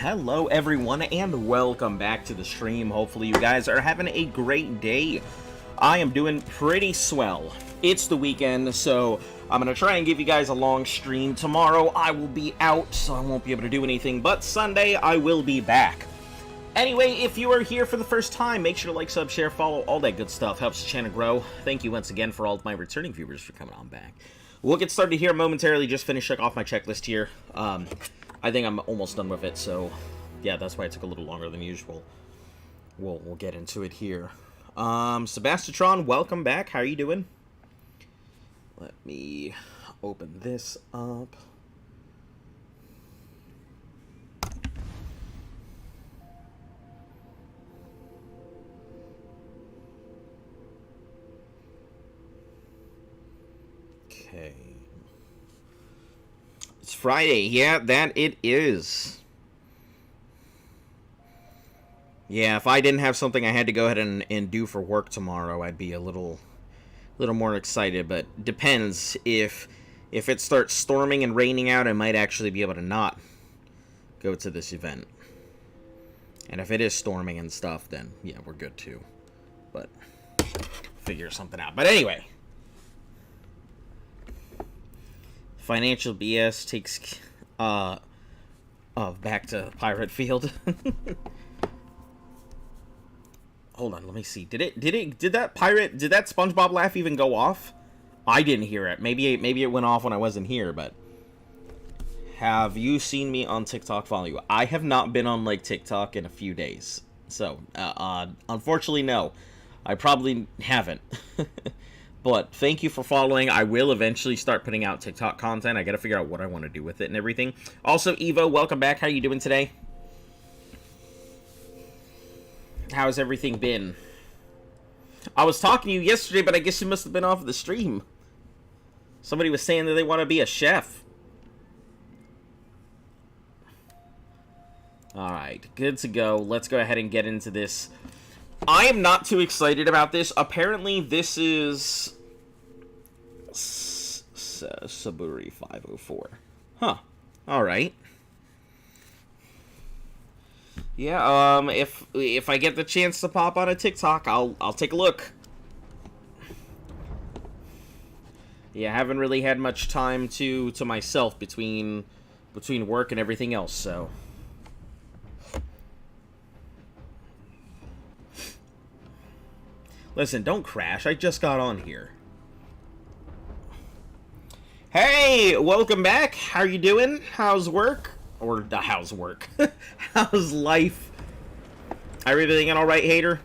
Hello everyone and welcome back to the stream. Hopefully you guys are having a great day. I am doing pretty swell. It's the weekend, so I'm going to try and give you guys a long stream. Tomorrow I will be out, so I won't be able to do anything, but Sunday I will be back. Anyway, if you are here for the first time, make sure to like, sub, share, follow, all that good stuff. Helps the channel grow. Thank you once again for all of my returning viewers for coming on back. We'll get started here momentarily. Just finish off my checklist here. I think I'm almost done with it, so yeah, that's why it took a little longer than usual. We'll get into it here. Sebastian, welcome back. How are you doing? Let me open this up. Okay. It's Friday. Yeah, that it is. Yeah, if I didn't have something I had to go ahead and do for work tomorrow, I'd be a little more excited, but depends. If it starts storming and raining out, I might actually be able to not go to this event. And if it is storming and stuff, then yeah, we're good too. But figure something out. But anyway, financial BS takes back to Pirate Field. Hold on, let me see. Did that SpongeBob laugh even go off? I didn't hear it. Maybe it went off when I wasn't here, but have you seen me on TikTok? Follow you. I have not been on like TikTok in a few days. So, unfortunately no. I probably haven't. But thank you for following. I will eventually start putting out TikTok content. I got to figure out what I want to do with it and everything. Also, Evo, welcome back. How are you doing today? How's everything been? I was talking to you yesterday, but I guess you must have been off of the stream. Somebody was saying that they want to be a chef. Alright, good to go. Let's go ahead and get into this. I am not too excited about this. Apparently, this is Saburi 504. Huh. Alright. Yeah, if I get the chance to pop on a TikTok, I'll take a look. Yeah, I haven't really had much time to myself between work and everything else, so. Listen, don't crash. I just got on here. Hey, welcome back. How are you doing? How's work? Or how's work? How's life? Everything all right, hater?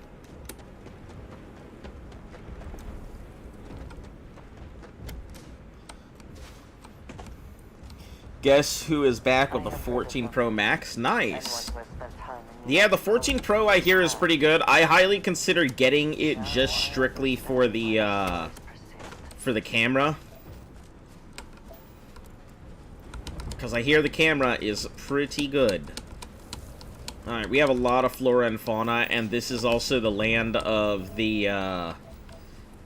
Guess who is back with the 14 Pro Max? Nice. Yeah, the 14 Pro I hear is pretty good. I highly consider getting it just strictly for the camera. Because I hear the camera is pretty good. Alright, we have a lot of flora and fauna, and this is also the land of the,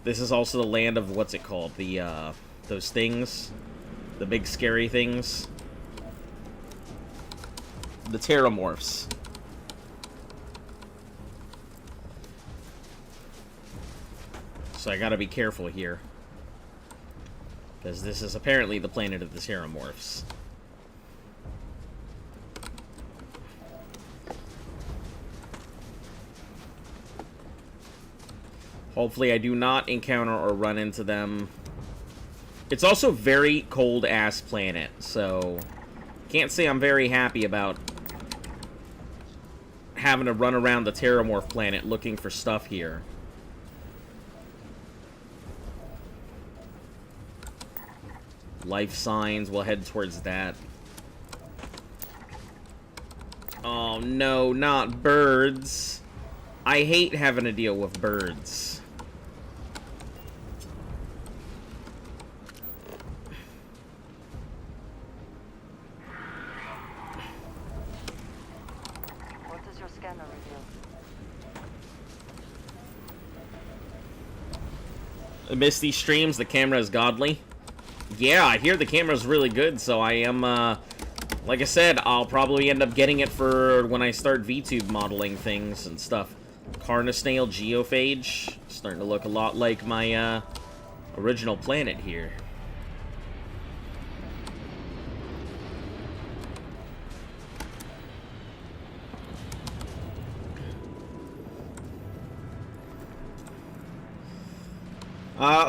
this is also the land of, what's it called? The, those things? The big scary things? The pteramorphs. So I gotta be careful here. Because this is apparently the planet of the pteramorphs. Hopefully I do not encounter or run into them. It's also a very cold-ass planet, so can't say I'm very happy about having to run around the Terramorph planet looking for stuff here. Life signs, we'll head towards that. Oh no, not birds. I hate having to deal with birds. What does your scanner reveal? Miss these streams, the camera is godly. Yeah, I hear the camera's really good, so I am Like I said, I'll probably end up getting it for when I start VTube modeling things and stuff. Carnosnail Geophage. Starting to look a lot like my original planet here.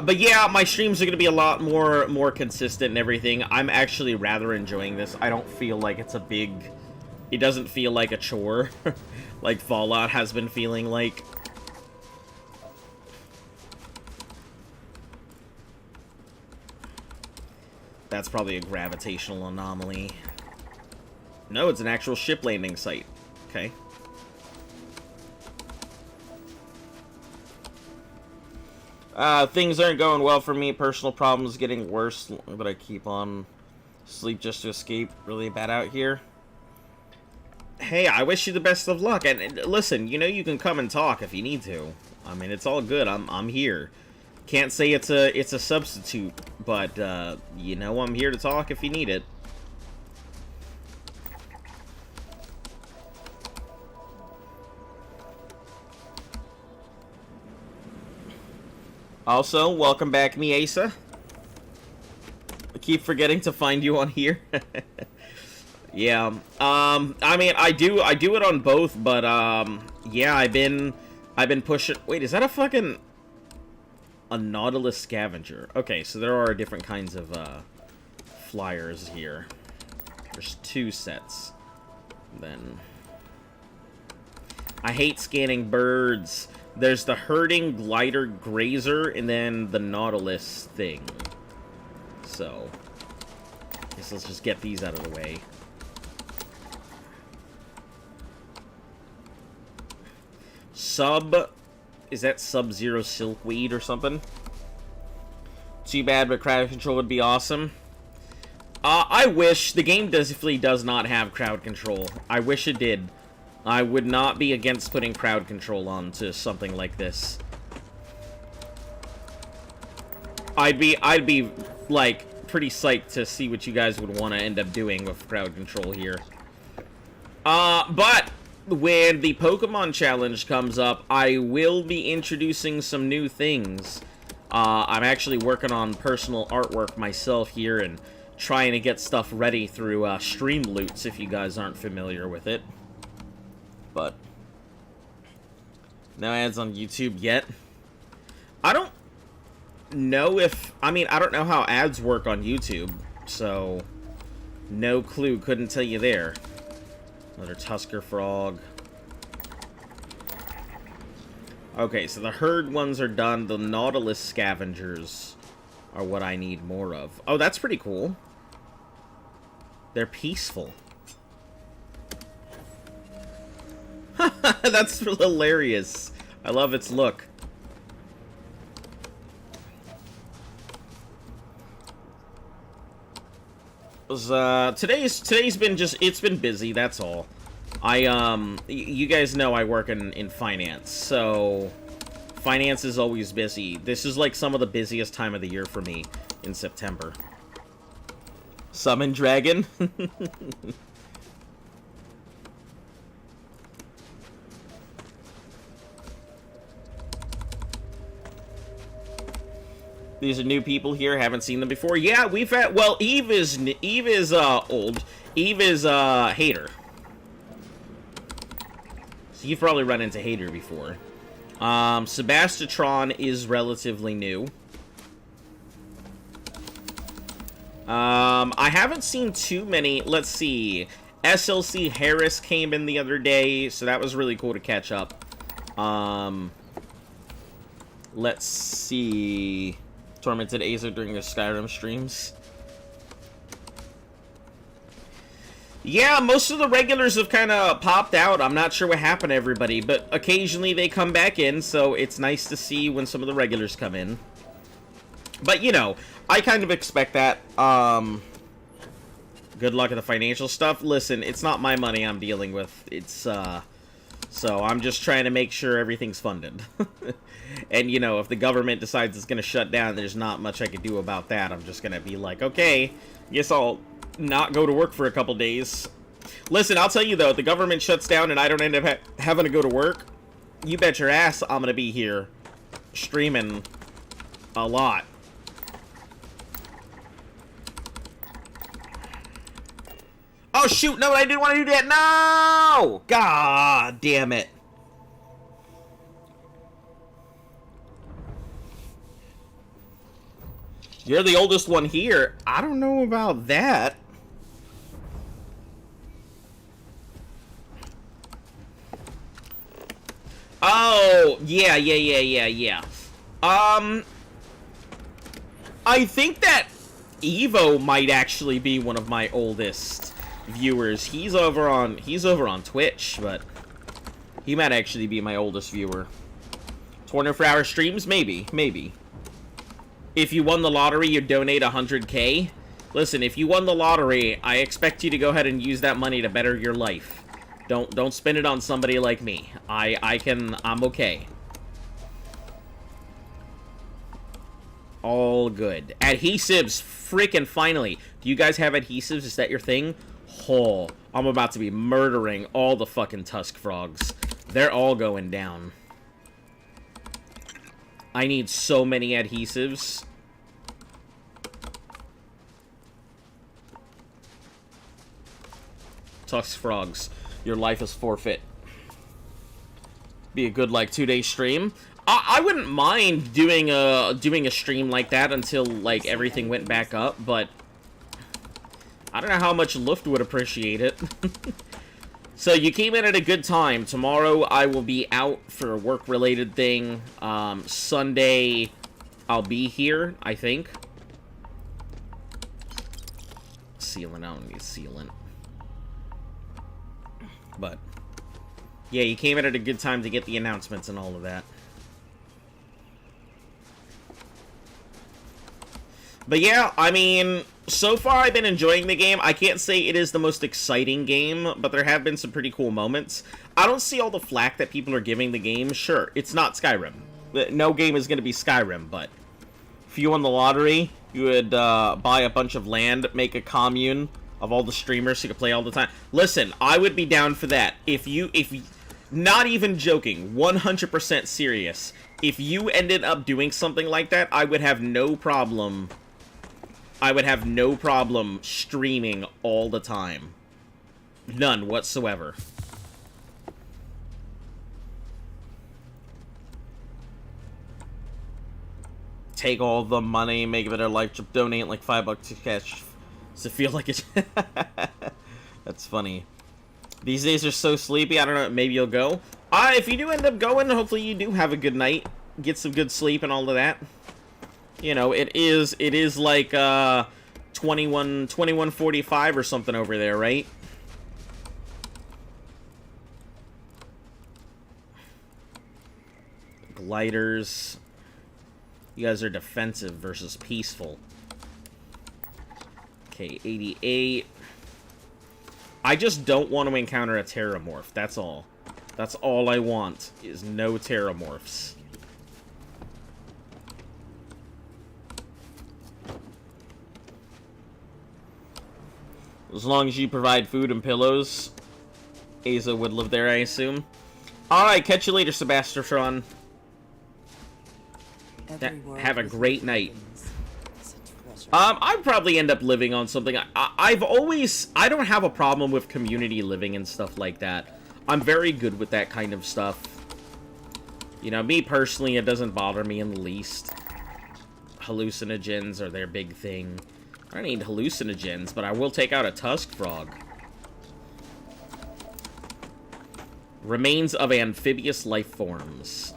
But yeah, my streams are going to be a lot more consistent and everything. I'm actually rather enjoying this. I don't feel like it's a big... It doesn't feel like a chore, like Fallout has been feeling like. That's probably a gravitational anomaly. No, it's an actual ship landing site. Okay. Things aren't going well for me. Personal problems getting worse, but I keep on sleep just to escape. Really bad out here. Hey, I wish you the best of luck. And listen, you know you can come and talk if you need to. I mean, it's all good. I'm here. Can't say it's a substitute, but you know I'm here to talk if you need it. Also, welcome back, Miesa. I keep forgetting to find you on here. Yeah. I mean, I do it on both, but yeah, I've been pushing. Wait, is that a Nautilus scavenger? Okay, so there are different kinds of flyers here. There's 2 sets. Then I hate scanning birds. There's the herding glider grazer, and then the Nautilus thing. So, I guess let's just get these out of the way. Is that Sub-Zero Silkweed or something? Too bad, but crowd control would be awesome. I wish. The game definitely does not have crowd control. I wish it did. I would not be against putting crowd control onto something like this. I'd be like pretty psyched to see what you guys would want to end up doing with crowd control here. But when the Pokemon Challenge comes up, I will be introducing some new things. I'm actually working on personal artwork myself here and trying to get stuff ready through Streamloots, if you guys aren't familiar with it. But no ads on YouTube yet. I don't know if... I mean, I don't know how ads work on YouTube, so no clue. Couldn't tell you there. Another Tusker Frog. Okay, so the herd ones are done. The Nautilus scavengers are what I need more of. Oh, that's pretty cool. They're peaceful. That's hilarious. I love its look. Today's been it's been busy, that's all. You guys know I work in finance, so finance is always busy. This is like some of the busiest time of the year for me in September. Summon Dragon. These are new people here, haven't seen them before. Yeah, we've had, well, Eve is old. Eve is Hater. So you've probably run into Hater before. Sebastatron is relatively new. I haven't seen too many. Let's see. SLC Harris came in the other day, so that was really cool to catch up. Let's see. Tormented Azer during the Skyrim streams. Yeah, most of the regulars have kind of popped out. I'm not sure what happened to everybody, but occasionally they come back in, so it's nice to see when some of the regulars come in. But, you know, I kind of expect that. Good luck at the financial stuff. Listen, it's not my money I'm dealing with. It's, so I'm just trying to make sure everything's funded. And, you know, if the government decides it's going to shut down, there's not much I can do about that. I'm just going to be like, okay, guess I'll not go to work for a couple days. Listen, I'll tell you though, if the government shuts down and I don't end up having to go to work, you bet your ass I'm gonna be here streaming a lot. Oh shoot, no, I didn't want to do that. No! God damn it. You're the oldest one here. I don't know about that. Oh, yeah. I think that Evo might actually be one of my oldest viewers. He's over on Twitch, but he might actually be my oldest viewer. 24-hour streams, maybe. If you won the lottery, you donate 100K. Listen, if you won the lottery, I expect you to go ahead and use that money to better your life. Don't spend it on somebody like me. I'm okay. All good. Adhesives, freaking finally. Do you guys have adhesives? Is that your thing? Oh, I'm about to be murdering all the fucking tusk frogs. They're all going down. I need so many adhesives. Tusk frogs. Your life is forfeit. Be a good, like, 2-day stream. I wouldn't mind doing a stream like that until, like, everything went back up, but I don't know how much Luft would appreciate it. So you came in at a good time. Tomorrow I will be out for a work-related thing. Sunday I'll be here, I think. Sealant, I don't need sealant. But yeah, you came in at a good time to get the announcements and all of that. But yeah, I mean, so far I've been enjoying the game. I can't say it is the most exciting game, but there have been some pretty cool moments. I don't see all the flack that people are giving the game. Sure, it's not Skyrim. No game is going to be Skyrim, but if you won the lottery, you would buy a bunch of land, make a commune of all the streamers so you could play all the time. Listen, I would be down for that. If you, not even joking, 100% serious, if you ended up doing something like that, I would have no problem streaming all the time. None whatsoever. Take all the money, make it a life trip, donate like $5 to cash. Does it feel like it? That's funny. These days are so sleepy, I don't know, maybe you'll go. If you do end up going, hopefully you do have a good night. Get some good sleep and all of that. You know, it is like 21:45 or something over there, right? Gliders. You guys are defensive versus peaceful. Okay, 88. I just don't want to encounter a terramorph, that's all. That's all I want, is no terramorphs. As long as you provide food and pillows, Aza would live there, I assume. Alright, catch you later, Sebastian. Have a great night. I'd probably end up living on something. I don't have a problem with community living and stuff like that. I'm very good with that kind of stuff. You know, me personally, it doesn't bother me in the least. Hallucinogens are their big thing. I don't need hallucinogens, but I will take out a tusk frog. Remains of amphibious life forms.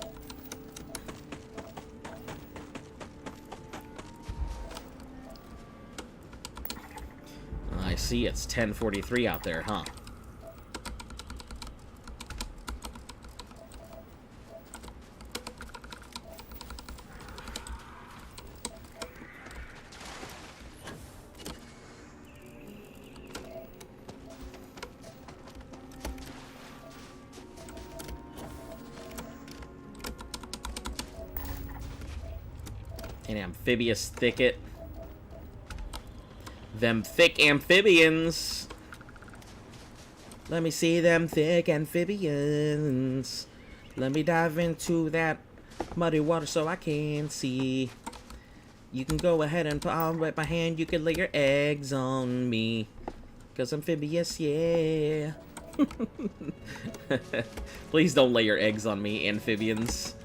I see, it's 10:43 out there, huh? An amphibious thicket. Them thick amphibians. Let me see them thick amphibians. Let me dive into that muddy water so I can see. You can go ahead and I'll wet my hand. You can lay your eggs on me. 'Cause amphibious, yeah. Please don't lay your eggs on me, amphibians.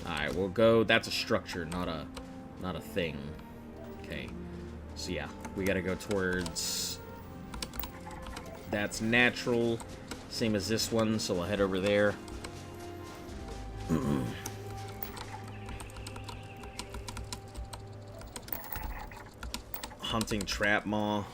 Alright, we'll go. That's a structure, not a thing. Okay. So yeah, we gotta go towards... That's natural. Same as this one, so we'll head over there. Hunting trap maw.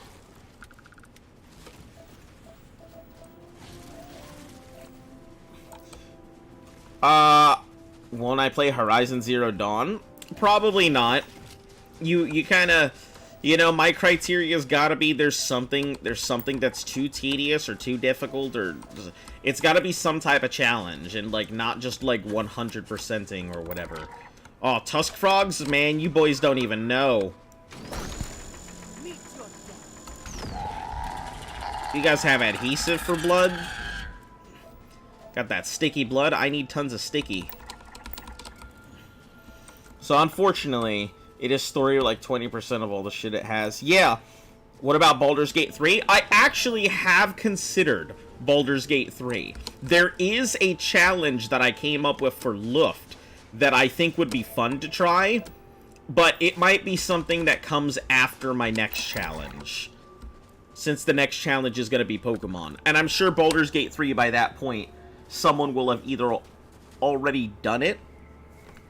Won't I play Horizon Zero Dawn? Probably not. You kind of, you know, my criteria's gotta be there's something that's too tedious or too difficult, or it's gotta be some type of challenge, and like not just like 100%ing or whatever. Oh, tusk frogs, man, you boys don't even know. You guys have adhesive for blood? Got that sticky blood? I need tons of sticky. So unfortunately, it is story like 20% of all the shit it has. Yeah. What about Baldur's Gate 3? I actually have considered Baldur's Gate 3. There is a challenge that I came up with for Luft that I think would be fun to try, but it might be something that comes after my next challenge, since the next challenge is going to be Pokemon. And I'm sure Baldur's Gate 3, by that point, someone will have either already done it,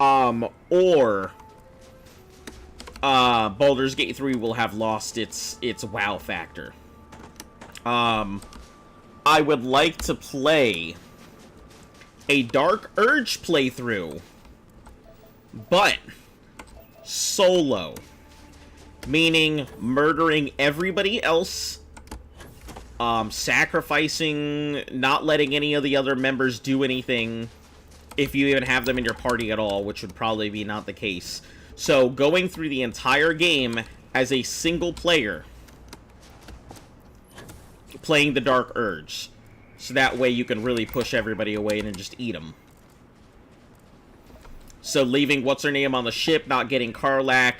or Baldur's Gate 3 will have lost its wow factor. I would like to play a Dark Urge playthrough, but solo. Meaning murdering everybody else, sacrificing, not letting any of the other members do anything, if you even have them in your party at all, which would probably be not the case. So, going through the entire game as a single player, playing the Dark Urge. So that way you can really push everybody away and just eat them. So leaving what's-her-name on the ship, not getting Karlach,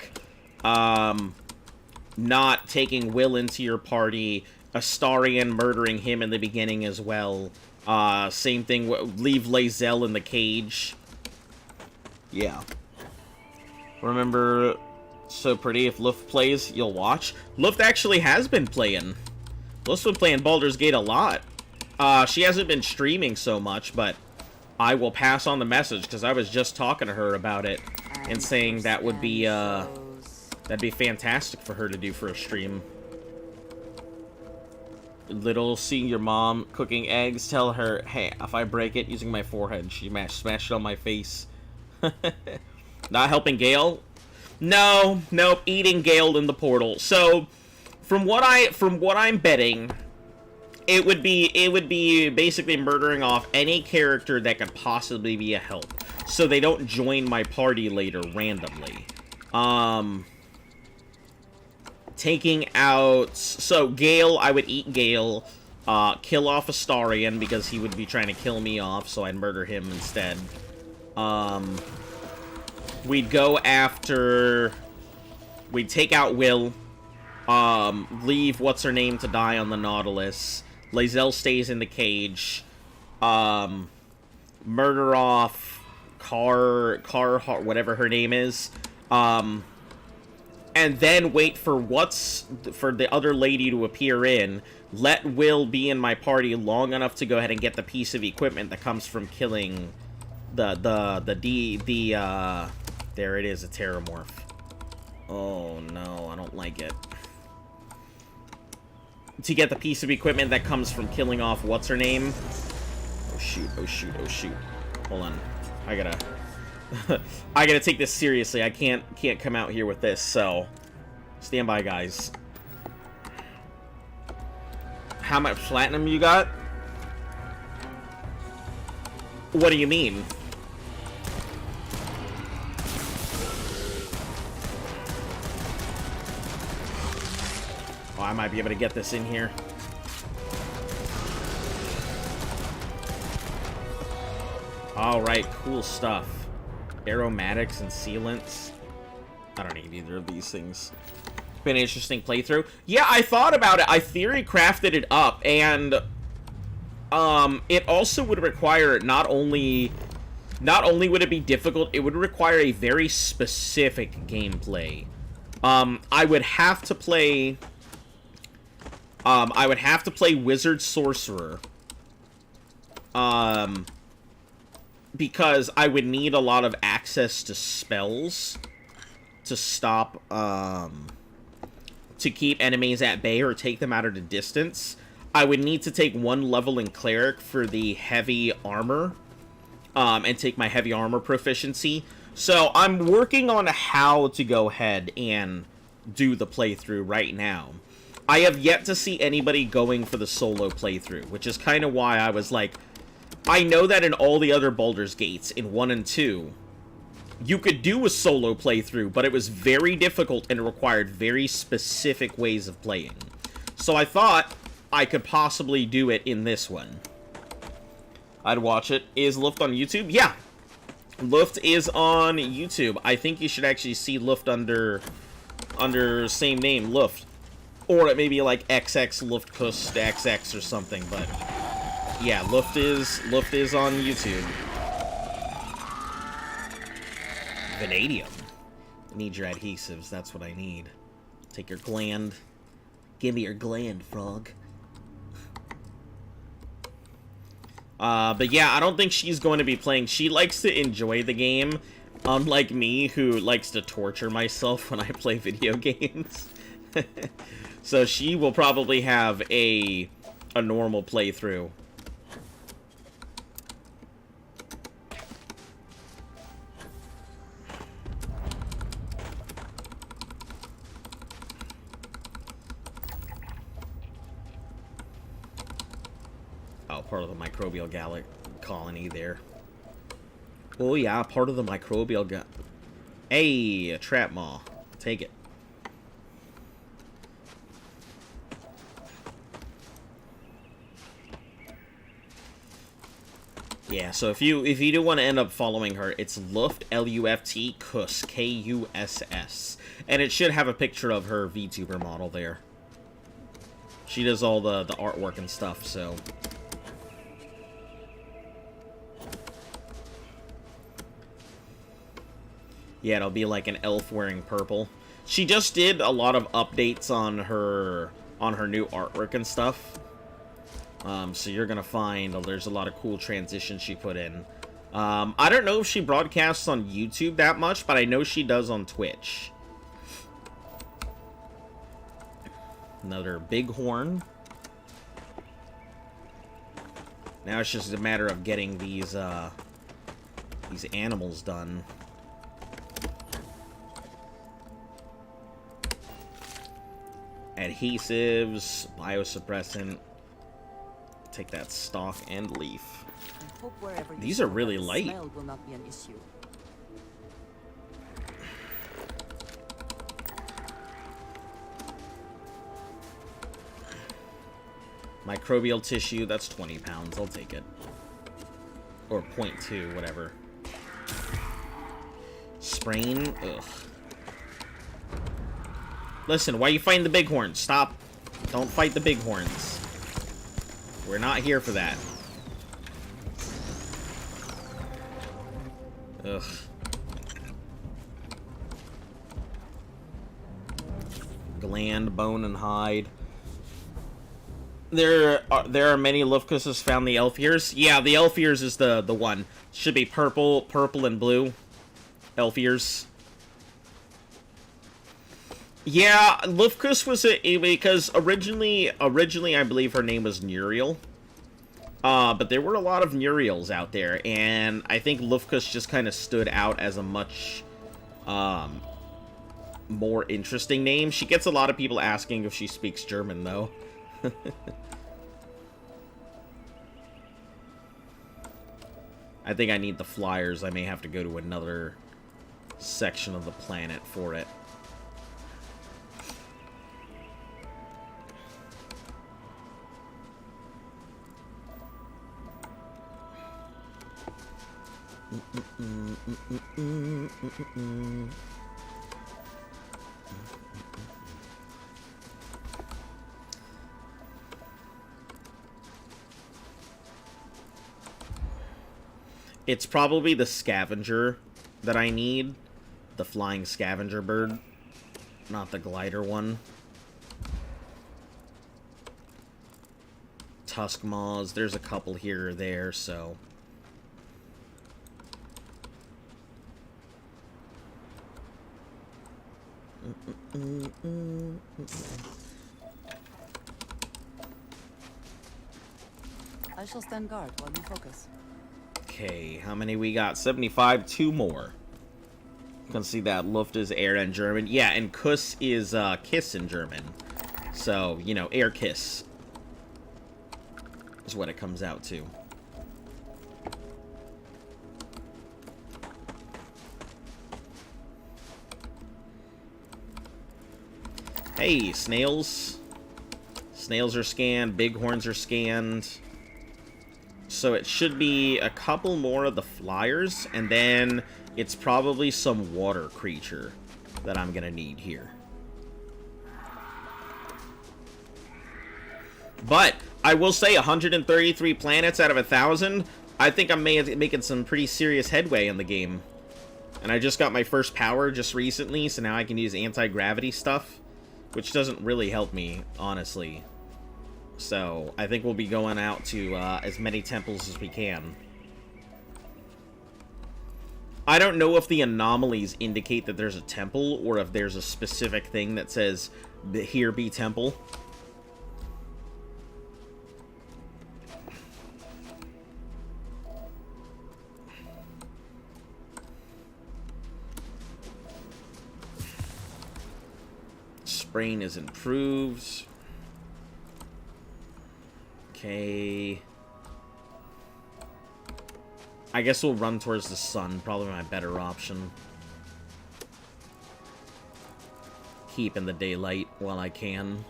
not taking Will into your party, Astarion murdering him in the beginning as well. Same thing, leave Lae'zel in the cage. Yeah. Remember, So Pretty, if Luft plays, you'll watch. Luft actually has been playing. Luft's been playing Baldur's Gate a lot. She hasn't been streaming so much, but I will pass on the message, because I was just talking to her about it, and saying that would be, that'd be fantastic for her to do for a stream. Little, seeing your mom cooking eggs, tell her, hey, if I break it using my forehead, she smashed it on my face. Not helping Gale? No, nope, eating Gale in the portal. So, from what I'm betting, it would be basically murdering off any character that could possibly be a help, so they don't join my party later randomly. Taking out... So, Gale, I would eat Gale. Kill off Astarion, because he would be trying to kill me off, so I'd murder him instead. We'd go after... We'd take out Will. Leave What's-Her-Name to die on the Nautilus. Lae'zel stays in the cage. Murder off Car, whatever her name is. And then wait for the other lady to appear in. Let Will be in my party long enough to go ahead and get the piece of equipment that comes from killing there it is, a Terramorph. Oh no, I don't like it. To get the piece of equipment that comes from killing off what's-her-name. Oh shoot, oh shoot, oh shoot. Hold on. I gotta take this seriously. I can't come out here with this, so stand by, guys. How much platinum you got? What do you mean? I might be able to get this in here. Alright, cool stuff. Aromatics and sealants. I don't need either of these things. Been an interesting playthrough. Yeah, I thought about it. I theory crafted it up, and it also would require not only would it be difficult, it would require a very specific gameplay. I would have to play Wizard Sorcerer. Because I would need a lot of access to spells to stop, to keep enemies at bay or take them out at a distance. I would need to take 1 level in Cleric for the heavy armor, and take my heavy armor proficiency. So I'm working on how to go ahead and do the playthrough right now. I have yet to see anybody going for the solo playthrough, which is kind of why I was like, I know that in all the other Baldur's Gates, in 1 and 2, you could do a solo playthrough, but it was very difficult and it required very specific ways of playing. So I thought I could possibly do it in this one. I'd watch it. Is Luft on YouTube? Yeah. Luft is on YouTube. I think you should actually see Luft under same name, Luft. Or it may be like XX Luftkuss XX or something, but yeah, Luft is on YouTube. Vanadium. I need your adhesives, that's what I need. Take your gland. Give me your gland, frog. But yeah, I don't think she's going to be playing. She likes to enjoy the game, unlike me, who likes to torture myself when I play video games. So she will probably have a normal playthrough. Oh, part of the microbial colony there. Oh yeah, part of the microbial Hey, a trap maw. Take it. Yeah, so if you do want to end up following her, it's Luft, L-U-F-T, Kuss, K-U-S-S. And it should have a picture of her VTuber model there. She does all the artwork and stuff, so... Yeah, it'll be like an elf wearing purple. She just did a lot of updates on her new artwork and stuff. So you're gonna find there's a lot of cool transitions she put in. I don't know if she broadcasts on YouTube that much, but I know she does on Twitch. Another bighorn. Now it's just a matter of getting these animals done. Adhesives, biosuppressant. Take that stalk and leaf. These are really light. Smell will not be an issue. Microbial tissue, that's 20 pounds. I'll take it. Or 0.2, whatever. Sprain, ugh. Listen, why are you fighting the bighorns? Stop. Don't fight the bighorns. We're not here for that. Ugh. Gland, bone, and hide. There are many Luftkusses found the elf ears. Yeah, the elf ears is the one. Should be purple, and blue. Elf ears. Yeah, Luftkuss was because originally I believe her name was Nuriel. But there were a lot of Nuriels out there, and I think Luftkuss just kind of stood out as a much more interesting name. She gets a lot of people asking if she speaks German, though. I think I need the flyers. I may have to go to another section of the planet for it. It's probably the scavenger that I need. The flying scavenger bird. Not the glider one. Tusk maws. There's a couple here or there, so... I shall stand guard while you focus. Okay, how many we got? 75, 2 more. You can see that Luft is air in German. Yeah, and Kuss is kiss in German. So, you know, air kiss is what it comes out to. Hey, snails. Snails are scanned. Bighorns are scanned. So it should be a couple more of the flyers, and then it's probably some water creature that I'm gonna need here. But I will say 133 planets out of 1,000, I think I'm making some pretty serious headway in the game. And I just got my first power just recently, so now I can use anti-gravity stuff, which doesn't really help me, honestly. So, I think we'll be going out to as many temples as we can. I don't know if the anomalies indicate that there's a temple, or if there's a specific thing that says, here be temple. Sprain is improved. Okay. I guess we'll run towards the sun. Probably my better option. Keep in the daylight while I can.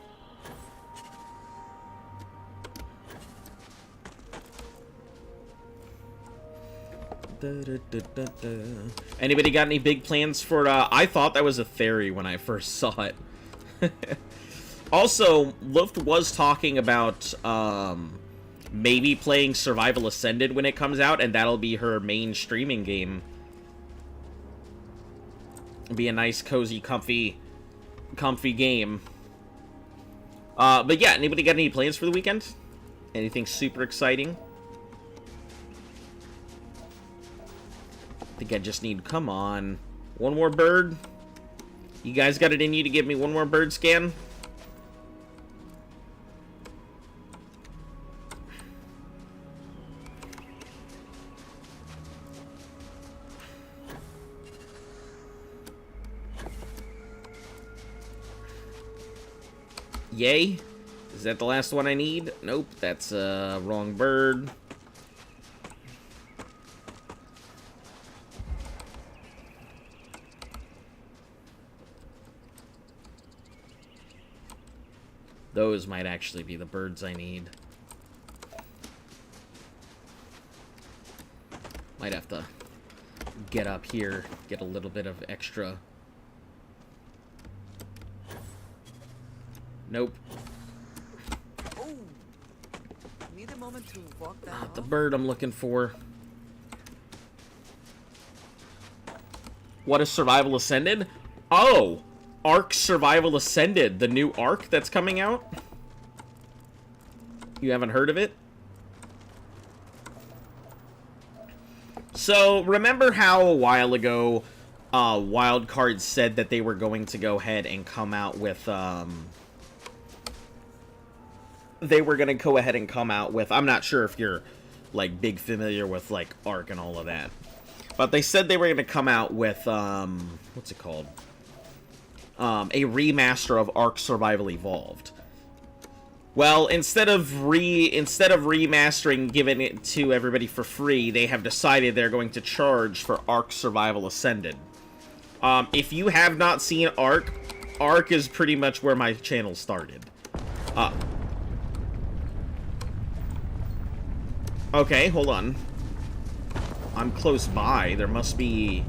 Anybody got any big plans for... I thought that was a fairy when I first saw it. Also, Luft was talking about maybe playing Survival Ascended when it comes out, and that'll be her main streaming game. It'll be a nice, cozy, comfy game. But yeah, anybody got any plans for the weekend? Anything super exciting? I think I just need... Come on. One more bird? You guys got it in you to give me one more bird scan? Yay. Is that the last one I need? Nope, that's wrong bird. Those might actually be the birds I need. Might have to get up here, get a little bit of extra. Nope. Oh, need a moment to walk that Not the off? bird I'm looking for. What is Survival Ascended? Oh! Ark Survival Ascended, the new Ark that's coming out? You haven't heard of it? So, remember how a while ago, Wildcard said that they were going to go ahead and come out with, they were going to go ahead and come out with, I'm not sure if you're, like, big familiar with, like, Ark and all of that. But they said they were going to come out with, what's it called? A remaster of Ark Survival Evolved. Well, instead of remastering, giving it to everybody for free, they have decided they're going to charge for Ark Survival Ascended. If you have not seen Ark, Ark is pretty much where my channel started. Okay, hold on. I'm close by. There must be...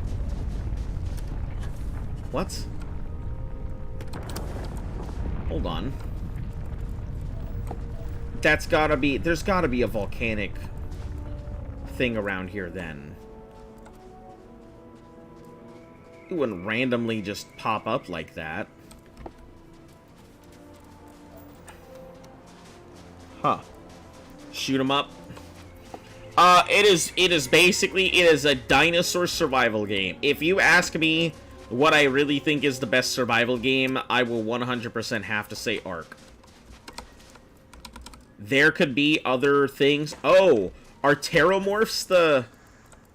What? Hold on. That's gotta be... There's gotta be a volcanic thing around here then. It wouldn't randomly just pop up like that. Huh. Shoot 'em up. It is basically, it is a dinosaur survival game. If you ask me what I really think is the best survival game, I will 100% have to say Ark. There could be other things. Oh, are pteromorphs the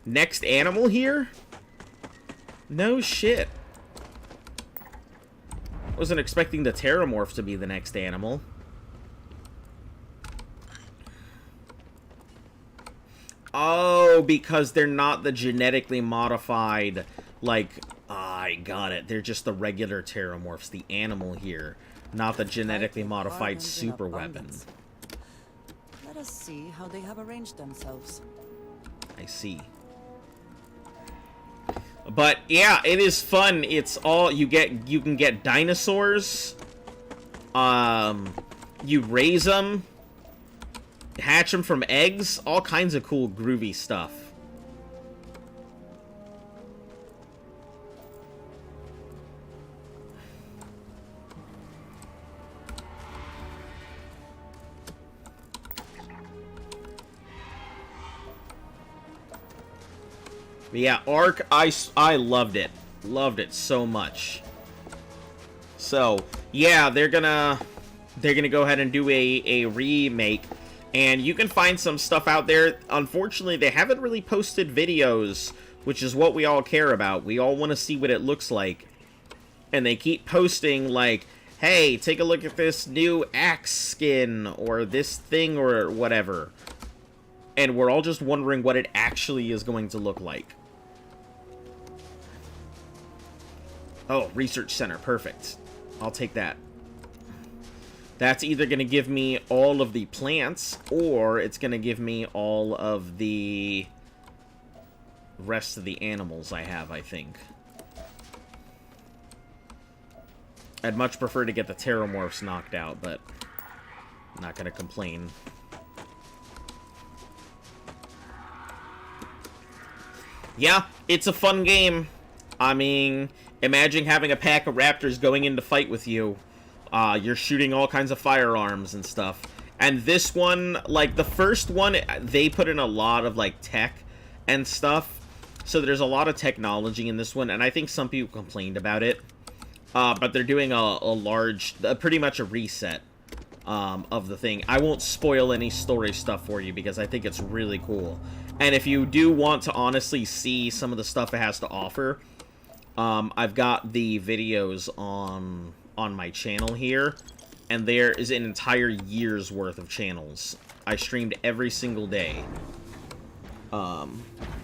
next animal here? No shit. Wasn't expecting the pteromorph to be the next animal. Oh, because they're not the genetically modified, like, I got it. They're just the regular pteromorphs, the animal here, not the genetically modified super weapon. Let us see how they have arranged themselves. I see. But yeah, it is fun. It's all you get. You can get dinosaurs. You raise them, hatch them from eggs. All kinds of cool, groovy stuff. But yeah, Ark, I loved it. Loved it so much. So, yeah, they're gonna go ahead and do a remake. And you can find some stuff out there. Unfortunately, they haven't really posted videos, which is what we all care about. We all want to see what it looks like. And they keep posting, like, hey, take a look at this new axe skin, or this thing, or whatever. And we're all just wondering what it actually is going to look like. Oh, research center. Perfect. I'll take that. That's either going to give me all of the plants, or it's going to give me all of the rest of the animals I have, I think. I'd much prefer to get the pteromorphs knocked out, but I'm not going to complain. Yeah, it's a fun game. I mean, imagine having a pack of raptors going in to fight with you. You're shooting all kinds of firearms and stuff. And this one, like, the first one, they put in a lot of, like, tech and stuff. So there's a lot of technology in this one, and I think some people complained about it. But they're doing pretty much a reset of the thing. I won't spoil any story stuff for you because I think it's really cool. And if you do want to honestly see some of the stuff it has to offer, I've got the videos on my channel here, and there is an entire year's worth of channels. I streamed every single day.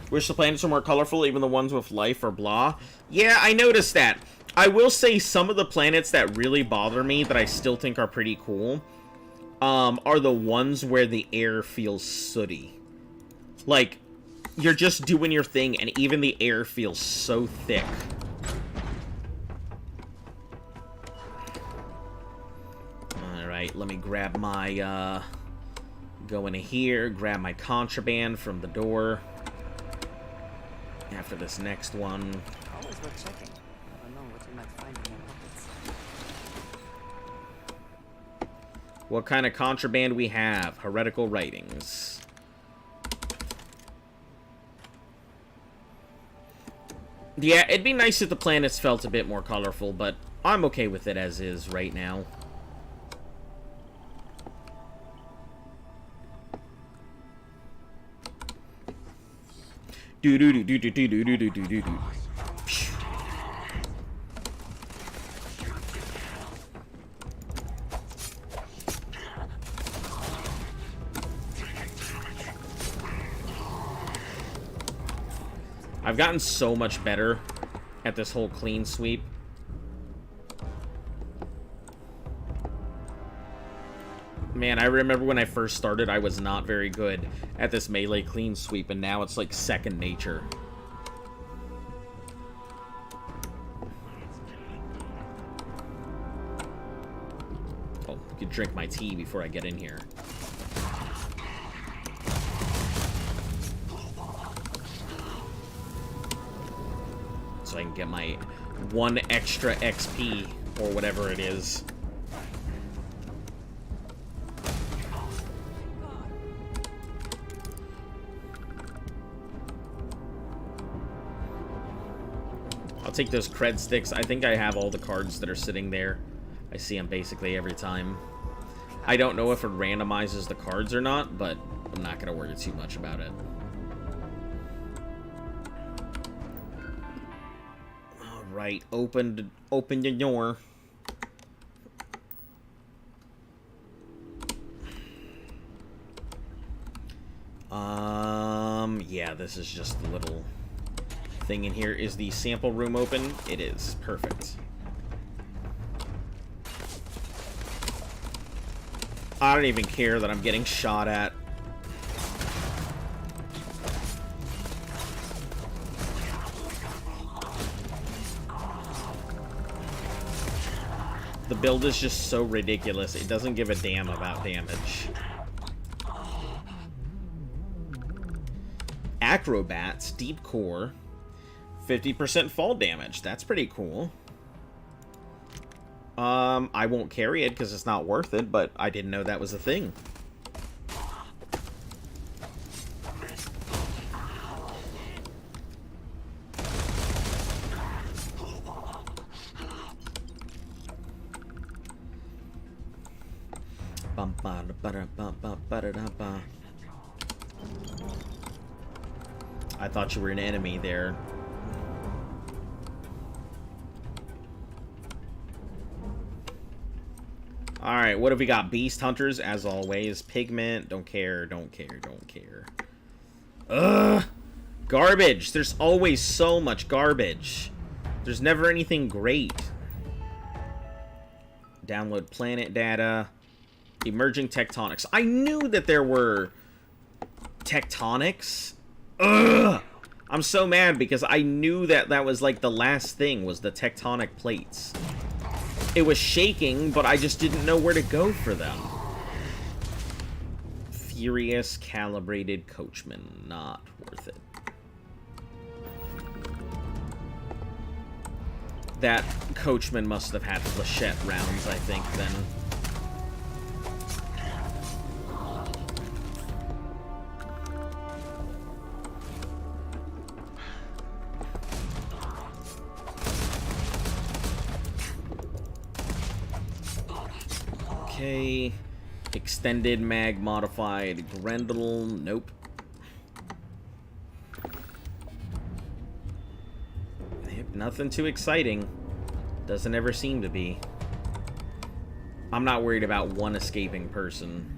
Wish the planets were more colorful, even the ones with life or blah. Yeah, I noticed that. I will say some of the planets that really bother me, that I still think are pretty cool, are the ones where the air feels sooty. Like, you're just doing your thing, and even the air feels so thick. Alright, let me grab my, go into here, grab my contraband from the door. After this next one. Always worth checking. Never know what you might find in your pockets. What kind of contraband we have? Heretical writings. Yeah, it'd be nice if the planets felt a bit more colorful, but I'm okay with it as is right now. Do do do do do do do do do do do. I've gotten so much better at this whole clean sweep. Man, I remember when I first started, I was not very good at this melee clean sweep, and now it's like second nature. Oh, you could drink my tea before I get in here. So I can get my 1 extra XP, or whatever it is. I'll take those cred sticks. I think I have all the cards that are sitting there. I see them basically every time. I don't know if it randomizes the cards or not, but I'm not going to worry too much about it. Alright, open the door. Yeah, this is just the little thing in here. Is the sample room open? It is. Perfect. I don't even care that I'm getting shot at. The build is just so ridiculous. It doesn't give a damn about damage. Acrobats, deep core, 50% fall damage. That's pretty cool. I won't carry it because it's not worth it, but I didn't know that was a thing. I thought you were an enemy there. Alright, what have we got? Beast Hunters, as always. Pigment, don't care, don't care, don't care. Ugh! Garbage! There's always so much garbage. There's never anything great. Download planet data. Emerging tectonics. I knew that there were tectonics. Ugh! I'm so mad because I knew that that was like the last thing was the tectonic plates. It was shaking, but I just didn't know where to go for them. Furious calibrated coachman. Not worth it. That coachman must have had flechette rounds, I think, then. Okay. Extended mag modified Grendel. Nope. Yep, nothing too exciting. Doesn't ever seem to be. I'm not worried about one escaping person.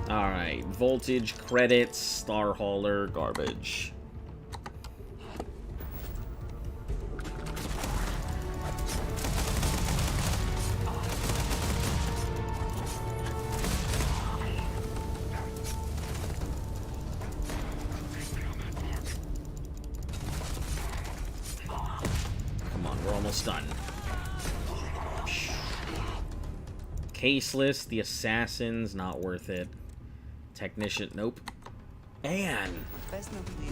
Alright, voltage, credits, star hauler, garbage. Come on, we're almost done. Caseless, the assassins, not worth it. Technician, nope. Man,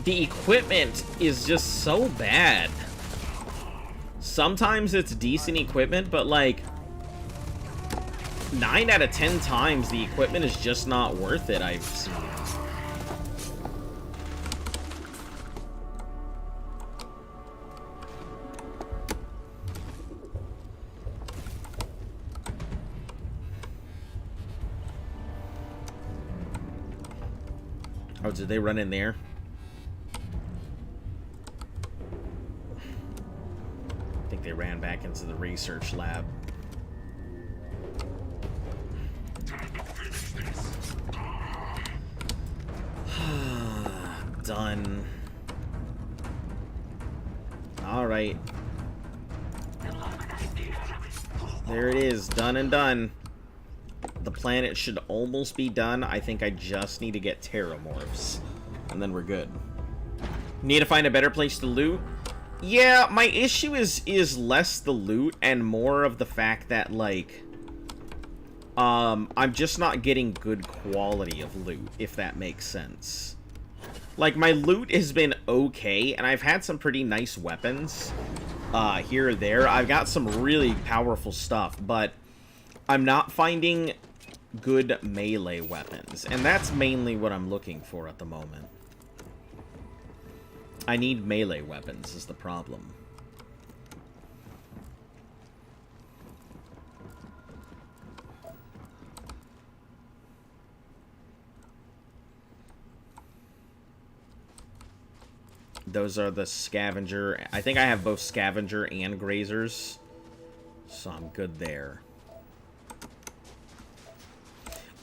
the equipment is just so bad. Sometimes it's decent equipment, but like 9 out of 10 times the equipment is just not worth it, I've seen. Oh, did they run in there? I think they ran back into the research lab. Done. Alright. There it is. Done and done. The planet should almost be done. I think I just need to get terramorphs. And then we're good. Need to find a better place to loot? Yeah, my issue is less the loot and more of the fact that, like, I'm just not getting good quality of loot, if that makes sense. Like, my loot has been okay, and I've had some pretty nice weapons, here or there. I've got some really powerful stuff, but I'm not finding good melee weapons, and that's mainly what I'm looking for at the moment. I need melee weapons, is the problem. Those are the scavenger. I think I have both scavenger and grazers, so I'm good there.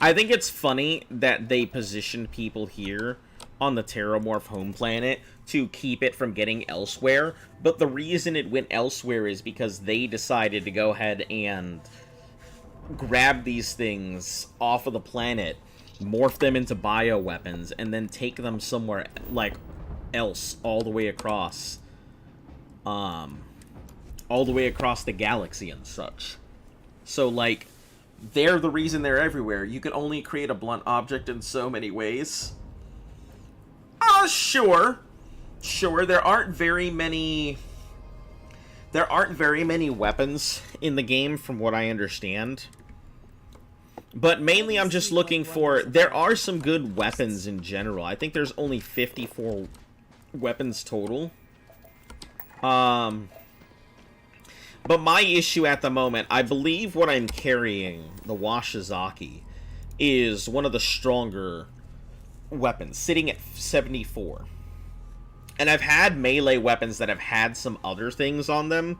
I think it's funny that they positioned people here on the Terramorph home planet to keep it from getting elsewhere, but the reason it went elsewhere is because they decided to go ahead and grab these things off of the planet, morph them into bioweapons, and then take them somewhere, like, else all the way across the galaxy and such. So, like, they're the reason they're everywhere. You can only create a blunt object in so many ways. Sure, there aren't very many weapons in the game from what I understand. But mainly I'm just looking for... There are some good weapons in general. I think there's only 54 weapons total. But my issue at the moment, I believe what I'm carrying, the Washizaki, is one of the stronger weapons, sitting at 74. And I've had melee weapons that have had some other things on them,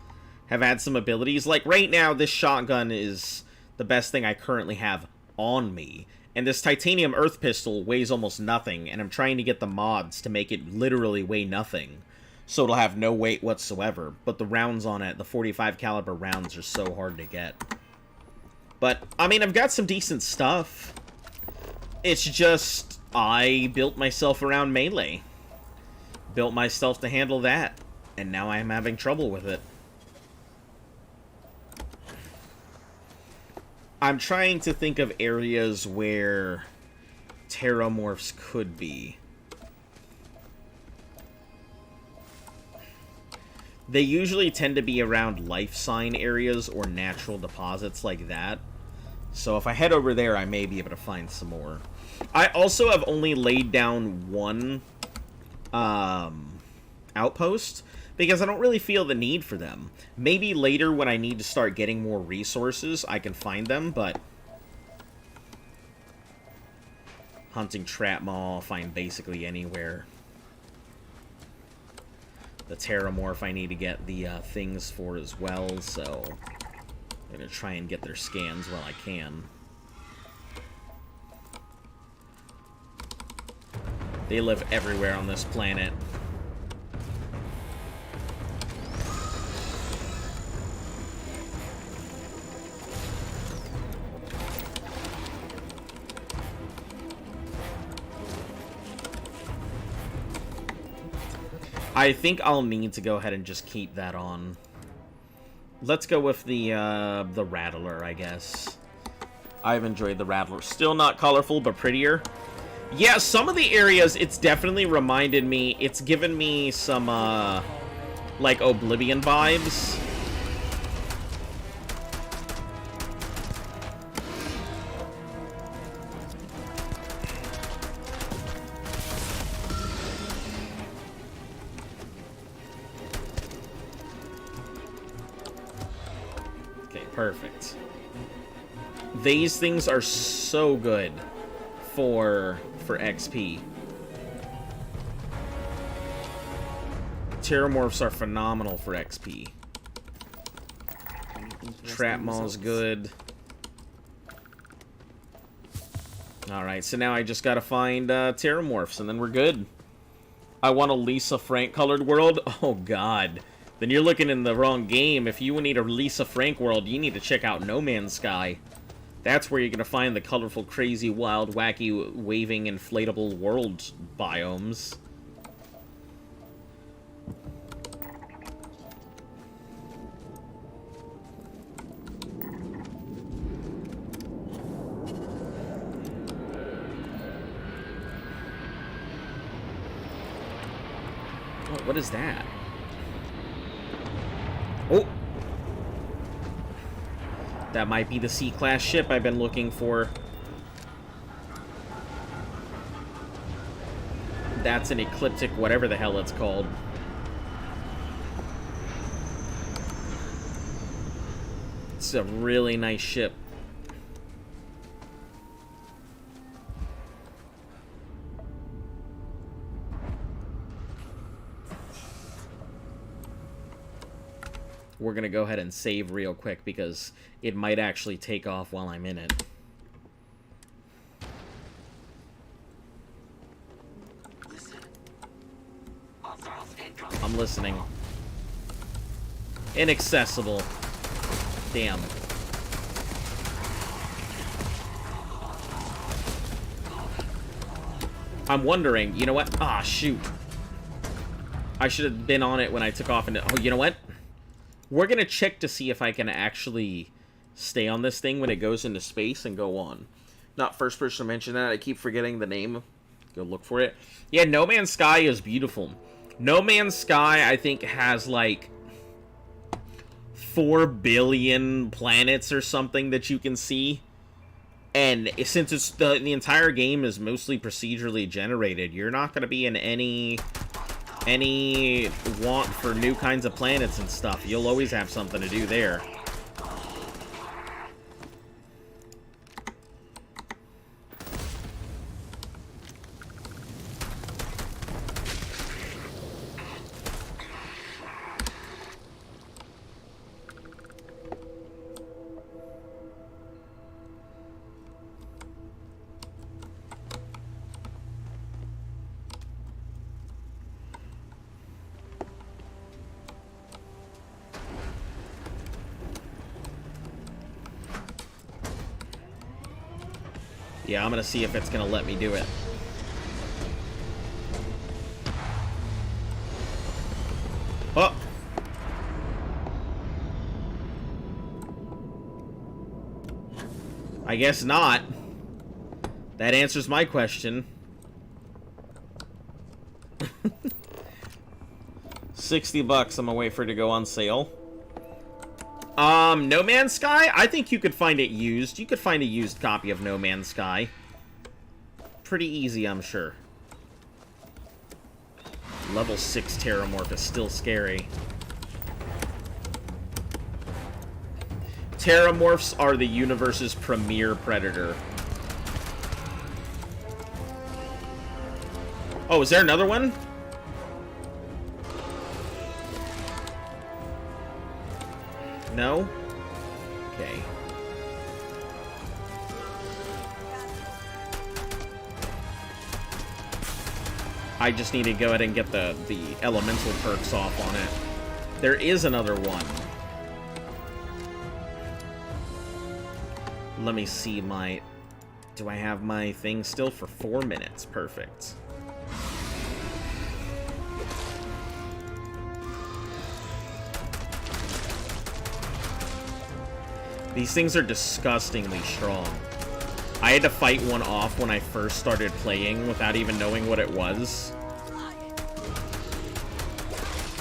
have had some abilities. Like, right now, this shotgun is the best thing I currently have on me. And this titanium earth pistol weighs almost nothing, and I'm trying to get the mods to make it literally weigh nothing, so it'll have no weight whatsoever. But the rounds on it, the 45 caliber rounds, are so hard to get. But, I mean, I've got some decent stuff. It's just, I built myself around melee. Built myself to handle that, and now I'm having trouble with it. I'm trying to think of areas where terramorphs could be. They usually tend to be around life sign areas or natural deposits like that. So if I head over there, I may be able to find some more. I also have only laid down one outpost, because I don't really feel the need for them. Maybe later when I need to start getting more resources, I can find them, but... Hunting trap maw, I'll find basically anywhere. The Terramorph I need to get the things for as well, so... I'm gonna try and get their scans while I can. They live everywhere on this planet. I think I'll need to go ahead and just keep that on. Let's go with the Rattler, I guess. I've enjoyed the Rattler. Still not colorful, but prettier. Yeah, some of the areas, it's definitely reminded me, it's given me some, like, Oblivion vibes. Perfect. These things are so good for XP. Terramorphs are phenomenal for XP. Trap Maw's good. Alright, so now I just gotta find Terramorphs, and then we're good. I want a Lisa Frank colored world? Oh, God. Then you're looking in the wrong game. If you need a Lisa Frank world, you need to check out No Man's Sky. That's where you're going to find the colorful, crazy, wild, wacky, waving, inflatable world biomes. What is that? Oh! That might be the C-class ship I've been looking for. That's an ecliptic, whatever the hell it's called. It's a really nice ship. We're gonna go ahead and save real quick because it might actually take off while I'm in it. I'm listening. Inaccessible. Damn. I'm wondering, you know what? Ah, shoot. I should have been on it when I took off and... Oh, you know what? We're gonna check to see if I can actually stay on this thing when it goes into space and go on. Not first person to mention that. I keep forgetting the name. Go look for it. Yeah, No Man's Sky is beautiful. No Man's Sky, I think, has like 4 billion planets or something that you can see. And since it's the entire game is mostly procedurally generated, you're not going to be in any want for new kinds of planets and stuff. You'll always have something to do there. Yeah, I'm gonna see if it's gonna let me do it. Oh! I guess not. That answers my question. 60 bucks, I'm gonna wait for it to go on sale. No Man's Sky? I think you could find it used. You could find a used copy of No Man's Sky. Pretty easy, I'm sure. Level 6 Terramorph is still scary. Terramorphs are the universe's premier predator. Oh, is there another one? No? Okay. I just need to go ahead and get the elemental perks off on it. There is another one. Let me see my... Do I have my thing still for 4 minutes? Perfect. These things are disgustingly strong. I had to fight one off when I first started playing without even knowing what it was.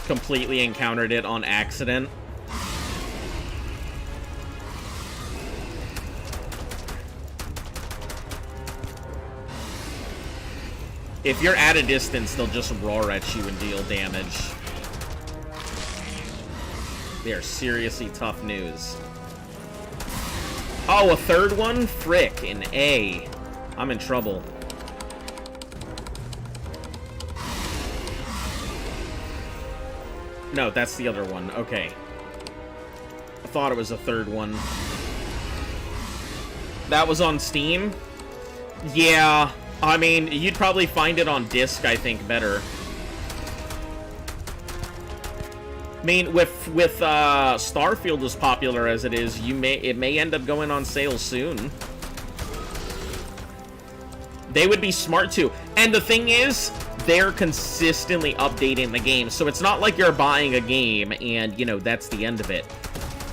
Completely encountered it on accident. If you're at a distance, they'll just roar at you and deal damage. They are seriously tough news. Oh, a third one? Frick, an A. I'm in trouble. No, that's the other one. Okay. I thought it was a third one. That was on Steam? Yeah. I mean, you'd probably find it on disc, I think, better. mean, with Starfield as popular as it is, it may end up going on sale soon. They would be smart to. And the thing is, they're consistently updating the game. So it's not like you're buying a game and, you know, that's the end of it.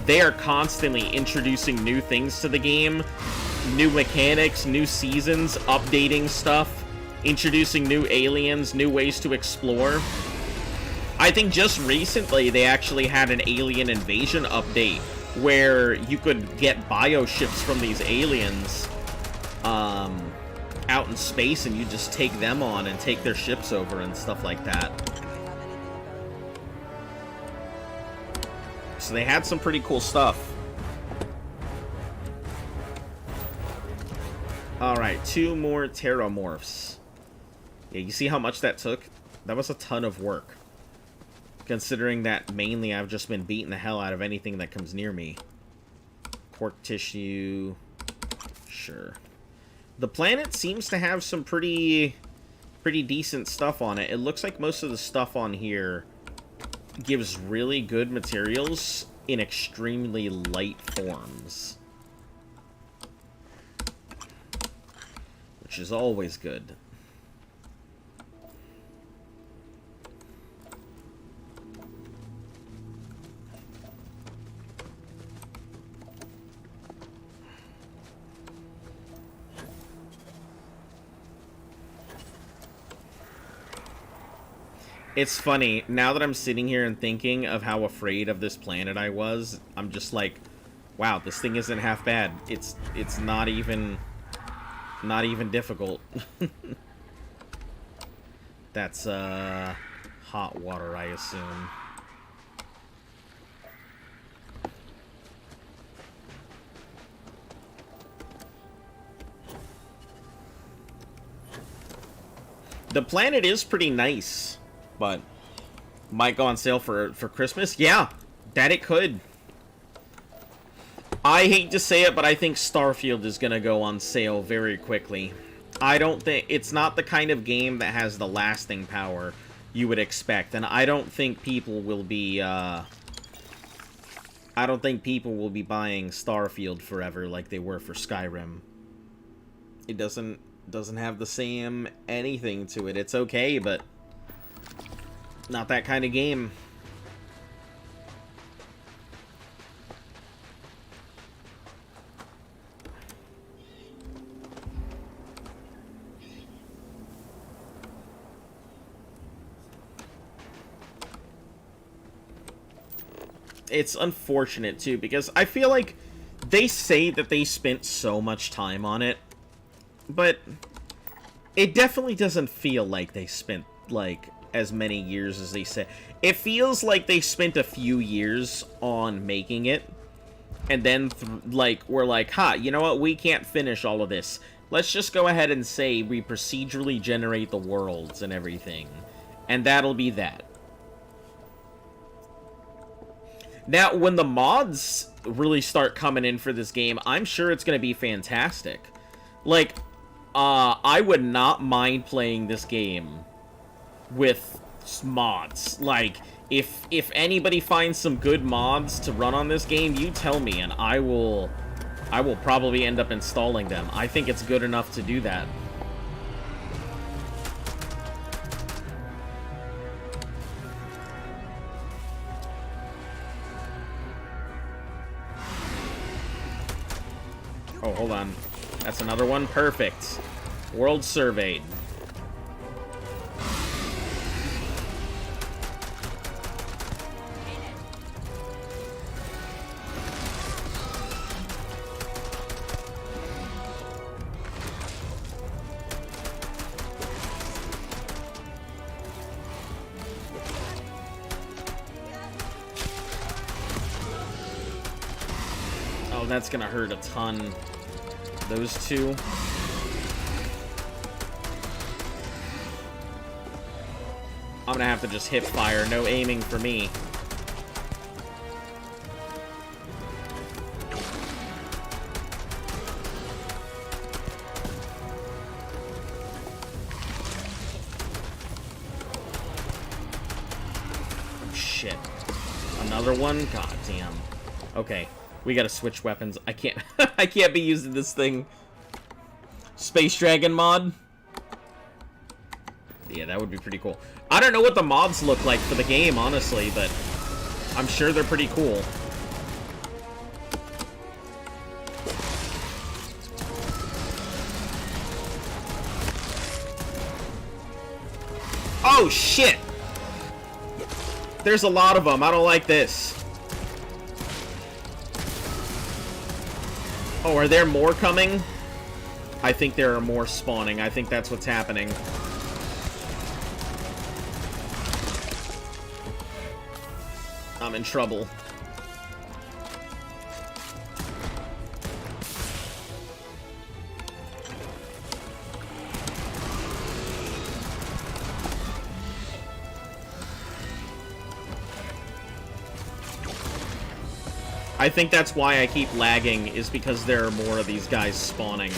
They are constantly introducing new things to the game. New mechanics, new seasons, updating stuff. Introducing new aliens, new ways to explore. I think just recently they actually had an alien invasion update where you could get bioships from these aliens out in space, and you just take them on and take their ships over and stuff like that. So they had some pretty cool stuff. Alright, 2 more terramorphs. Yeah, you see how much that took? That was a ton of work. Considering that mainly I've just been beating the hell out of anything that comes near me. Cork tissue. Sure. The planet seems to have some pretty decent stuff on it. It looks like most of the stuff on here gives really good materials in extremely light forms. Which is always good. It's funny, now that I'm sitting here and thinking of how afraid of this planet I was, I'm just like, wow, this thing isn't half bad. It's not even difficult. That's hot water, I assume. The planet is pretty nice. But might go on sale for Christmas? Yeah, that it could. I hate to say it, but I think Starfield is going to go on sale very quickly. I don't think... It's not the kind of game that has the lasting power you would expect. And I don't think people will be... I don't think people will be buying Starfield forever like they were for Skyrim. It doesn't have the same anything to it. It's okay, but... not that kind of game. It's unfortunate, too, because I feel like they say that they spent so much time on it, but it definitely doesn't feel like they spent, like... as many years as they said. It feels like they spent a few years on making it, and then we're like, you know what, we can't finish all of this. Let's just go ahead and say we procedurally generate the worlds and everything, and that'll be that. Now, when the mods really start coming in for this game, I'm sure it's going to be fantastic. Like, I would not mind playing this game with mods. Like, if anybody finds some good mods to run on this game, you tell me, and I will probably end up installing them. I think it's good enough to do that. Oh, hold on. That's another one. Perfect. World surveyed. Oh, that's gonna hurt a ton. Those two. I'm gonna have to just hip fire. No aiming for me. Oh, shit. another one? God damn. Okay, we gotta switch weapons. I can't I can't be using this thing. Space Dragon mod? Yeah, that would be pretty cool. I don't know what the mobs look like for the game, honestly, but I'm sure they're pretty cool. Oh, shit! There's a lot of them. I don't like this. Oh, are there more coming? I think there are more spawning. I think that's what's happening. I'm in trouble. I think that's why I keep lagging, is because there are more of these guys spawning.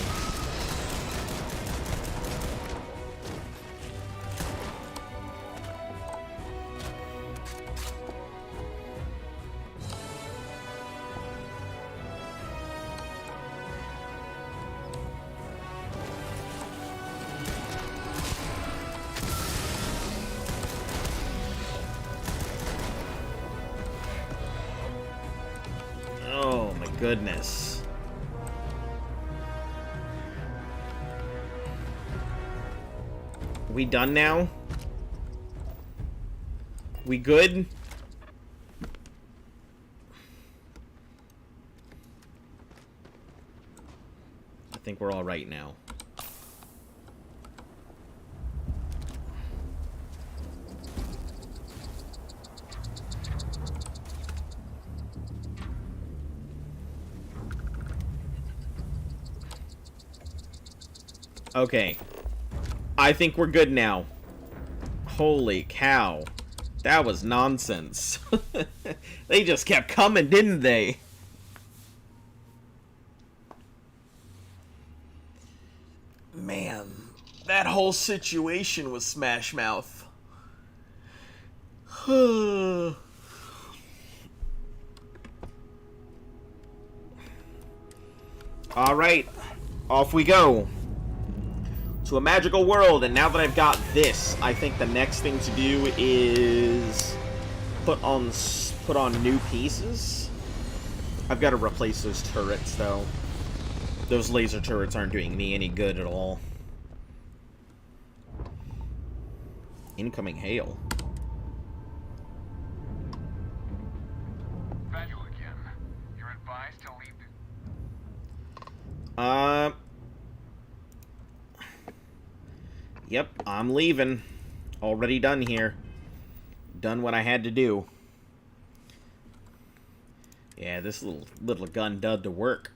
Oh my goodness. We done now? We good? I think we're all right now. Okay. I think we're good now. Holy cow. That was nonsense. They just kept coming, didn't they? Man, that whole situation was Smash Mouth. Alright, off we go. To a magical world, and now that I've got this, I think the next thing to do is put on new pieces. I've got to replace those turrets, though. Those laser turrets aren't doing me any good at all. Incoming hail. Value again. You're advised to leave. Yep, I'm leaving. Already done here. Done what I had to do. Yeah, this little gun dud to work.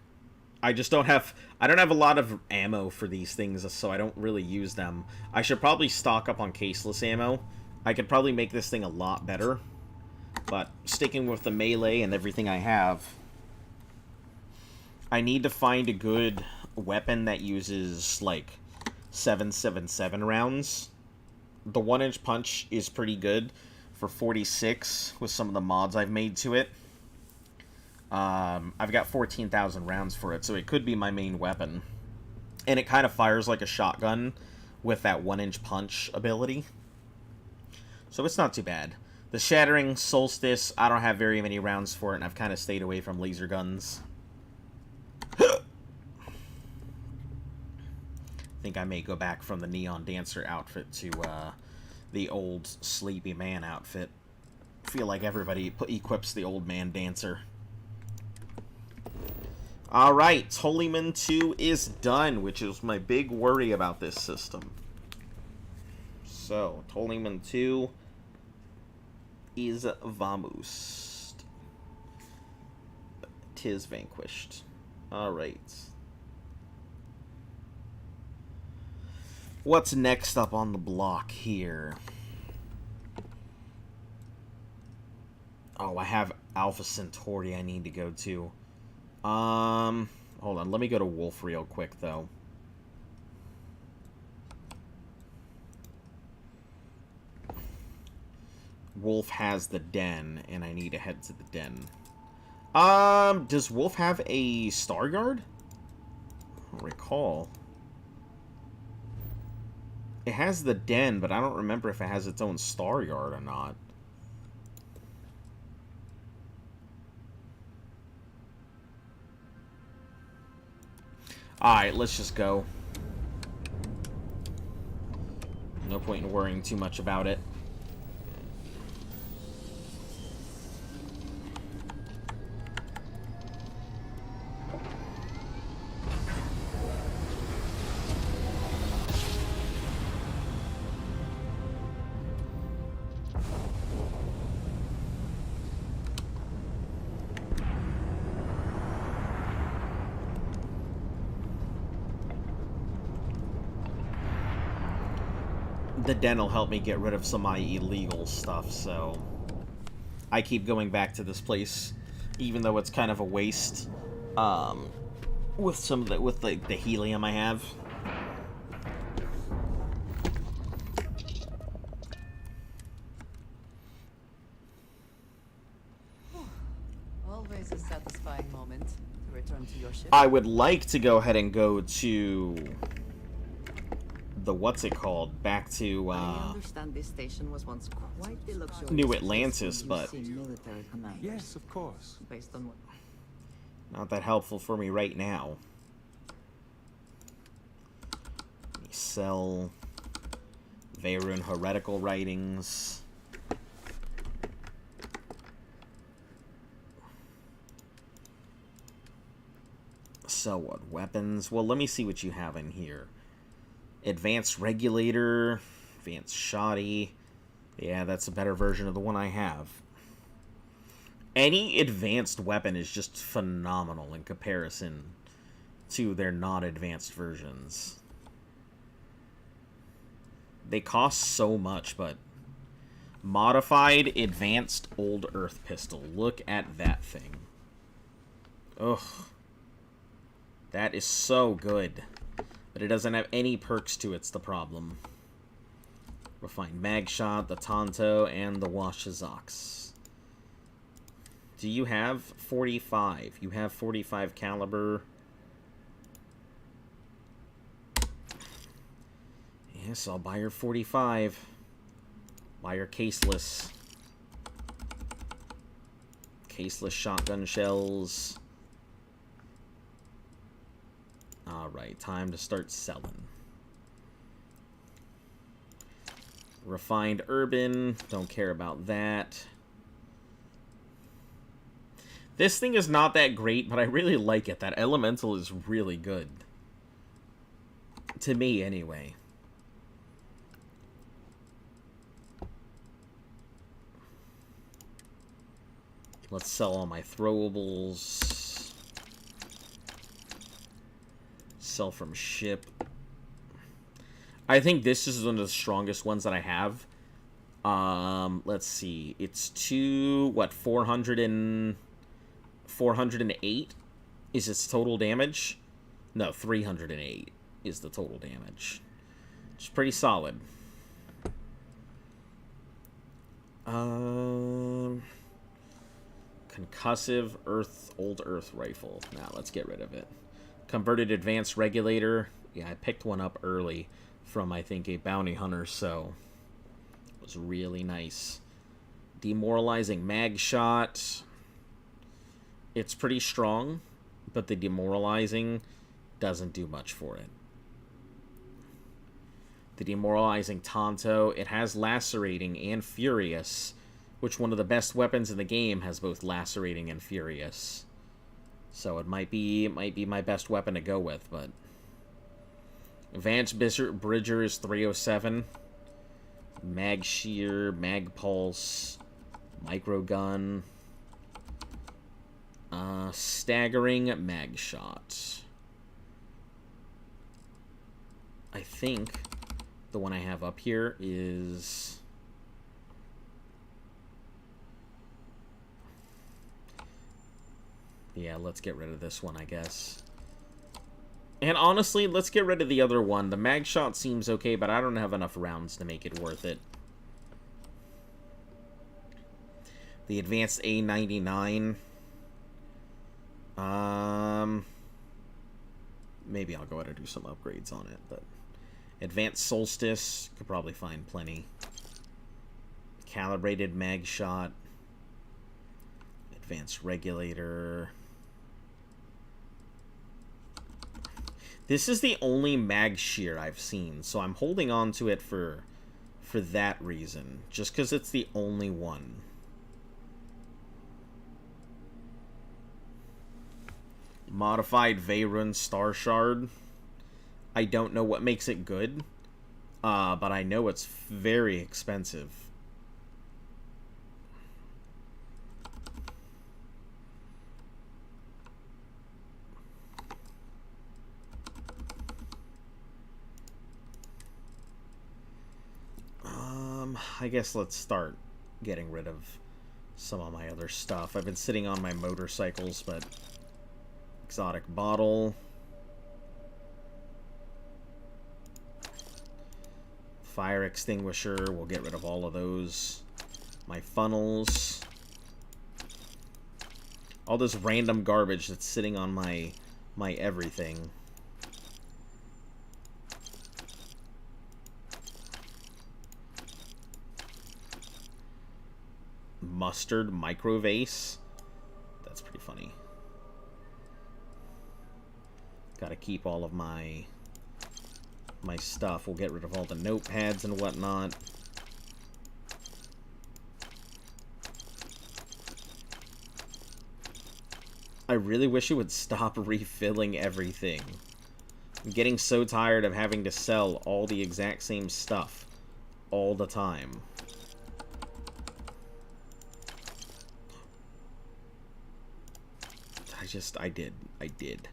I don't have a lot of ammo for these things, so I don't really use them. I should probably stock up on caseless ammo. I could probably make this thing a lot better. But sticking with the melee and everything I have, I need to find a good weapon that uses, like, 7.77 rounds. The 1-inch punch is pretty good for 46 with some of the mods I've made to it. I've got 14,000 rounds for it, so it could be my main weapon. And it kind of fires like a shotgun with that 1-inch punch ability. So it's not too bad. The Shattering Solstice, I don't have very many rounds for it, and I've kind of stayed away from laser guns. I think I may go back from the Neon Dancer outfit to the old Sleepy Man outfit. I feel like everybody equips the old man dancer. Alright, Holyman 2 is done, which is my big worry about this system. So, Holyman 2 is vamoosed. 'Tis vanquished. Alright. What's next up on the block here? Oh, I have Alpha Centauri I need to go to. Hold on, let me go to Wolf real quick, though. Wolf has the den, and I need to head to the den. Does Wolf have a Star Guard? I don't recall. It has the den, but I don't remember if it has its own Star Guard or not. Alright, let's just go. No point in worrying too much about it. The den will help me get rid of some of my illegal stuff, so I keep going back to this place, even though it's kind of a waste. With some of the helium I have. Always a satisfying moment to return to your ship. I would like to go ahead and go to the what's it called? Back to I understand this station was once quite the luxurious New Atlantis, place but for military commanders. Yes, of course. Based on what? not that helpful for me right now. Let me sell Veyron heretical writings. So what? Weapons? Well, let me see what you have in here. Advanced regulator, advanced shoddy. Yeah, that's a better version of the one I have. Any advanced weapon is just phenomenal in comparison to their non-advanced versions. They cost so much, but modified advanced old earth pistol. Look at that thing. Ugh. That is so good. But it doesn't have any perks to it's the problem. Refined Magshot, the Tonto, and the Washizox. Do you have 45? You have 45 caliber. Yes, I'll buy your 45. Buy your caseless. Caseless shotgun shells. Alright, time to start selling. Refined Urban, don't care about that. This thing is not that great, but I really like it. That Elemental is really good. To me, anyway. Let's sell all my throwables. Sell from ship. I think this is one of the strongest ones that I have. Let's see. It's 408 is its total damage. No, 308 is the total damage. It's pretty solid. Concussive old earth rifle. Now, let's get rid of it. Converted advanced regulator. Yeah, I picked one up early from, I think, a bounty hunter, so it was really nice. Demoralizing mag shot. It's pretty strong, but the demoralizing doesn't do much for it. The demoralizing Tonto, it has lacerating and furious, which one of the best weapons in the game has both lacerating and furious. So it might be my best weapon to go with, but Advanced Bridger is 307. Mag Shear, Mag Pulse, Microgun, Staggering Mag Shot. I think the one I have up here is... Yeah, let's get rid of this one, I guess. And honestly, let's get rid of the other one. The mag shot seems okay, but I don't have enough rounds to make it worth it. The advanced A99. Maybe I'll go ahead and do some upgrades on it, but advanced solstice, could probably find plenty. Calibrated mag shot. Advanced regulator. This is the only mag shear I've seen, so I'm holding on to it for that reason, just because it's the only one. Modified Veyron Star Shard. I don't know what makes it good, but I know it's very expensive. I guess let's start getting rid of some of my other stuff. I've been sitting on my motorcycles, but exotic bottle. Fire extinguisher, we'll get rid of all of those. My funnels. All this random garbage that's sitting on my everything. Mustard micro vase. That's pretty funny. Gotta keep all of my stuff. We'll get rid of all the notepads and whatnot. I really wish it would stop refilling everything. I'm getting so tired of having to sell all the exact same stuff all the time. I did.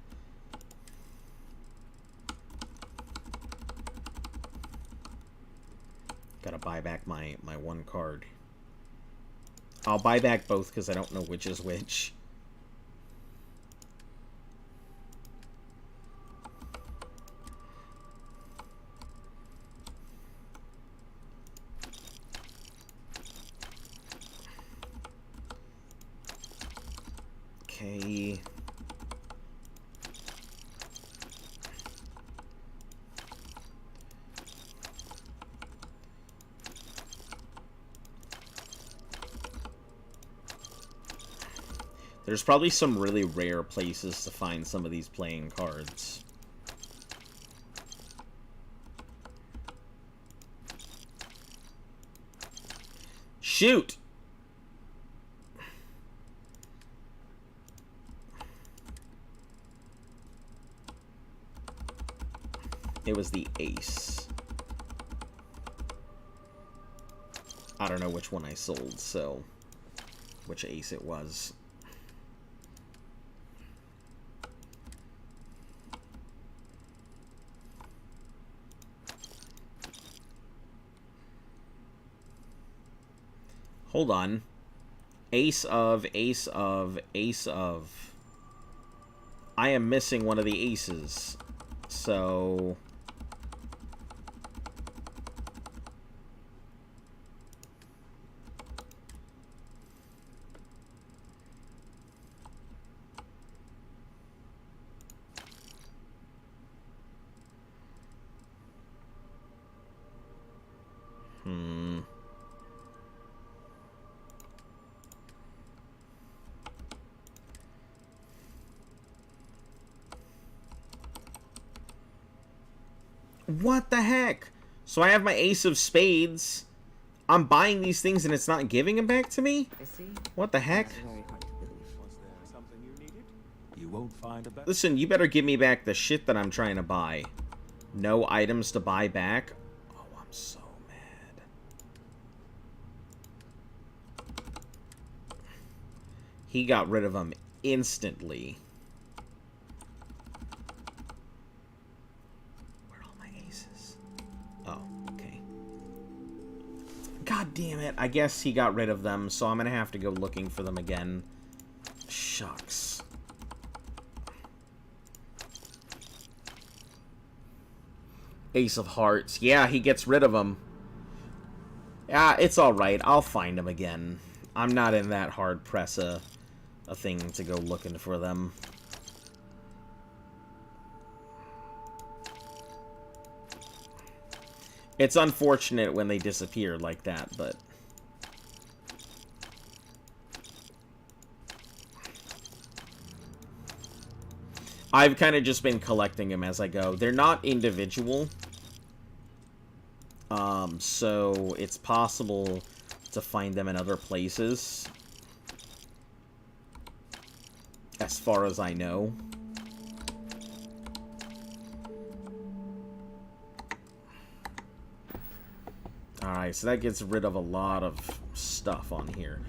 Gotta buy back my one card. I'll buy back both because I don't know which is which. Okay. There's probably some really rare places to find some of these playing cards. Shoot! It was the ace. I don't know which one I sold, so which ace it was. Hold on. Ace of, ace of, ace of. I am missing one of the aces. So... What the heck? So I have my ace of spades. I'm buying these things and it's not giving them back to me? I see. What the heck? That's very hard to believe. Was there something you needed? You won't find a better. Listen, you better give me back the shit that I'm trying to buy. No items to buy back? Oh, I'm so mad. He got rid of them instantly. Where are all my aces? Oh, okay. God damn it. I guess he got rid of them, so I'm gonna have to go looking for them again. Shucks. Ace of Hearts. Yeah, he gets rid of them. Yeah, it's alright. I'll find him again. I'm not in that hard press a thing to go looking for them. It's unfortunate when they disappear like that, but... I've kind of just been collecting them as I go. They're not individual. So it's possible to find them in other places. As far as I know. Alright, so that gets rid of a lot of stuff on here.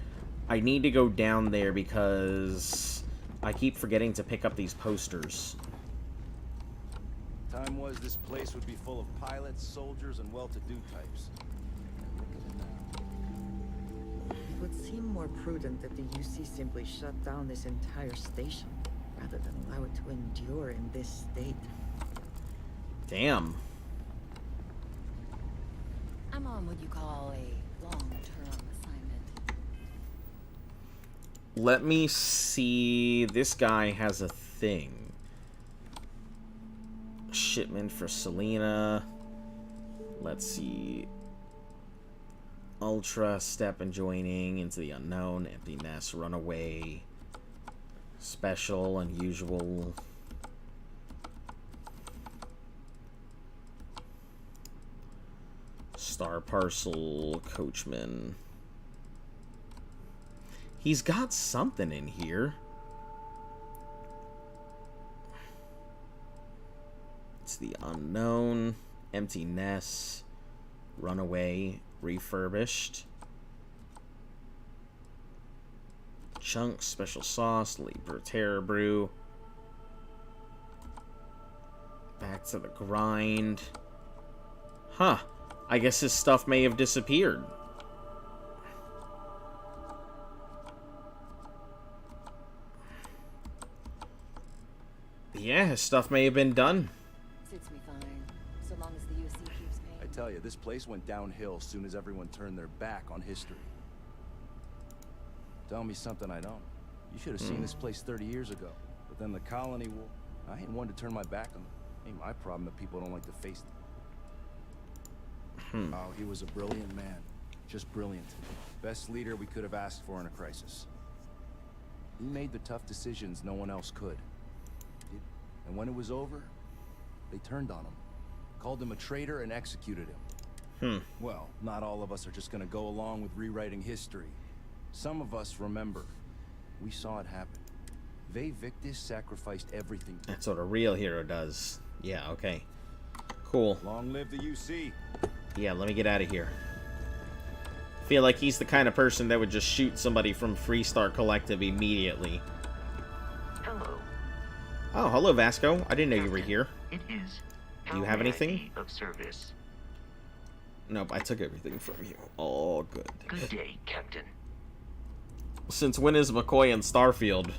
I need to go down there because I keep forgetting to pick up these posters. Time was this place would be full of pilots, soldiers, and well-to-do types. Look at it now. It would seem more prudent that the UC simply shut down this entire station, rather than allow it to endure in this state. Damn. I'm on what you call a long-term assignment. Let me see. This guy has a thing. Shipment for Selena. Let's see. Ultra, step and joining into the unknown. Empty nest, runaway. Special, unusual. Star parcel, coachman. He's got something in here. It's the unknown, empty nest, runaway, refurbished. Chunks, special sauce, Leaper Terror Brew. Back to the grind. Huh. I guess his stuff may have disappeared. Yeah, his stuff may have been done. Suits me fine, so long as the UC keeps paying. I tell you, this place went downhill as soon as everyone turned their back on history. Tell me something I don't. You should have seen this place 30 years ago. But then the colony war, I ain't one to turn my back on them. Ain't my problem that people don't like to face them. Oh, he was a brilliant man. Just brilliant. Best leader we could have asked for in a crisis. He made the tough decisions no one else could. And when it was over, they turned on him. Called him a traitor and executed him. Well, not all of us are just gonna go along with rewriting history. Some of us remember. We saw it happen. Ve Victis sacrificed everything. That's what a real hero does. Yeah, okay. Cool. Long live the UC. Yeah, let me get out of here. Feel like he's the kind of person that would just shoot somebody from Freestar Collective immediately. Hello. Oh, hello, Vasco. I didn't know you were here. It is. Do you How have may I anything? be of service. Nope, I took everything from you. Oh, good. Good day, Captain. Since when is McCoy in Starfield?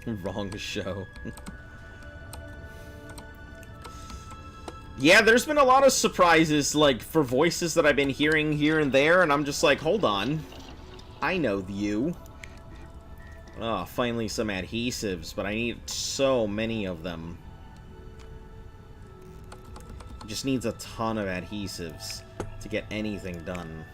Wrong show. Yeah, there's been a lot of surprises, like, for voices that I've been hearing here and there, and I'm just like, hold on. I know you. Oh, finally some adhesives, but I need so many of them. Just needs a ton of adhesives to get anything done.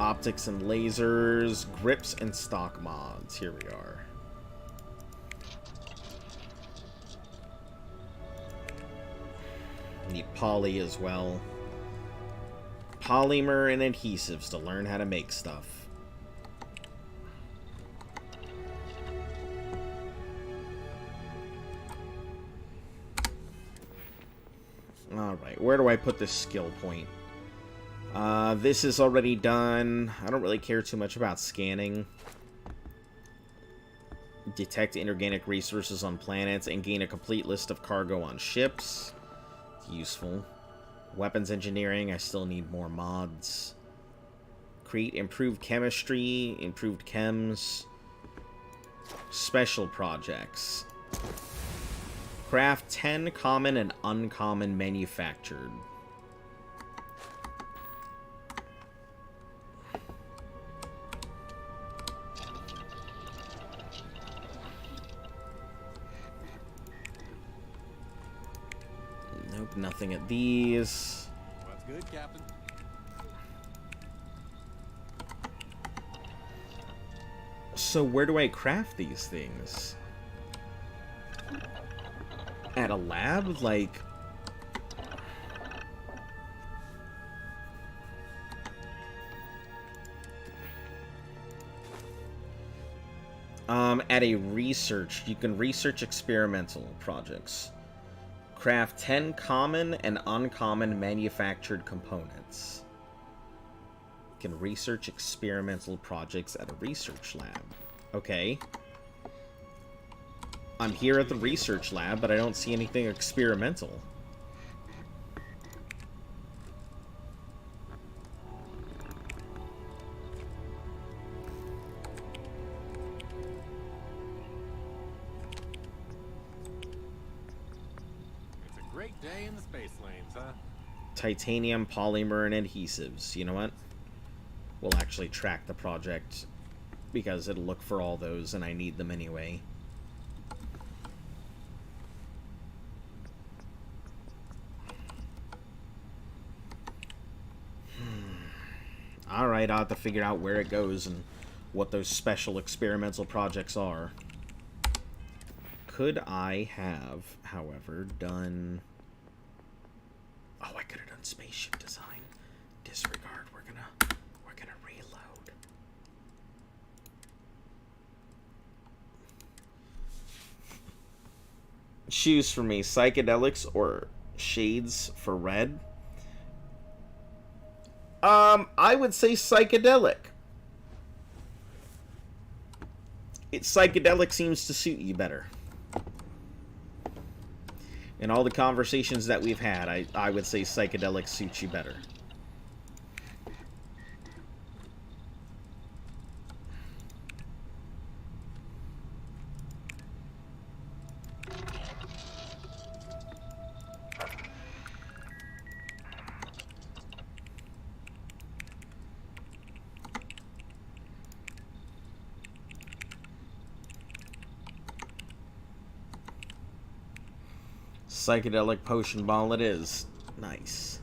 Optics and lasers, grips and stock mods. Here we are. Need poly as well. Polymer and adhesives to learn how to make stuff. Alright, where do I put this skill point? This is already done. I don't really care too much about scanning. Detect inorganic resources on planets and gain a complete list of cargo on ships. It's useful. Weapons engineering, I still need more mods. Create improved chemistry, improved chems, special projects. Craft 10 common and uncommon manufactured. Nope, nothing at these. That's good, Captain. So where do I craft these things? At a lab? Like... at a research. You can research experimental projects. Craft 10 common and uncommon manufactured components. You can research experimental projects at a research lab. Okay. I'm here at the research lab, but I don't see anything experimental. It's a great day in the space lanes, huh? Titanium, polymer, and adhesives. You know what? We'll actually track the project because it'll look for all those and I need them anyway. Alright, I'll have to figure out where it goes and what those special experimental projects are. Could I have, however, done... Oh, I could have done spaceship design. Disregard. We're gonna reload. Choose for me, psychedelics or shades for red. I would say psychedelic. Psychedelic seems to suit you better. In all the conversations that we've had, I would say psychedelic suits you better. Psychedelic potion ball it is. Nice.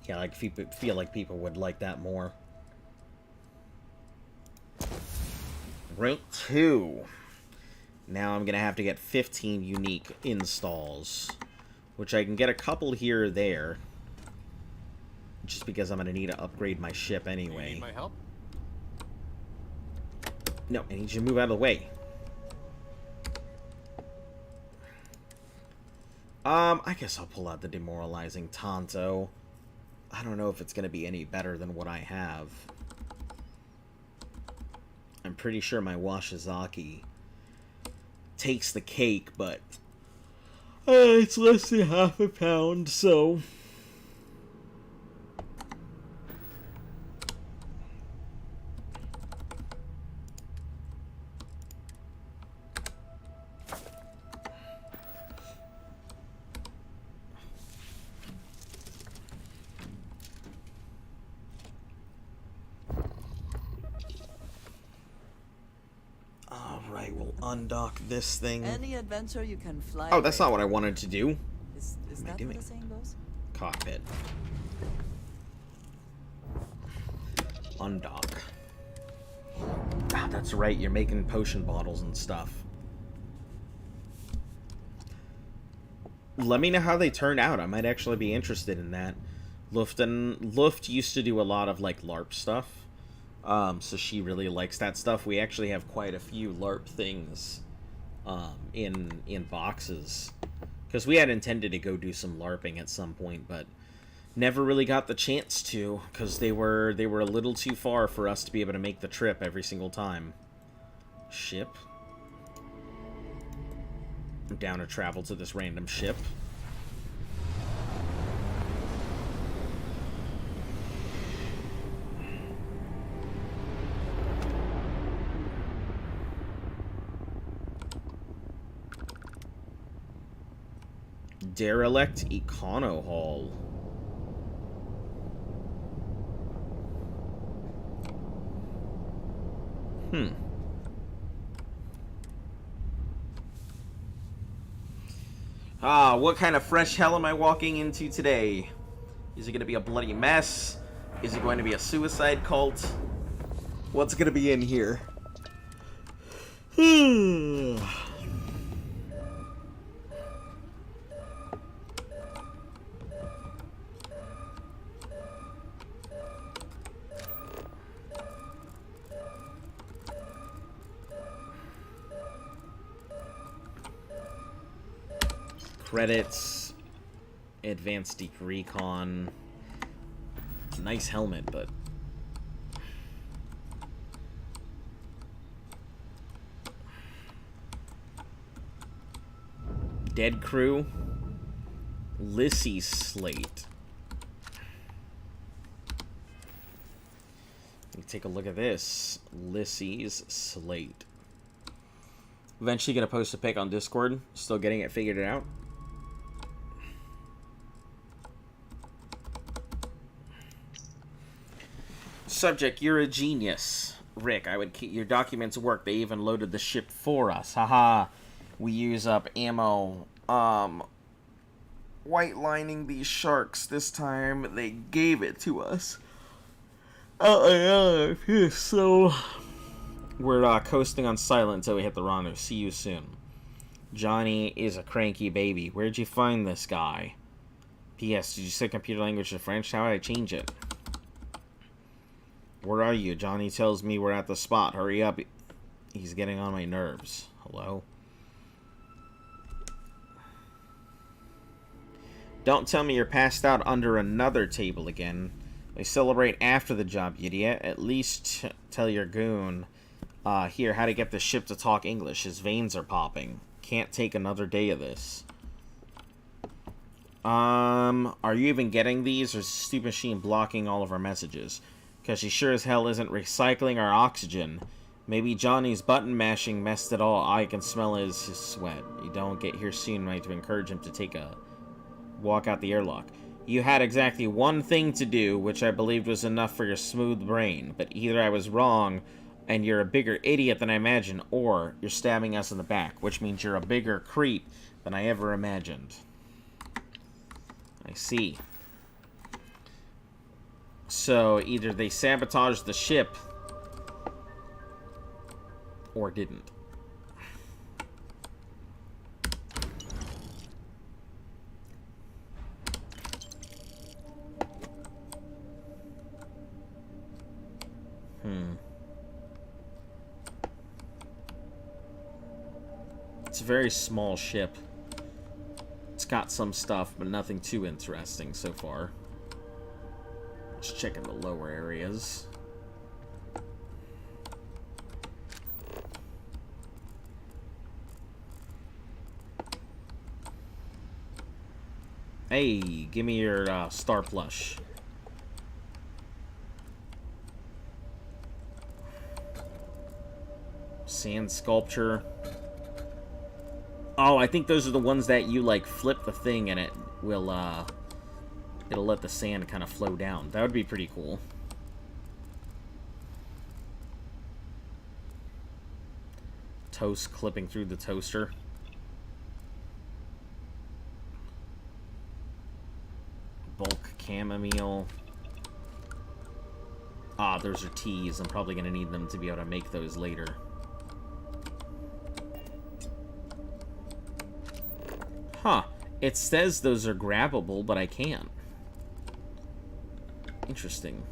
Yeah, I feel like people would like that more. Rank 2. Now I'm gonna have to get 15 unique installs, which I can get a couple here or there, just because I'm gonna need to upgrade my ship anyway. Need my help? No, I need you to move out of the way. I guess I'll pull out the demoralizing Tonto. I don't know if it's gonna be any better than what I have. I'm pretty sure my Washizaki takes the cake, but it's less than half a pound, so... Alright, we'll undock this thing. Any adventure you can fly. Oh, that's away not what I from. wanted to do. Is What am I that doing? what the saying goes? Cockpit. Undock. Ah, that's right, you're making potion bottles and stuff. Let me know how they turn out. I might actually be interested in that. Luft used to do a lot of, like, LARP stuff. So she really likes that stuff. We actually have quite a few LARP things in boxes. Because we had intended to go do some LARPing at some point, but never really got the chance to, because they were a little too far for us to be able to make the trip every single time. Ship. I'm down to travel to this random ship. Derelict Econo Hall. What kind of fresh hell am I walking into today? Is it going to be a bloody mess? Is it going to be a suicide cult? What's going to be in here? Credits, advanced deep recon. Nice helmet, but dead crew. Lissy's slate. Let me take a look at this. Lissy's slate. Eventually gonna post a pic on Discord. Still getting it figured out. Subject, you're a genius. Rick, I would keep your documents work. They even loaded the ship for us. Haha. We use up ammo. White lining these sharks. This time they gave it to us. So we're coasting on silent until we hit the rendezvous. See you soon. Johnny is a cranky baby. Where'd you find this guy? P.S. Did you say computer language to French? How would I change it? Where are you? Johnny tells me we're at the spot. Hurry up. He's getting on my nerves. Hello? Don't tell me you're passed out under another table again. They celebrate after the job, you idiot. At least tell your goon here how to get the ship to talk English. His veins are popping. Can't take another day of this. Are you even getting these, or is the stupid machine blocking all of our messages? Because she sure as hell isn't recycling our oxygen. Maybe Johnny's button mashing messed it all. I can smell his sweat. You don't get here soon, right, to encourage him to take a walk out the airlock. You had exactly one thing to do, which I believed was enough for your smooth brain. But either I was wrong, and you're a bigger idiot than I imagined, or you're stabbing us in the back, which means you're a bigger creep than I ever imagined. I see. So, either they sabotaged the ship, or didn't. It's a very small ship. It's got some stuff, but nothing too interesting so far. Just checking the lower areas. Hey, give me your star plush. Sand sculpture. Oh, I think those are the ones that you, like, flip the thing and it will, it'll let the sand kind of flow down. That would be pretty cool. Toast clipping through the toaster. Bulk chamomile. Ah, those are teas. I'm probably going to need them to be able to make those later. Huh. It says those are grabbable, but I can't. Interesting.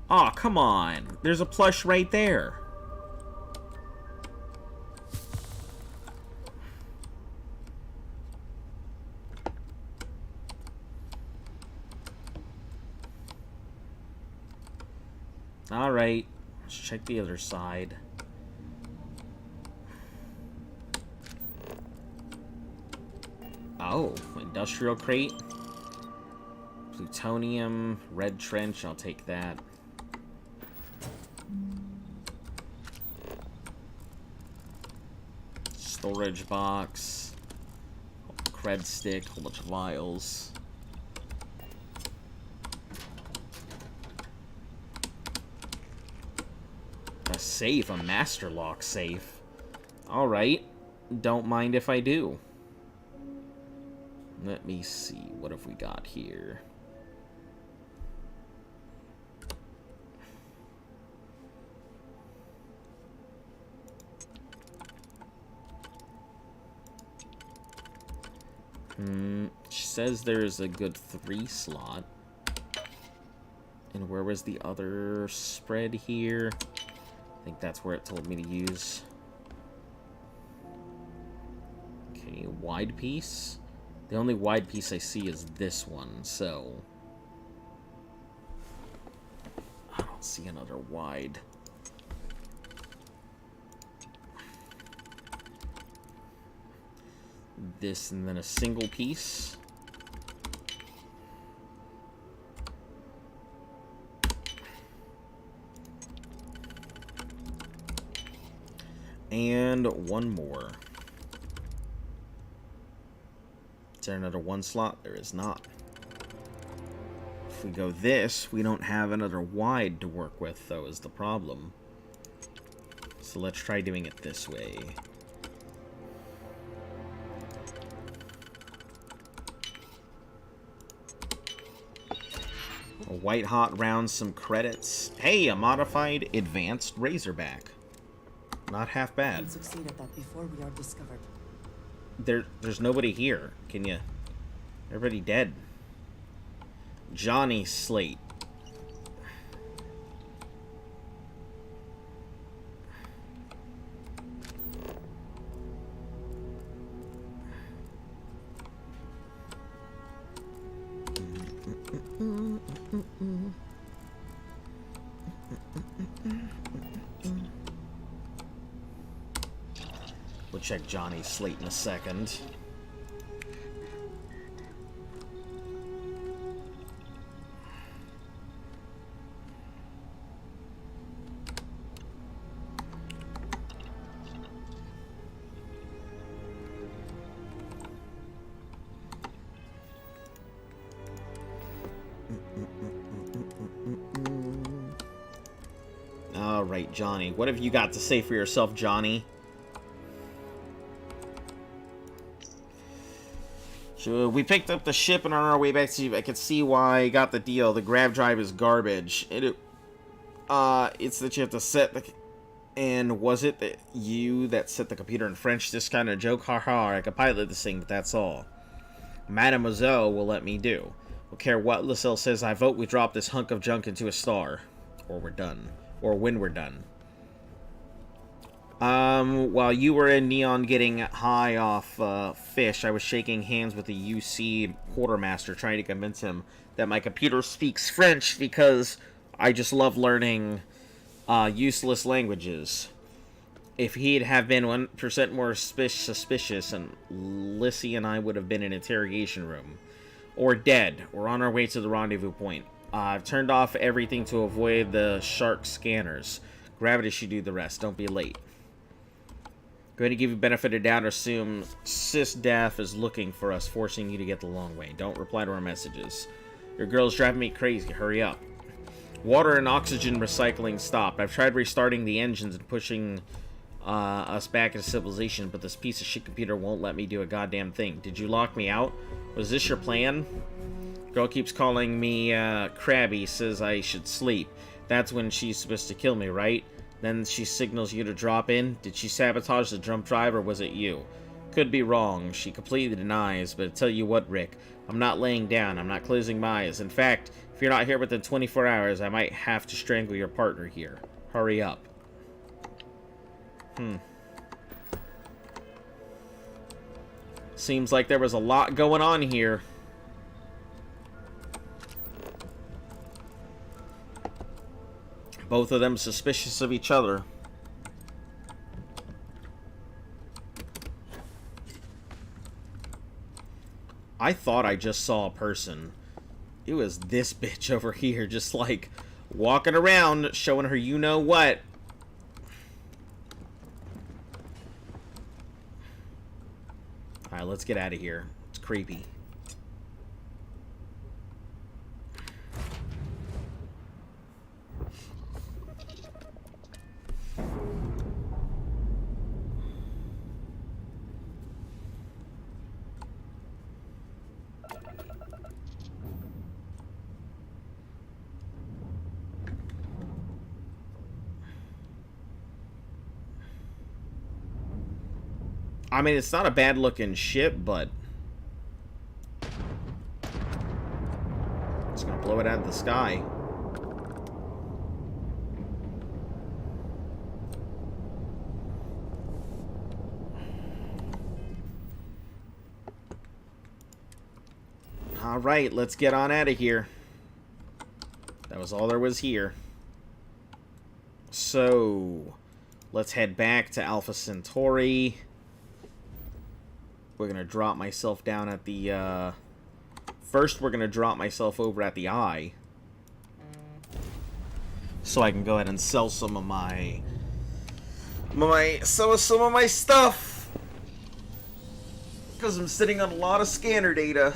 Aw, come on. There's a plush right there. Alright. Let's check the other side. Oh, industrial crate. Plutonium, red trench, I'll take that. Storage box. Cred stick. Whole bunch of vials. A safe. A master lock safe. Alright. Don't mind if I do. Let me see. What have we got here? She says there's a good 3 slot. And where was the other spread here? I think that's where it told me to use. Okay, wide piece. The only wide piece I see is this one, so... I don't see another wide. This and then a single piece. And one more. Is there another 1 slot? There is not. If we go this, we don't have another wide to work with, though, is the problem. So let's try doing it this way. A white hot round, some credits. Hey, a modified advanced Razorback. Not half bad. We'll succeed at that before we are discovered. There's nobody here. Can you? Everybody dead. Johnny Slate. We'll check Johnny Slate in a second. All right, Johnny. What have you got to say for yourself, Johnny? So we picked up the ship and on our way back to I could see why I got the deal. The grav drive is garbage. It's that you have to set the... And was it that you that set the computer in French? This kind of joke? Haha, I could pilot this thing, but that's all. Mademoiselle will let me do. Don't care what Lucille says, I vote we drop this hunk of junk into a star. Or we're done. Or when we're done. While you were in Neon getting high off fish, I was shaking hands with the UC quartermaster trying to convince him that my computer speaks French because I just love learning useless languages. If he'd have been 1% more suspicious, and Lissy and I would have been in an interrogation room. Or dead, or on our way to the rendezvous point. I've turned off everything to avoid the shark scanners. Gravity should do the rest. Don't be late. Going to give you benefit of doubt, assume SysDef is looking for us, forcing you to get the long way. Don't reply to our messages. Your girl's driving me crazy. Hurry up. Water and oxygen recycling stopped. I've tried restarting the engines and pushing us back into civilization, but this piece of shit computer won't let me do a goddamn thing. Did you lock me out? Was this your plan? Girl keeps calling me crabby, says I should sleep. That's when she's supposed to kill me, right? Then she signals you to drop in. Did she sabotage the jump drive, or was it you? Could be wrong. She completely denies, but I tell you what, Rick, I'm not laying down. I'm not closing my eyes. In fact, if you're not here within 24 hours, I might have to strangle your partner here. Hurry up. Seems like there was a lot going on here. Both of them suspicious of each other. I thought I just saw a person. It was this bitch over here, just like walking around, showing her you know what. Alright, let's get out of here. It's creepy. I mean, it's not a bad looking ship, but it's gonna blow it out of the sky. Alright, let's get on out of here. That was all there was here. So, let's head back to Alpha Centauri. We're going to drop myself down at the, First, we're going to drop myself over at the eye. So I can go ahead and sell some of my... some of my stuff! Because I'm sitting on a lot of scanner data.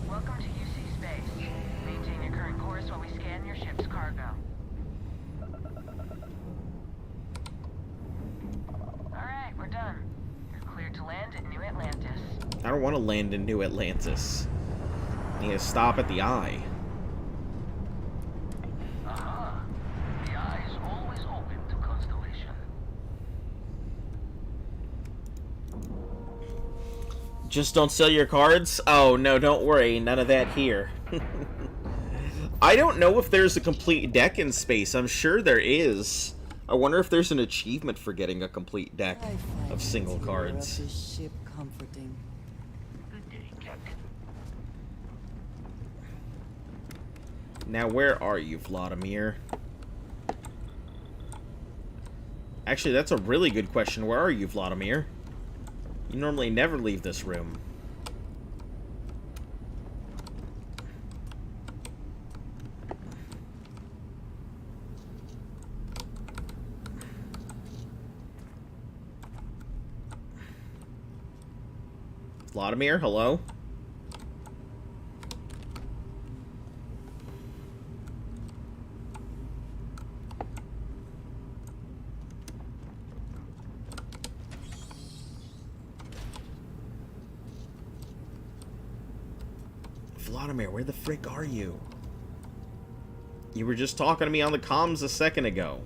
Welcome to UC Space. Maintain your current course while we scan your ship's cargo. Alright, we're done. You're cleared to land at New Atlantis. I don't want to land in New Atlantis. I need to stop at the eye. Aha. The eye is always open to Constellation. Just don't sell your cards? Oh, no, don't worry. None of that here. I don't know if there's a complete deck in space. I'm sure there is. I wonder if there's an achievement for getting a complete deck of single cards. This ship comforting. Good day, Captain. Now, where are you, Vladimir? Actually, that's a really good question. Where are you, Vladimir? You normally never leave this room. Vladimir, hello? Vladimir, where the frick are you? You were just talking to me on the comms a second ago.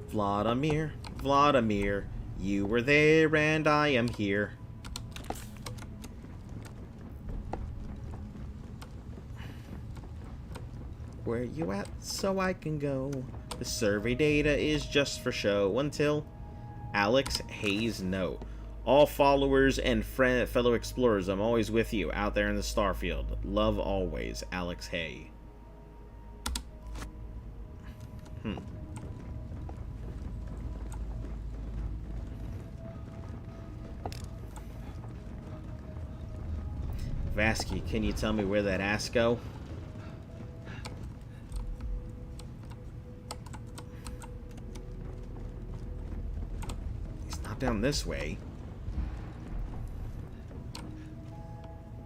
Vladimir, Vladimir, you were there and I am here. Where you at so I can go? The survey data is just for show until Alex Hayes no. All followers and fellow explorers, I'm always with you out there in the Starfield. Love always, Alex Hay. Vasky, can you tell me where that ass go? He's not down this way.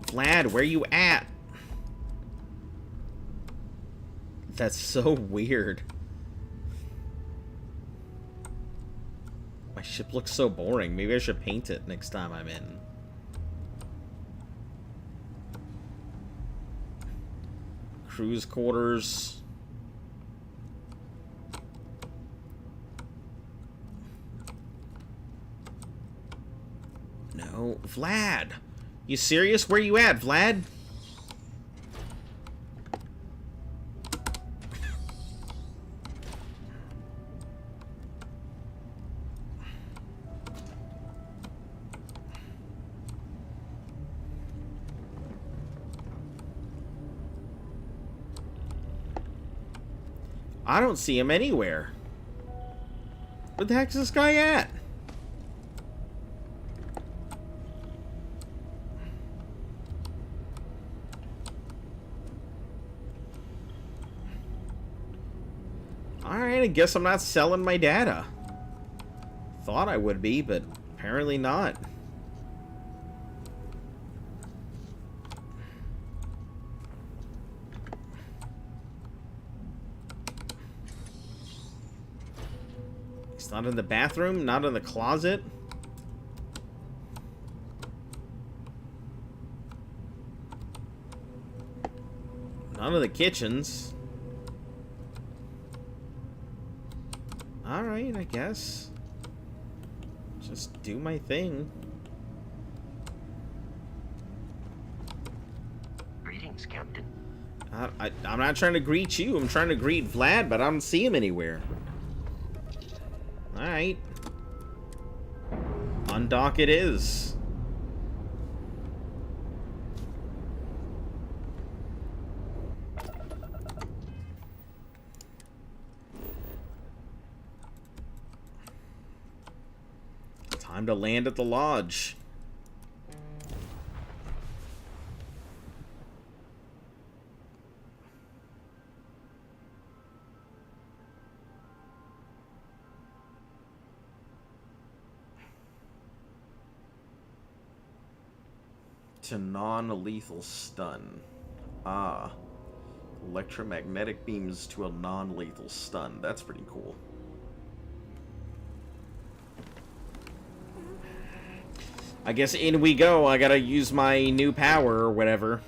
Vlad, where you at? That's so weird. My ship looks so boring. Maybe I should paint it next time I'm in. Cruise quarters. No. Vlad! You serious? Where you at, Vlad? I don't see him anywhere. Where the heck is this guy at? Alright, I guess I'm not selling my data. Thought I would be, but apparently not. It's not in the bathroom, not in the closet. None of the kitchens. Alright, I guess. Just do my thing. Greetings, Captain. I'm not trying to greet you. I'm trying to greet Vlad, but I don't see him anywhere. Alright. Undock it is. Time to land at the lodge. To non-lethal stun. Ah. Electromagnetic beams to a non-lethal stun. That's pretty cool. I guess in we go. I gotta use my new power or whatever.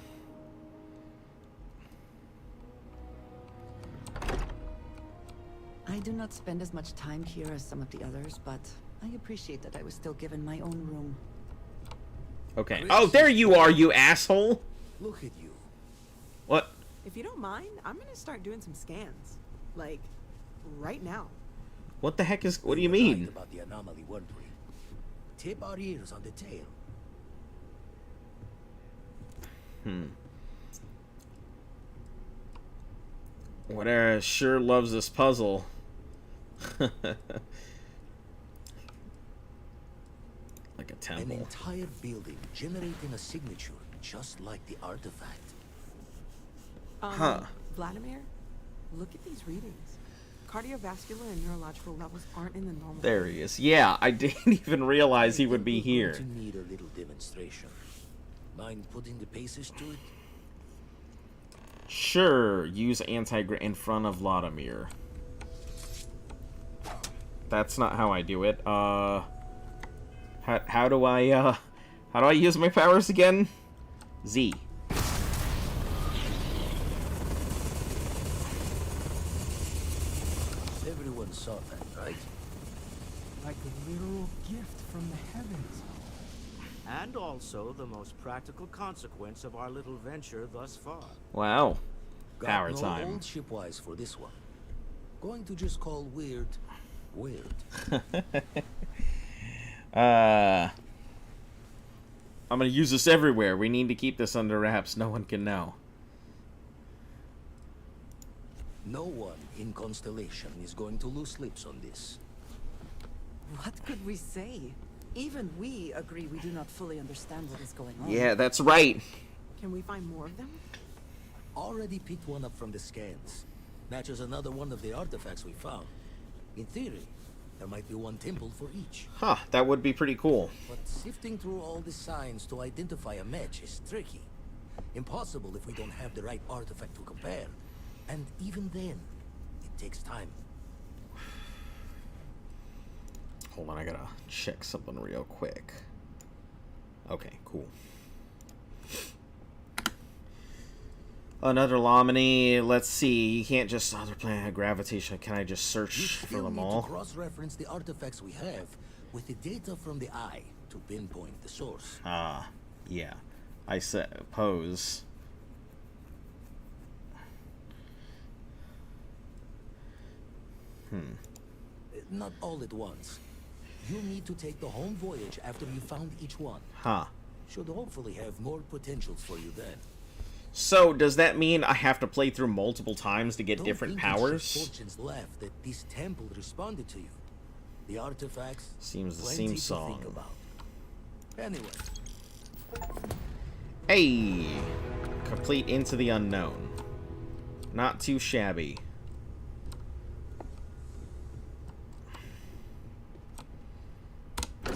I do not spend as much time here as some of the others, but I appreciate that I was still given my own room. Okay. Oh, there you are, you asshole! Look at you. What? If you don't mind, I'm gonna start doing some scans. Like, right now. What the heck is... What do you We were right mean? about the anomaly, weren't we? Tip our ears on the tail. Whatever, sure loves this puzzle. Like a An temple. entire building generating a signature just like the artifact. Huh. Vladimir, look at these readings. Cardiovascular and neurological levels aren't in the normal. There he is. Yeah, I didn't even realize he would be We're here. going to need a little demonstration. Mind putting the paces to it? Sure, use anti-gravity in front of Vladimir. That's not how I do it. How do I use my powers again? Z. Everyone saw that, right? Like a literal gift from the heavens. And also the most practical consequence of our little venture thus far. Wow. Got Power no time. old shipwise for this one. Going to just call weird, weird. I'm gonna use this everywhere. We need to keep this under wraps. No one can know. No one in Constellation is going to lose lips on this. What could we say? Even we agree we do not fully understand what is going on. Yeah, that's right. Can we find more of them? Already picked one up from the scans. Matches another one of the artifacts we found. In theory, there might be one temple for each. Huh, that would be pretty cool. But sifting through all the signs to identify a match is tricky. Impossible if we don't have the right artifact to compare. And even then, it takes time. Hold on, I gotta check something real quick. Okay, cool. Another Lomini. Let's see. You can't just other planet gravitation. Can I just You search for still them need all? to cross-reference the artifacts we have with the data from the eye to pinpoint the source. Ah, yeah. I suppose. Not all at once. You need to take the home voyage after you found each one. Huh. Should hopefully have more potentials for you then. So, does that mean I have to play through multiple times to get Don't different think it's powers? just Fortune's left that this temple responded to you. The artifacts. Seems the plenty same to song. think about. Anyway, Hey! Complete Into the Unknown. Not too shabby.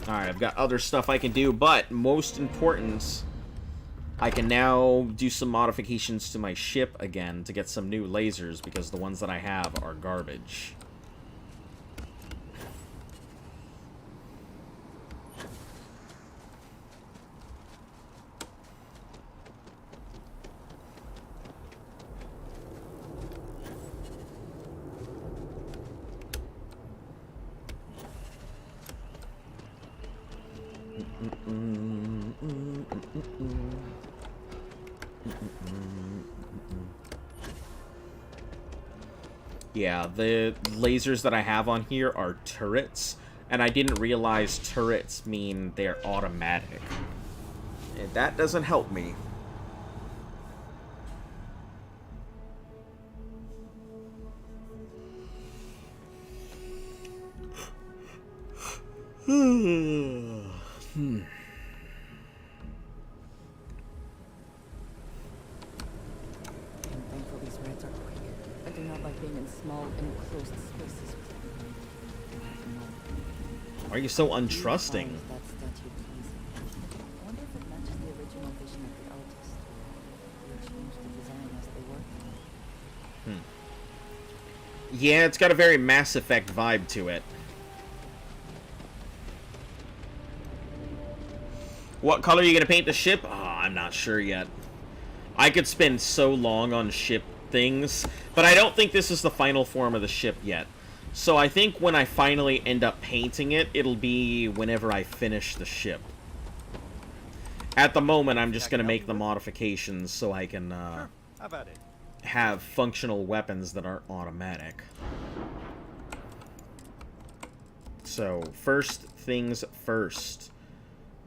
Alright, I've got other stuff I can do, but most important, I can now do some modifications to my ship again to get some new lasers, because the ones that I have are garbage. Yeah, the lasers that I have on here are turrets, and I didn't realize turrets mean they're automatic. And that doesn't help me. I'm thankful these rats are quick. I do not like being in small, enclosed spaces. Why are you so untrusting? That statue pleasing. I wonder if it matches the original vision of the artist. They changed the design as they worked. Yeah, it's got a very Mass Effect vibe to it. What color are you going to paint the ship? Oh, I'm not sure yet. I could spend so long on ship things, but I don't think this is the final form of the ship yet. So I think when I finally end up painting it, it'll be whenever I finish the ship. At the moment, I'm just going to make the modifications so I can have functional weapons that are automatic. So, first things first.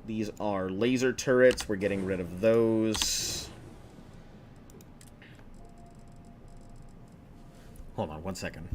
These are laser turrets. We're getting rid of those. Hold on 1 second.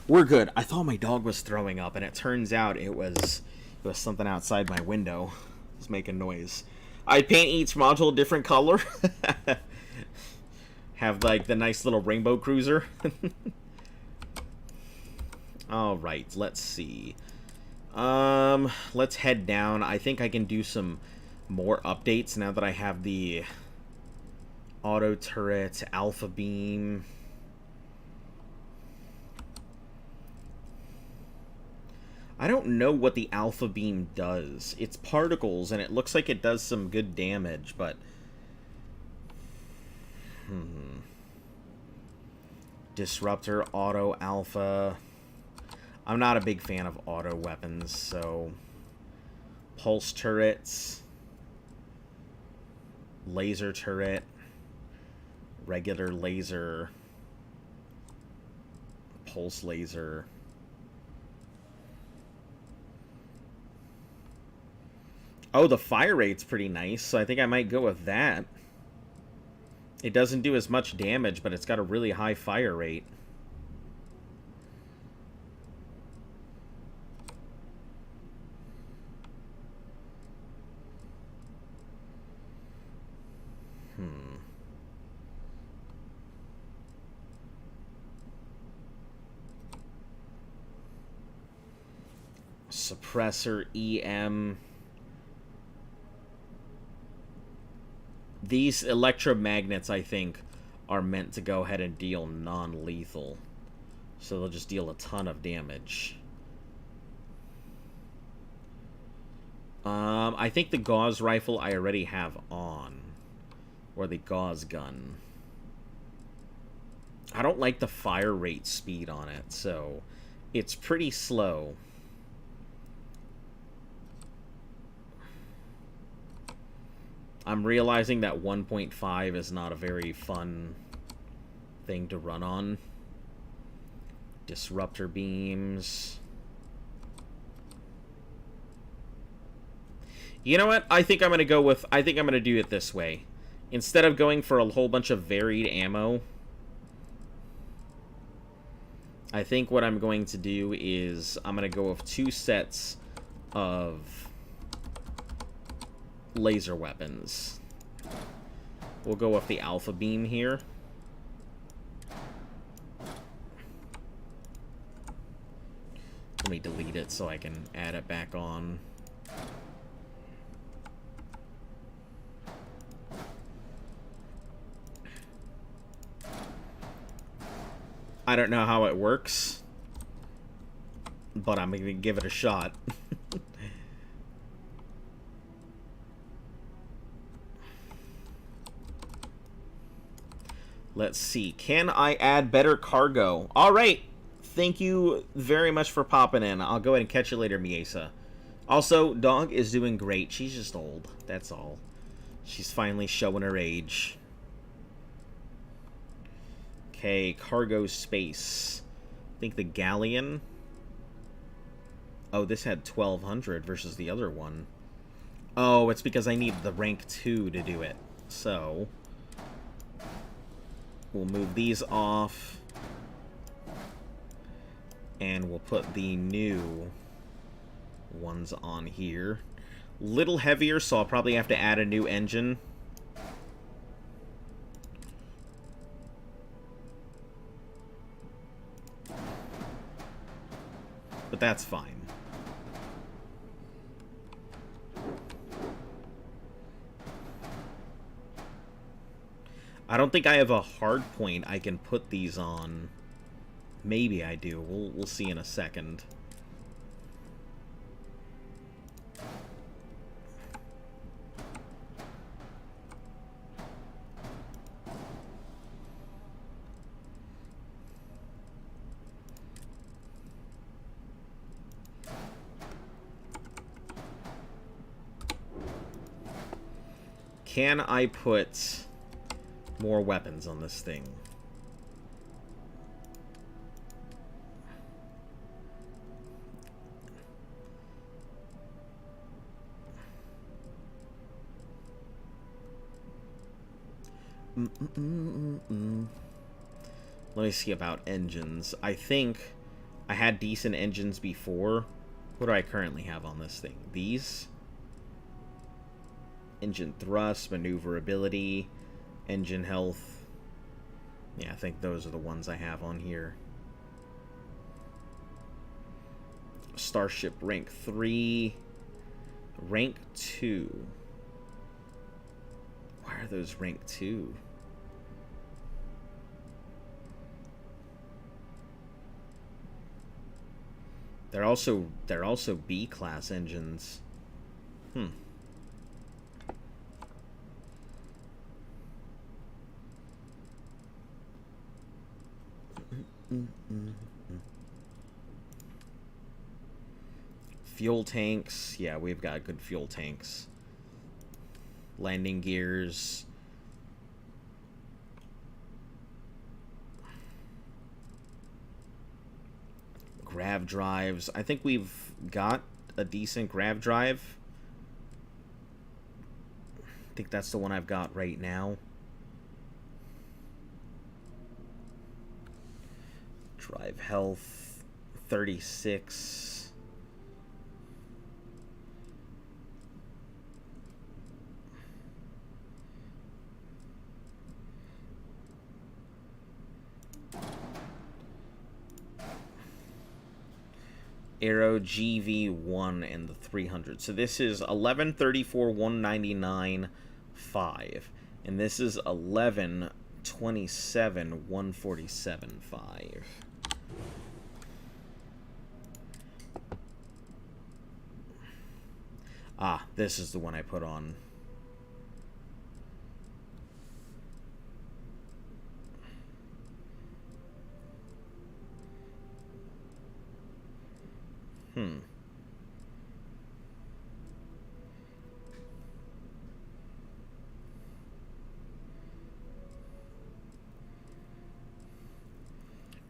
We're good. I thought my dog was throwing up, and it turns out it was something outside my window. It was making noise. I paint each module a different color. Have, like, the nice little rainbow cruiser. Alright, let's see. Let's head down. I think I can do some more updates now that I have the auto turret, alpha beam. I don't know what the alpha beam does. It's particles, and it looks like it does some good damage, but... Disruptor, auto, alpha... I'm not a big fan of auto weapons, so... Pulse turrets... Laser turret... Regular laser... Pulse laser... Oh, the fire rate's pretty nice, so I think I might go with that. It doesn't do as much damage, but it's got a really high fire rate. Suppressor, EM... These electromagnets, I think, are meant to go ahead and deal non-lethal. So they'll just deal a ton of damage. I think the gauze rifle I already have on. Or the gauze gun. I don't like the fire rate speed on it, so it's pretty slow. I'm realizing that 1.5 is not a very fun thing to run on. Disruptor beams. You know what? I think I'm gonna do it this way. Instead of going for a whole bunch of varied ammo, I think what I'm going to do is I'm gonna go with 2 sets of laser weapons. We'll go with the Alpha Beam here. Let me delete it so I can add it back on. I don't know how it works, but I'm gonna give it a shot. Let's see. Can I add better cargo? All right. Thank you very much for popping in. I'll go ahead and catch you later, Miesa. Also, dog is doing great. She's just old. That's all. She's finally showing her age. Okay, cargo space. I think the Galleon. Oh, this had 1,200 versus the other one. Oh, it's because I need the rank 2 to do it. So, we'll move these off. And we'll put the new ones on here. Little heavier, so I'll probably have to add a new engine. But that's fine. I don't think I have a hard point I can put these on. Maybe I do. We'll see in a second. Can I put more weapons on this thing? Let me see about engines. I think I had decent engines before. What do I currently have on this thing? These? Engine thrust, maneuverability, engine health. Yeah, I think those are the ones I have on here. Starship rank 3. Rank 2. Why are those rank 2? They're also B-class engines. Fuel tanks. Yeah, we've got good fuel tanks. Landing gears. Grav drives. I think we've got a decent grav drive. I think that's the one I've got right now. Drive health 36. Aero GV1 and the 300. So this is 1134 199 5, and this is 1127 147 5. Ah, this is the one I put on.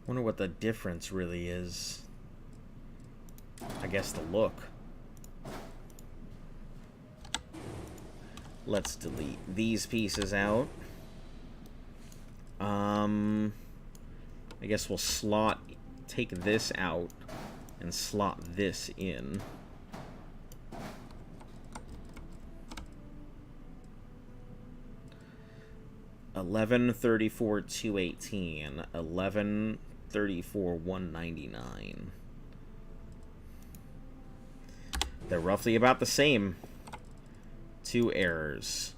Wonder what the difference really is. I guess the look. Let's delete these pieces out. I guess we'll take this out and slot this in. $1134,218, $1134,199. They're roughly about the same. 2 errors.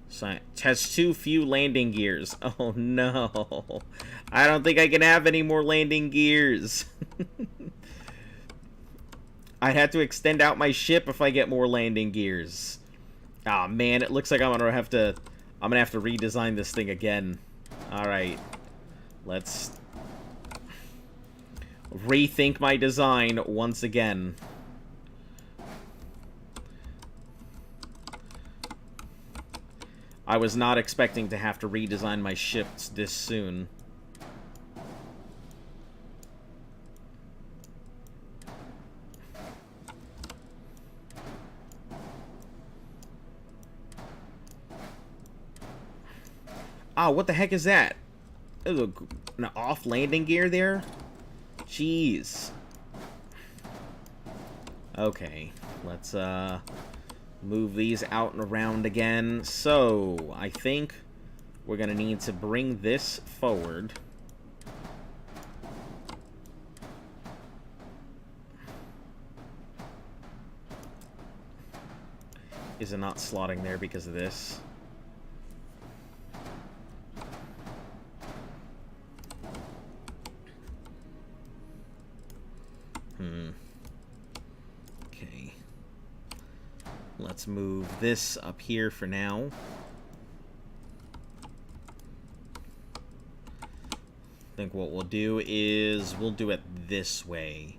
So has too few landing gears. Oh no. I don't think I can have any more landing gears. I'd have to extend out my ship if I get more landing gears. Ah, man, it looks like I'm gonna have to redesign this thing again. Alright. Let's rethink my design once again. I was not expecting to have to redesign my ships this soon. Ah, what the heck is that? There's an off landing gear there? Jeez. Okay, let's move these out and around again. So, I think we're gonna need to bring this forward. Is it not slotting there because of this? Okay. Let's move this up here for now. I think what we'll do is we'll do it this way.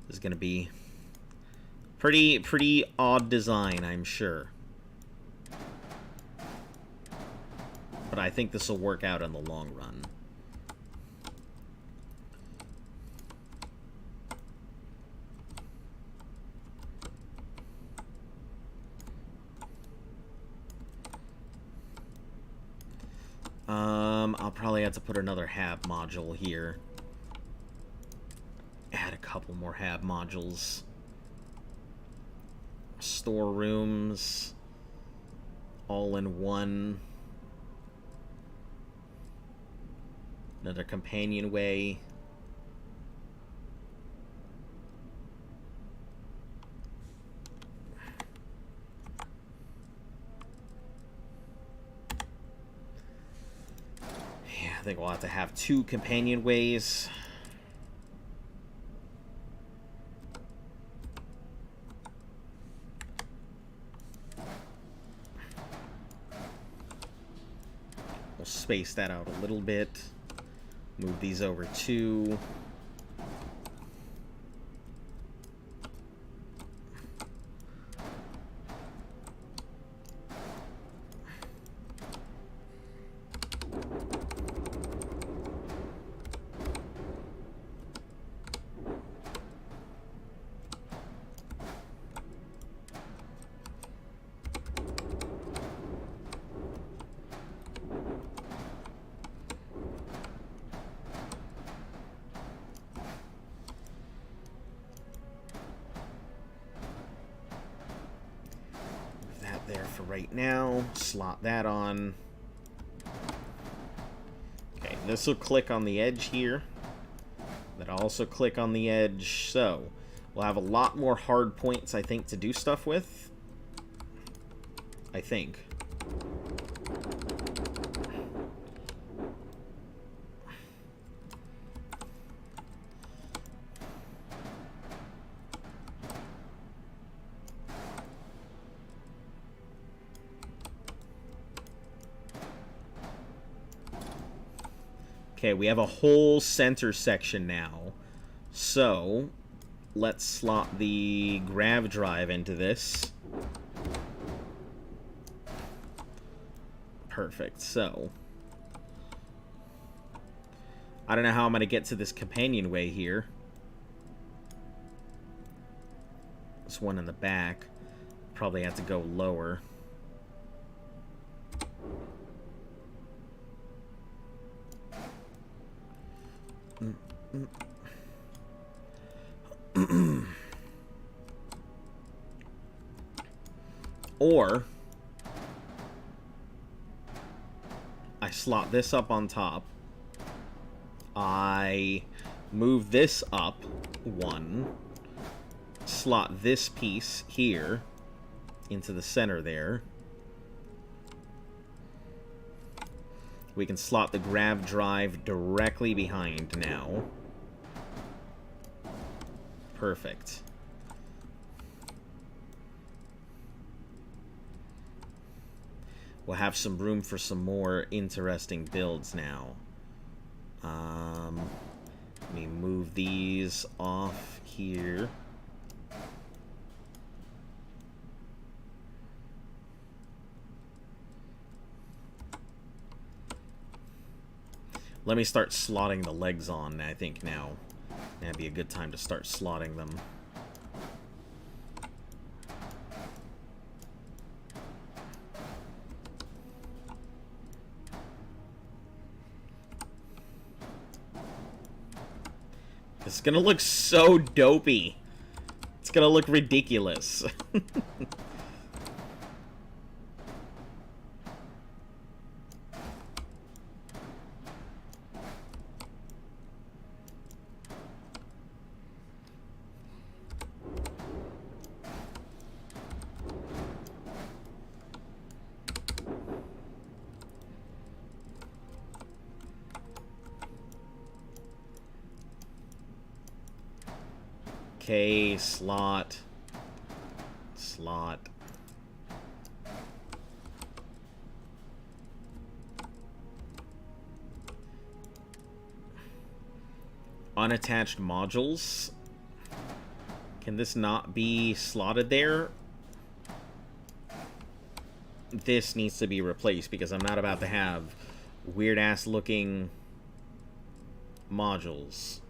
This is gonna be pretty odd design, I'm sure. But I think this will work out in the long run. I'll probably have to put another hab module here. Add a couple more hab modules. Storerooms. All in one. Another companionway. Yeah, I think we'll have to have 2 companionways. We'll space that out a little bit. Move these over 2. There for right now. Slot that on. Okay, this will click on the edge here. That'll also click on the edge. So, we'll have a lot more hard points, I think, to do stuff with. I think. Okay, we have a whole center section now. So, let's slot the grav drive into this. Perfect. So, I don't know how I'm going to get to this companionway here. This one in the back. Probably have to go lower. Or I slot this up on top. I move this up one. Slot this piece here into the center there. We can slot the grav drive directly behind now. Perfect. We'll have some room for some more interesting builds now. Let me move these off here. Let me start slotting the legs on, I think, now. That'd be a good time to start slotting them. This is gonna look so dopey. It's gonna look ridiculous. Okay, slot. Slot. Unattached modules. Can this not be slotted there? This needs to be replaced because I'm not about to have weird-ass looking modules.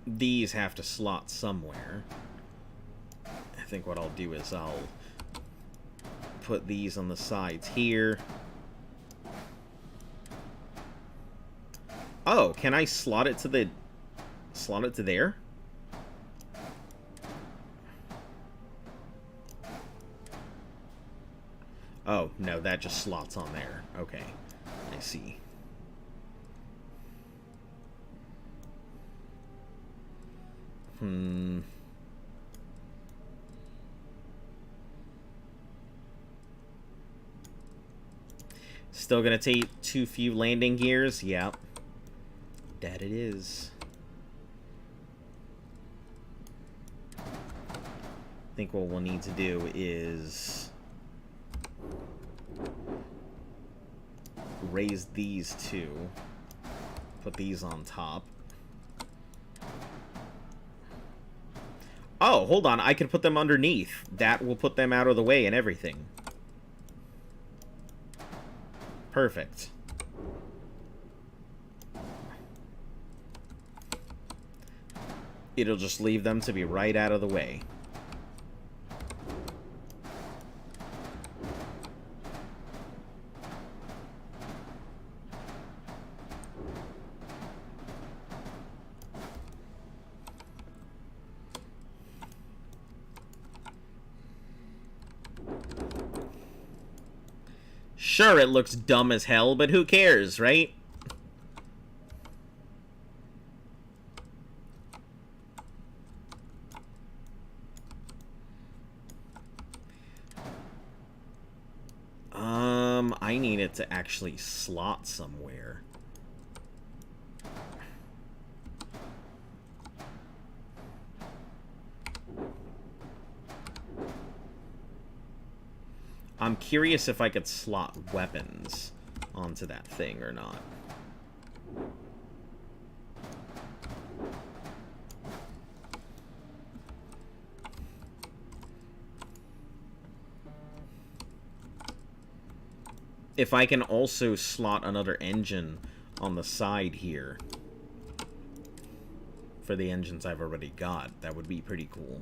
These have to slot somewhere. I think what I'll do is I'll put these on the sides here. Oh, can I slot it to the... slot it to there? Oh, no, that just slots on there. Okay, I see. Still gonna take too few landing gears? Yep. That it is. I think what we'll need to do is raise these two. Put these on top. Oh, hold on. I can put them underneath. That will put them out of the way and everything. Perfect. It'll just leave them to be right out of the way. Sure, it looks dumb as hell, but who cares, right? I need it to actually slot somewhere. I'm curious if I could slot weapons onto that thing or not. If I can also slot another engine on the side here for the engines I've already got, that would be pretty cool.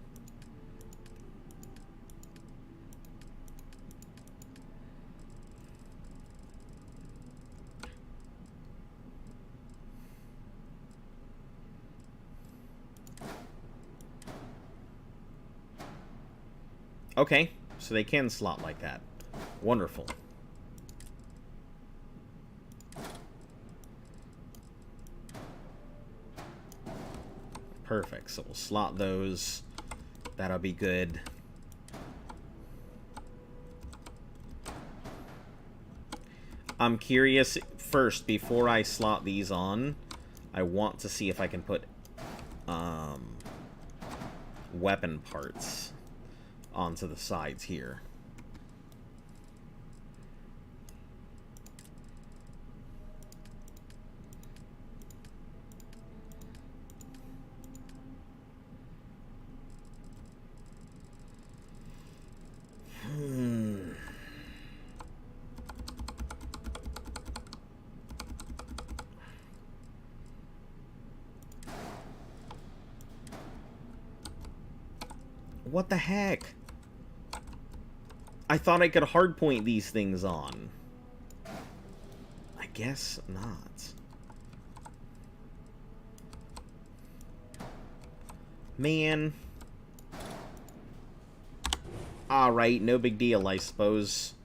Okay, so they can slot like that. Wonderful. Perfect, so we'll slot those. That'll be good. I'm curious, first, before I slot these on, I want to see if I can put weapon parts onto the sides here. What the heck? I thought I could hardpoint these things on. I guess not. Man. Alright, no big deal, I suppose.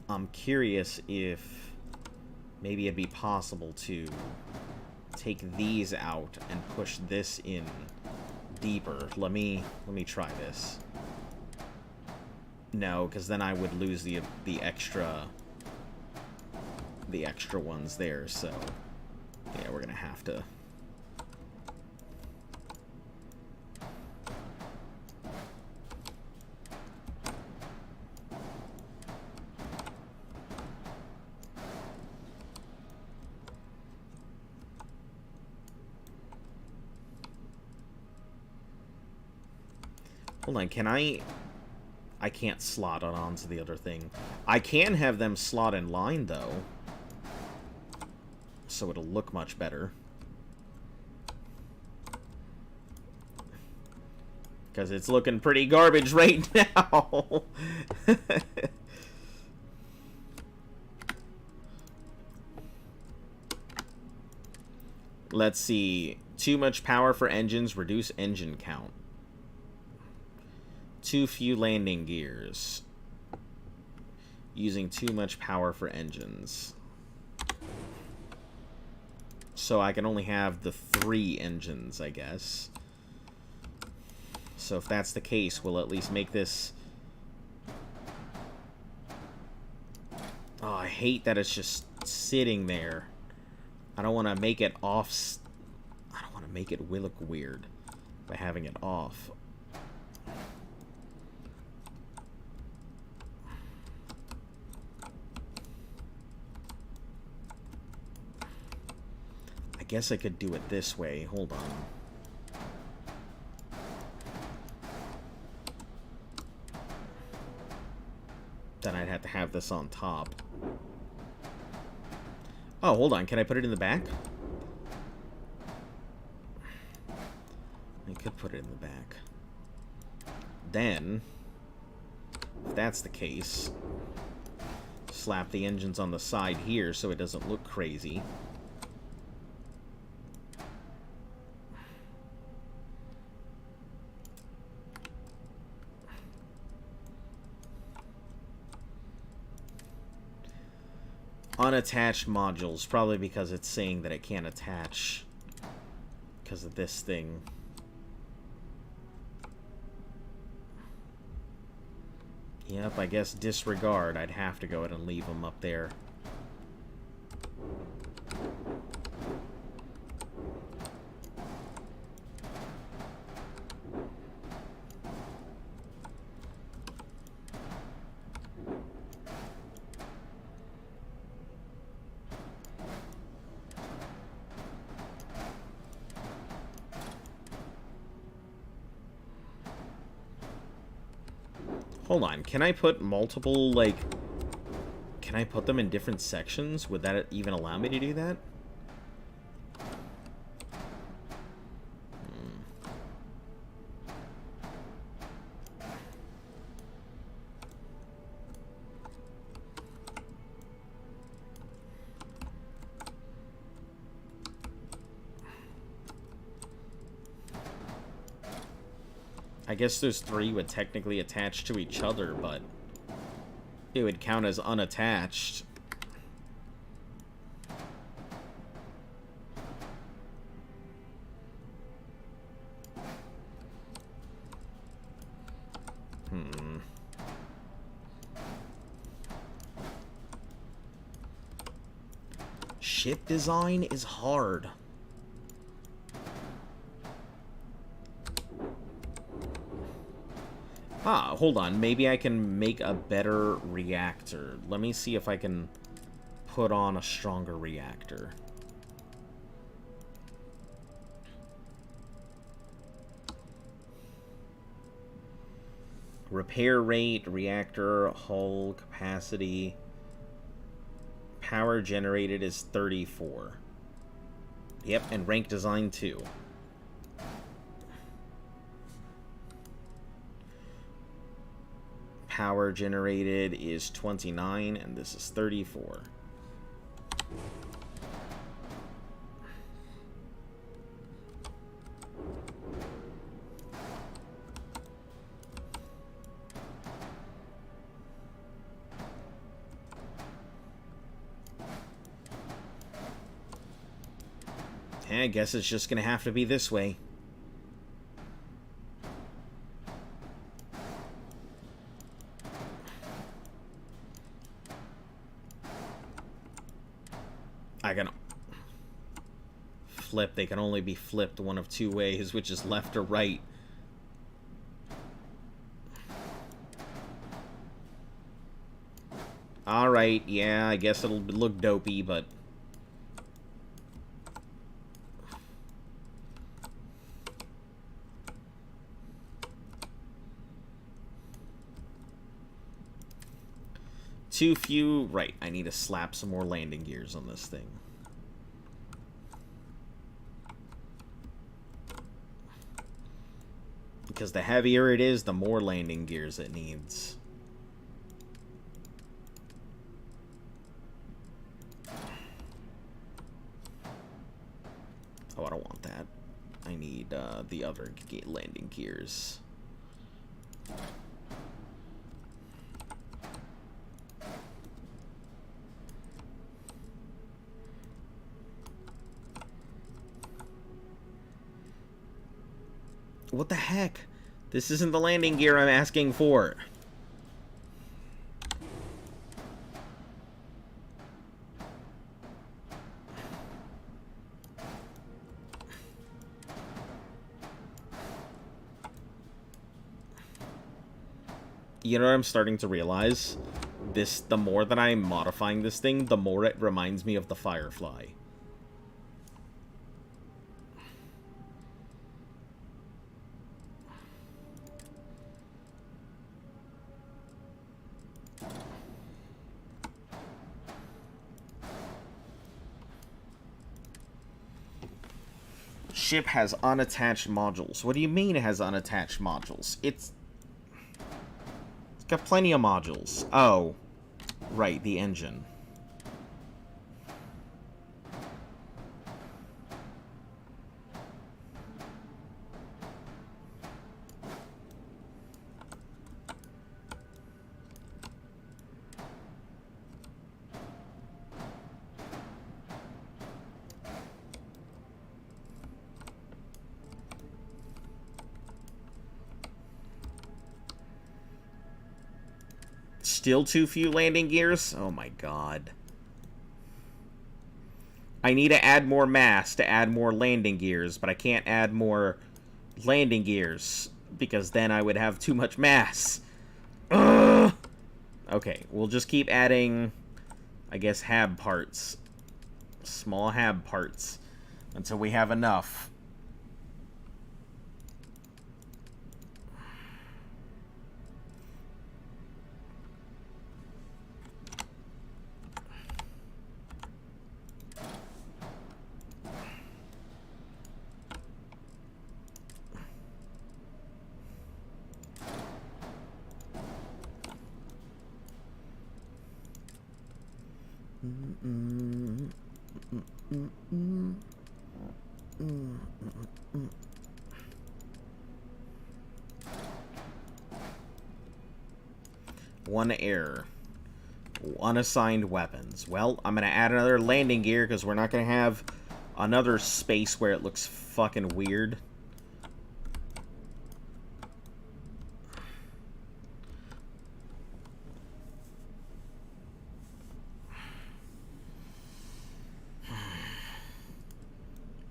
I'm curious if maybe it'd be possible to take these out and push this in deeper. Let me try this. No, because then I would lose the extra ones there, so yeah, we're gonna have to. Hold on, can I can't slot it onto the other thing. I can have them slot in line, though. So it'll look much better. Because it's looking pretty garbage right now. Let's see. Too much power for engines. Reduce engine count. Too few landing gears. Using too much power for engines. So I can only have the 3 engines, I guess. So if that's the case, we'll at least make this... Oh, I hate that it's just sitting there. I don't want to make it off... I don't want to make it look weird by having it off. I guess I could do it this way. Hold on. Then I'd have to have this on top. Oh, hold on. Can I put it in the back? I could put it in the back. Then, if that's the case, slap the engines on the side here so it doesn't look crazy. Unattached modules, probably because it's saying that it can't attach because of this thing. Yep, I guess disregard. I'd have to go ahead and leave them up there. Hold on, can I put multiple, like... Can I put them in different sections? Would that even allow me to do that? I guess those three would technically attach to each other, but it would count as unattached. Ship design is hard. Ah, hold on. Maybe I can make a better reactor. Let me see if I can put on a stronger reactor. Repair rate, reactor, hull capacity. Power generated is 34. Yep, and rank design too. Power generated is 29, and this is 34. I guess it's just gonna have to be this way. I can flip. They can only be flipped one of two ways, which is left or right. Alright, yeah, I guess it'll look dopey, but... Too few... Right, I need to slap some more landing gears on this thing. Because the heavier it is, the more landing gears it needs. Oh, I don't want that. I need the other landing gears. What the heck? This isn't the landing gear I'm asking for. You know what I'm starting to realize? The more that I'm modifying this thing, the more it reminds me of the Firefly. Ship has unattached modules. What do you mean it has unattached modules? It's got plenty of modules. Oh, right, the engine. Still too few landing gears? Oh my god. I need to add more mass to add more landing gears, but I can't add more landing gears because then I would have too much mass. Ugh! Okay, we'll just keep adding, I guess, hab parts. Small hab parts until we have enough. One error. Unassigned weapons. Well, I'm going to add another landing gear because we're not going to have another space where it looks fucking weird.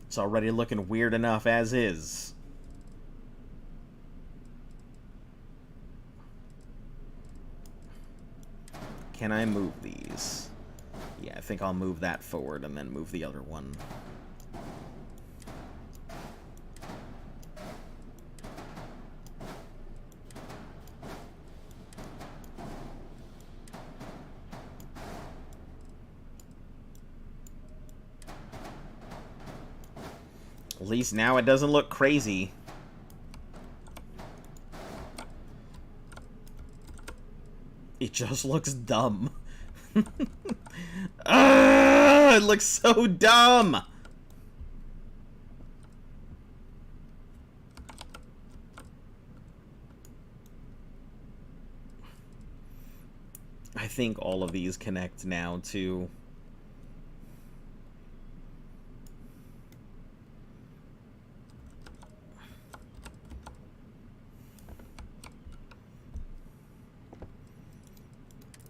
It's already looking weird enough as is. Can I move these? Yeah, I think I'll move that forward and then move the other one. At least now it doesn't look crazy. It just looks dumb. Ah, it looks so dumb. I think all of these connect now to...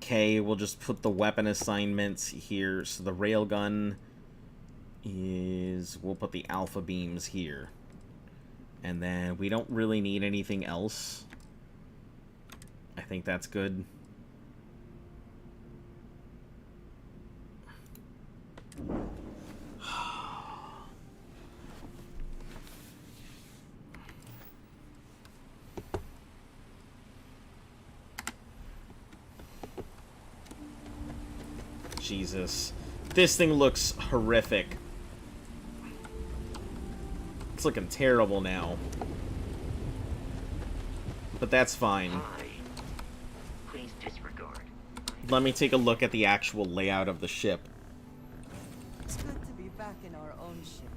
Okay, we'll just put the weapon assignments here. So the railgun is... We'll put the alpha beams here. And then we don't really need anything else. I think that's good. Jesus. This thing looks horrific. It's looking terrible now. But that's fine. Please disregard. Let me take a look at the actual layout of the ship. It's good to be back in our own ship.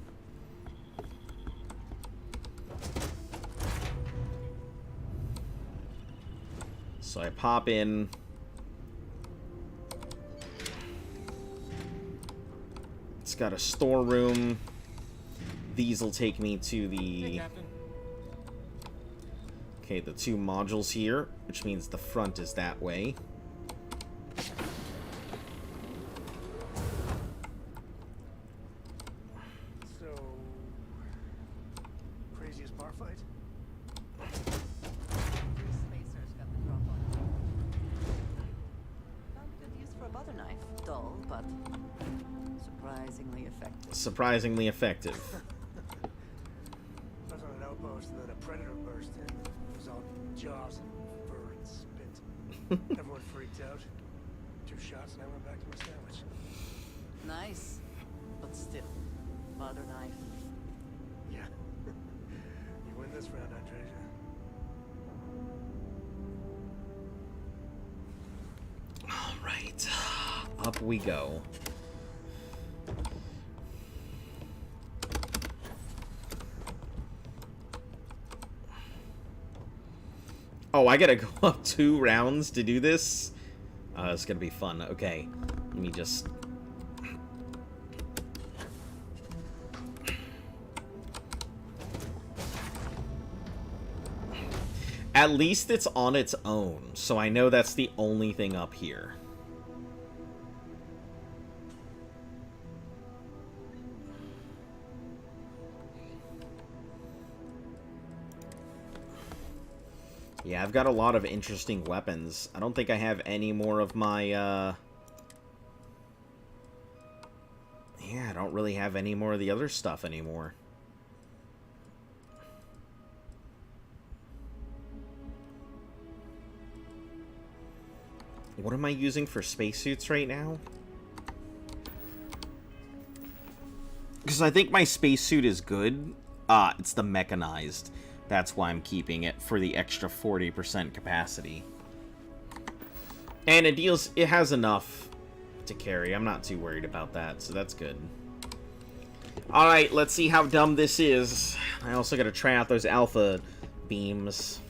So I pop in. It's got a storeroom. These will take me to the... Okay, the two modules here, which means the front is that way. So... craziest bar fight? Spacers got the drop on it. Found a good use for a butter knife. Dull, but surprisingly effective. Surprisingly effective. I was on an outpost and then a predator burst in. It was all jaws and fur and spit. Everyone freaked out. 2 shots and I went back to my sandwich. Nice, but still, butter knife. Yeah. You win this round, Andreja. Alright. Up we go. Oh, I gotta go up 2 rounds to do this? It's gonna be fun. Okay. Let me just... At least it's on its own, so I know that's the only thing up here. Yeah, I've got a lot of interesting weapons. I don't think I have any more of my, Yeah, I don't really have any more of the other stuff anymore. What am I using for spacesuits right now? Because I think my spacesuit is good. It's the mechanized. That's why I'm keeping it, for the extra 40% capacity. And it has enough to carry. I'm not too worried about that, so that's good. Alright, let's see how dumb this is. I also gotta try out those alpha beams.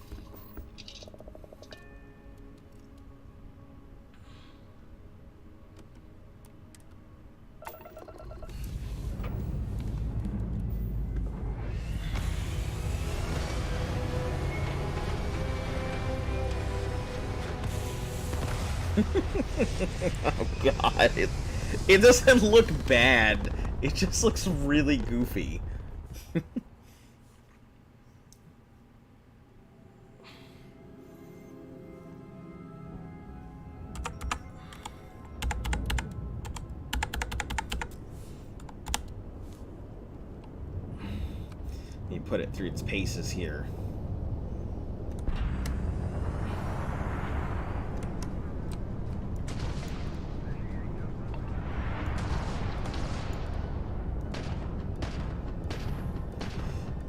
Oh god, it doesn't look bad. It just looks really goofy. You put it through its paces here.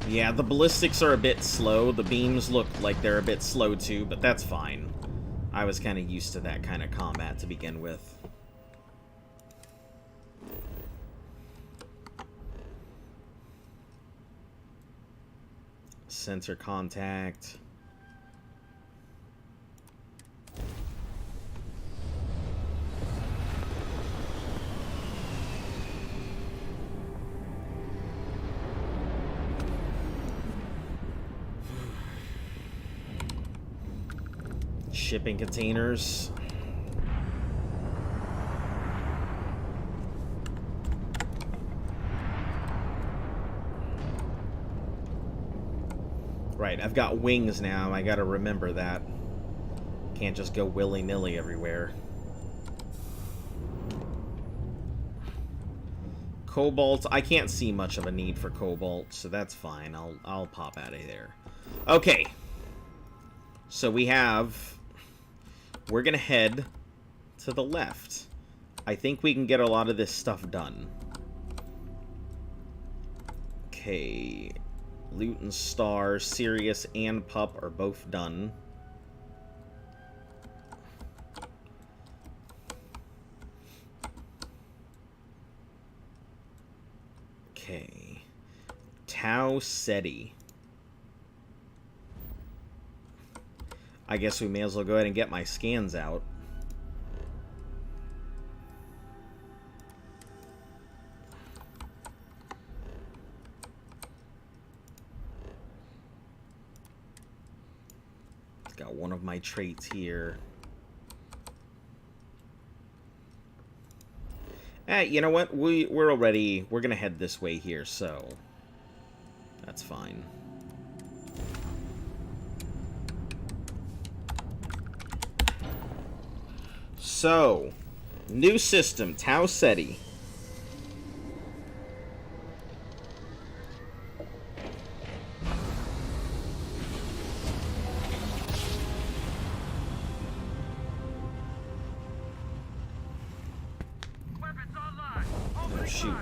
Yeah, the ballistics are a bit slow. The beams look like they're a bit slow too, but that's fine. I was kind of used to that kind of combat to begin with. Sensor contact. Shipping containers. Right, I've got wings now. I gotta remember that. Can't just go willy-nilly everywhere. Cobalt. I can't see much of a need for cobalt, so that's fine. I'll pop out of there. Okay. So we have... We're gonna head to the left. I think we can get a lot of this stuff done. Okay. Loot and Star, Sirius, and Pup are both done. Okay. Tau Ceti. I guess we may as well go ahead and get my scans out. Got one of my traits here. You know what? We're gonna head this way here, so that's fine. So, new system, Tau Ceti. Oh, shoot.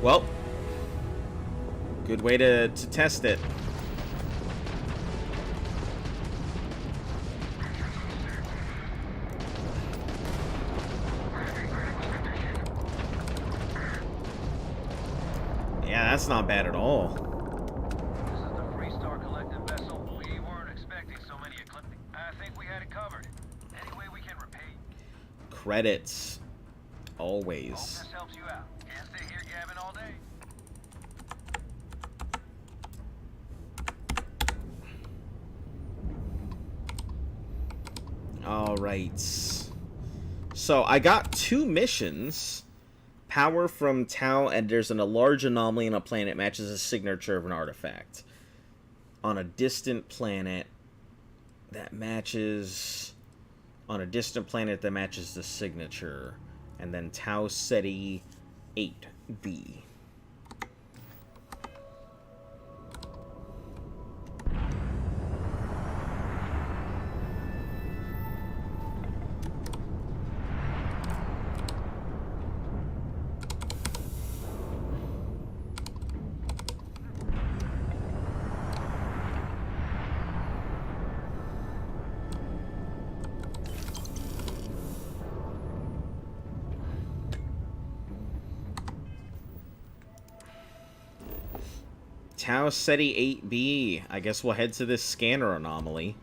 Well, good way to test it. Yeah, that's not bad at all. This is the Freestar Collective vessel. We weren't expecting so many ecliptic. I think we had it covered. Any way we can repay. Credits. Always. Hope this helps you out. Can't stay here gabbing all day. Alright. So, I got 2 missions. Power from Tau, and there's a large anomaly on a planet matches a signature of an artifact. On a distant planet that matches... On a distant planet that matches the signature. And then Tau Ceti 8B. Tau SETI 8B. I guess we'll head to this scanner anomaly.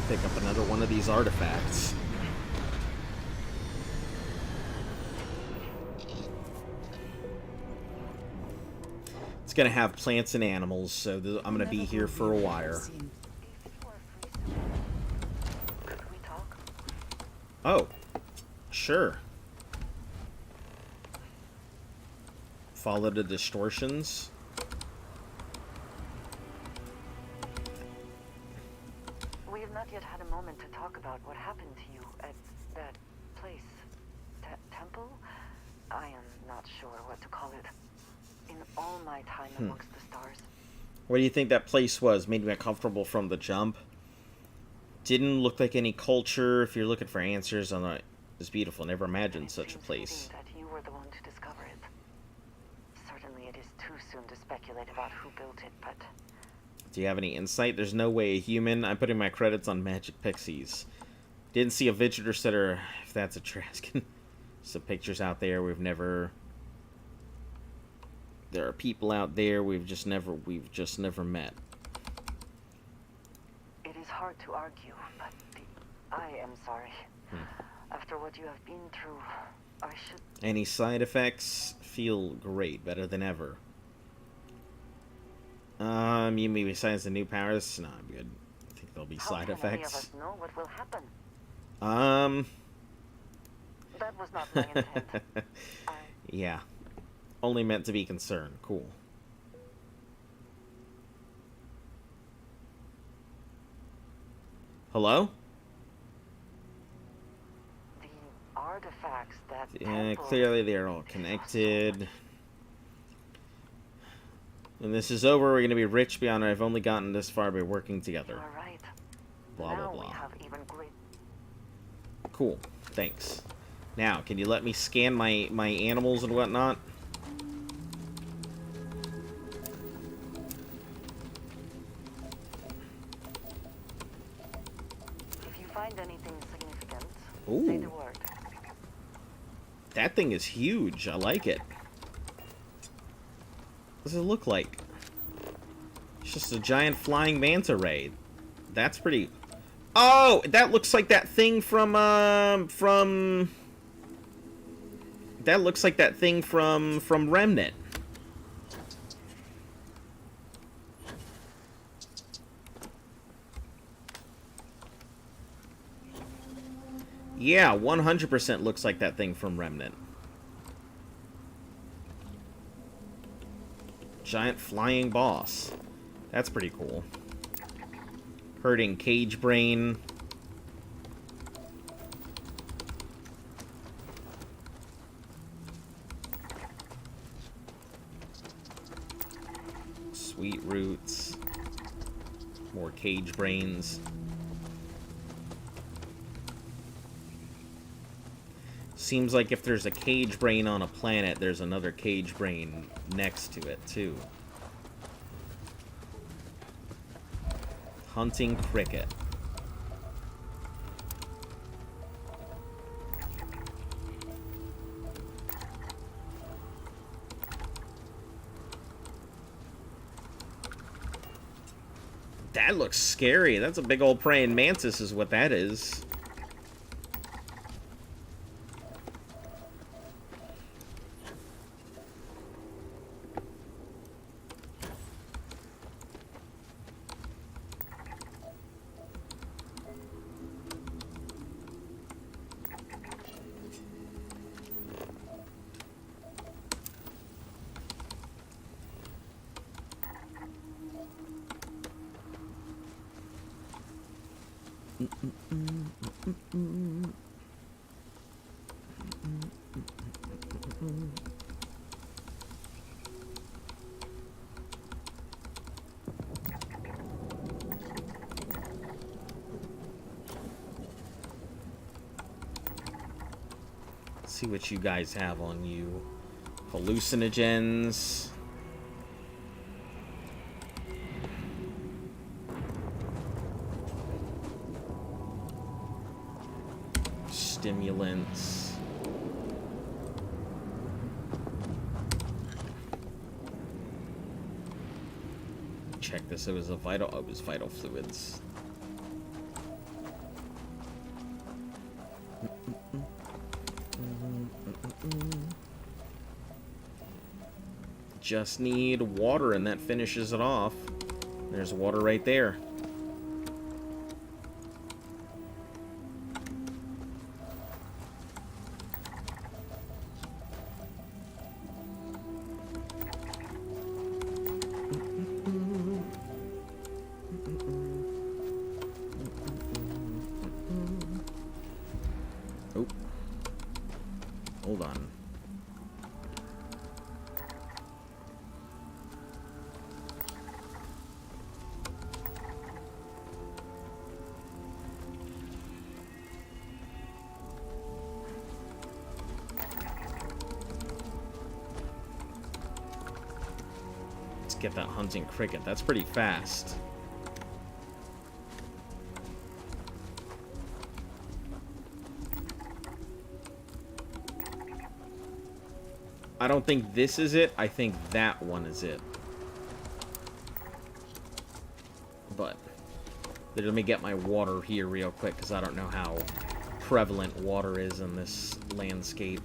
Pick up another one of these artifacts. It's gonna have plants and animals, so I'm gonna be here for a while. Could we talk? Oh, sure. Follow the distortions. We have not yet had a moment to talk about what happened to you at that place. Temple? I am not sure what to call it. In all my time amongst the stars. What do you think that place was? Made me uncomfortable from the jump. Didn't look like any culture. If you're looking for answers on it, it's beautiful. Never imagined such a place. That you were the one to discover it. Certainly it is too soon to speculate about who built it, but... Do you have any insight? There's no way a human. I'm putting my credits on Magic Pixies. Didn't see a visitor center, if that's a Traskin. Some pictures out there we've never... There are people out there we've just never met. It is hard to argue, but I am sorry. After what you have been through, I should... Any side effects? Feel great, better than ever. You mean besides the new powers? No, I'm good. I think there'll be side effects. How can any of us know what will happen? That was not my intent. Yeah. Only meant to be concerned. Cool. Hello? The artifacts that... Yeah, clearly they're all connected. When this is over, we're going to be rich beyond I've only gotten this far by working together. You are right. Blah, now blah, blah. We have even great... Cool. Thanks. Now, can you let me scan my animals and whatnot? If you find anything significant, Ooh. say the word. That thing is huge. I like it. What does it look like? It's just a giant flying manta ray. That's pretty... Oh! That looks like that thing from... That looks like that thing from Remnant. Yeah, 100% looks like that thing from Remnant. Giant flying boss. That's pretty cool. Hurting cage brain. Sweet roots. More cage brains. Seems like if there's a cage brain on a planet, there's another cage brain next to it, too. Hunting cricket. That looks scary. That's a big old praying mantis is what that is. see what you guys have on you. Hallucinogens. Stimulants. Check this. It was a vital. Oh, it was vital fluids. Just need water, and that finishes it off. There's water right there. Oh. Hold on. Get that hunting cricket. That's pretty fast. I don't think this is it. I think that one is it. But let me get my water here real quick, because I don't know how prevalent water is in this landscape.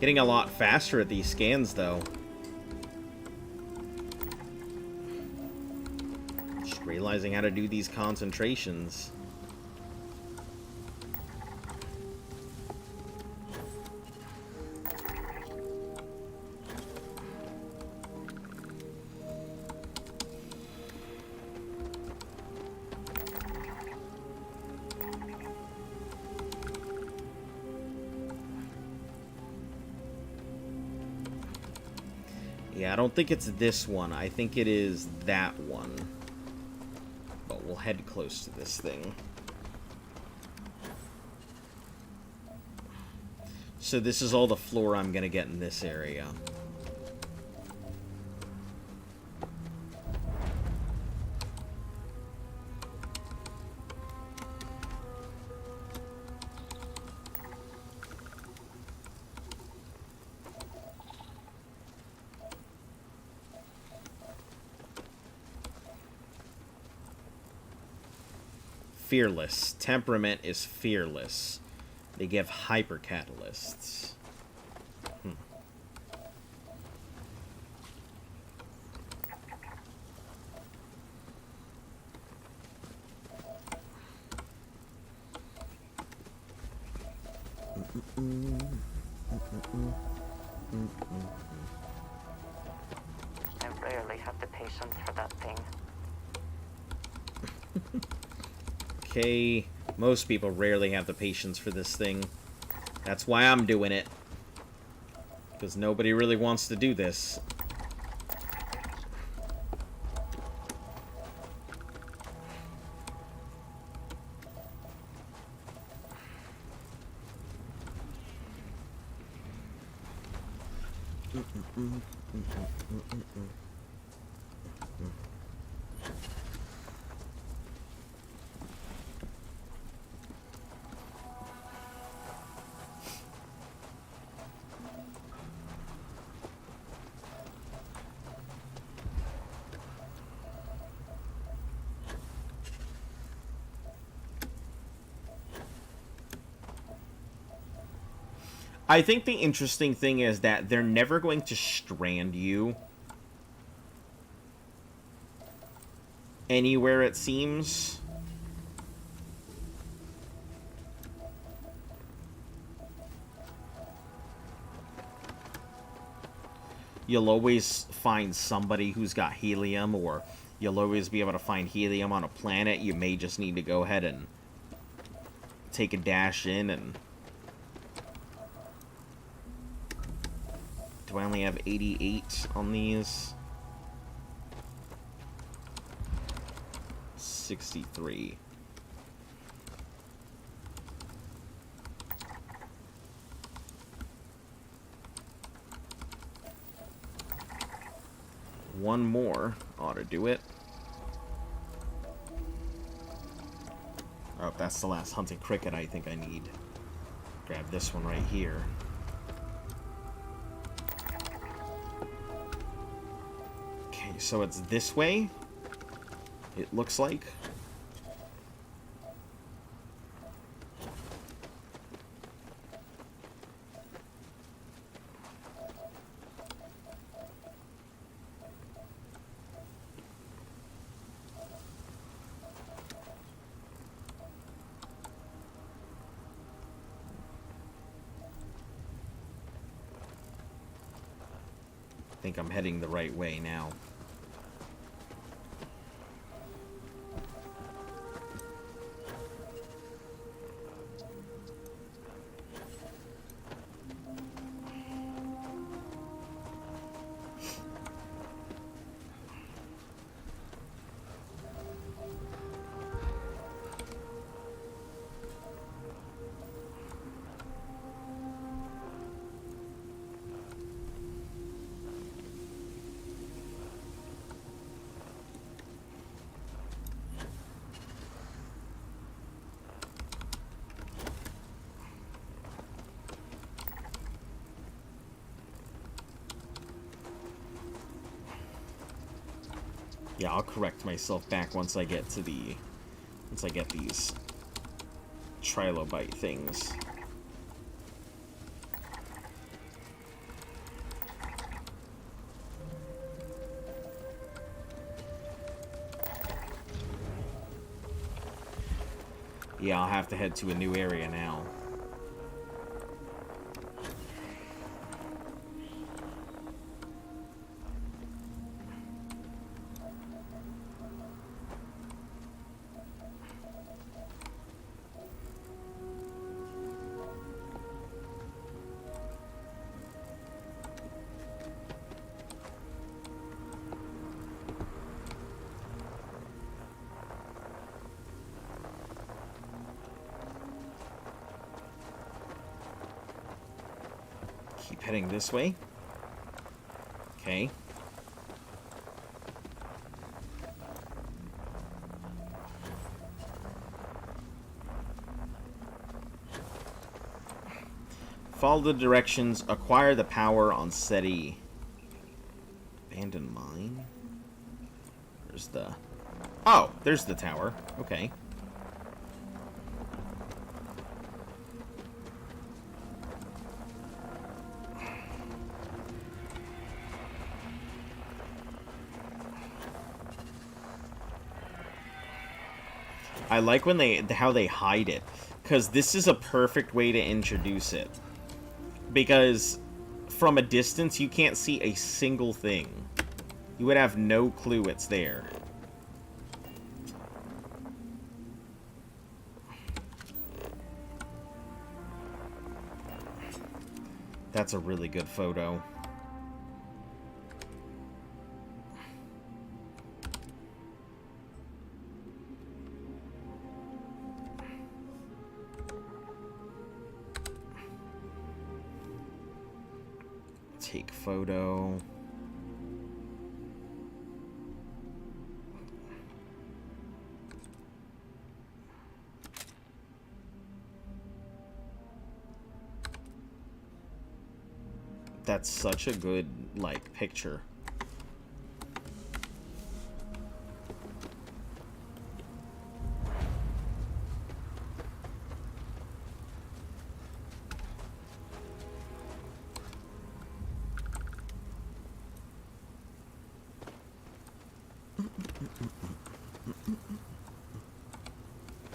Getting a lot faster at these scans, though. Just realizing how to do these concentrations. Yeah, I don't think it's this one. I think it is that one. But we'll head close to this thing. So this is all the flora I'm gonna get in this area. Fearless. Temperament is fearless. They give hypercatalysts. I rarely have the patience for that thing. Okay, most people rarely have the patience for this thing. That's why I'm doing it. Because nobody really wants to do this. I think the interesting thing is that they're never going to strand you anywhere, it seems. You'll always find somebody who's got helium, or you'll always be able to find helium on a planet. You may just need to go ahead and take a dash in and... Do I only have 88 on these? 63. One more ought to do it. Oh, that's the last hunting cricket I think I need. Grab this one right here. Okay, so it's this way, it looks like. I think I'm heading the right way now. Yeah, I'll correct myself back once I get to the... Once I get these trilobite things. Yeah, I'll have to head to a new area now. Keep heading this way. Okay. Follow the directions. Acquire the power on SETI. Abandoned mine? There's the... Oh, there's the tower. Okay. I like when how they hide it, because this is a perfect way to introduce it. Because from a distance, you can't see a single thing. You would have no clue it's there. That's a really good photo. Take photo. That's such a good, like, picture.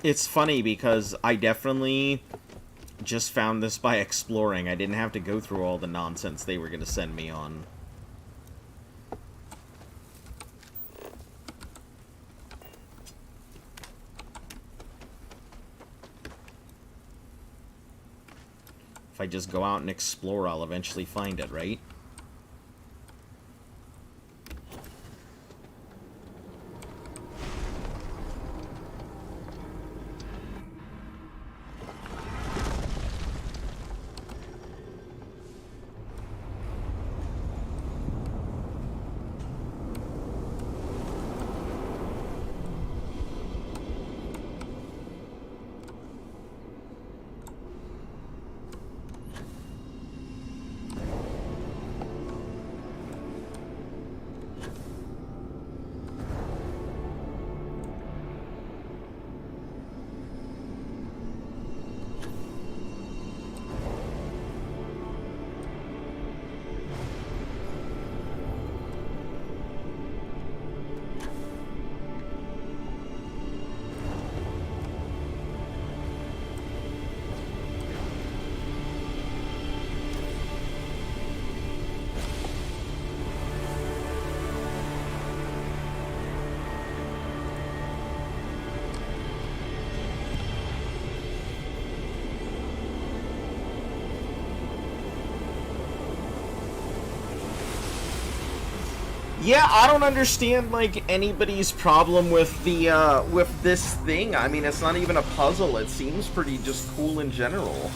It's funny because I definitely just found this by exploring. I didn't have to go through all the nonsense they were going to send me on. If I just go out and explore, I'll eventually find it, right? Yeah, I don't understand, like, anybody's problem with the, with this thing. I mean, it's not even a puzzle. It seems pretty just cool in general.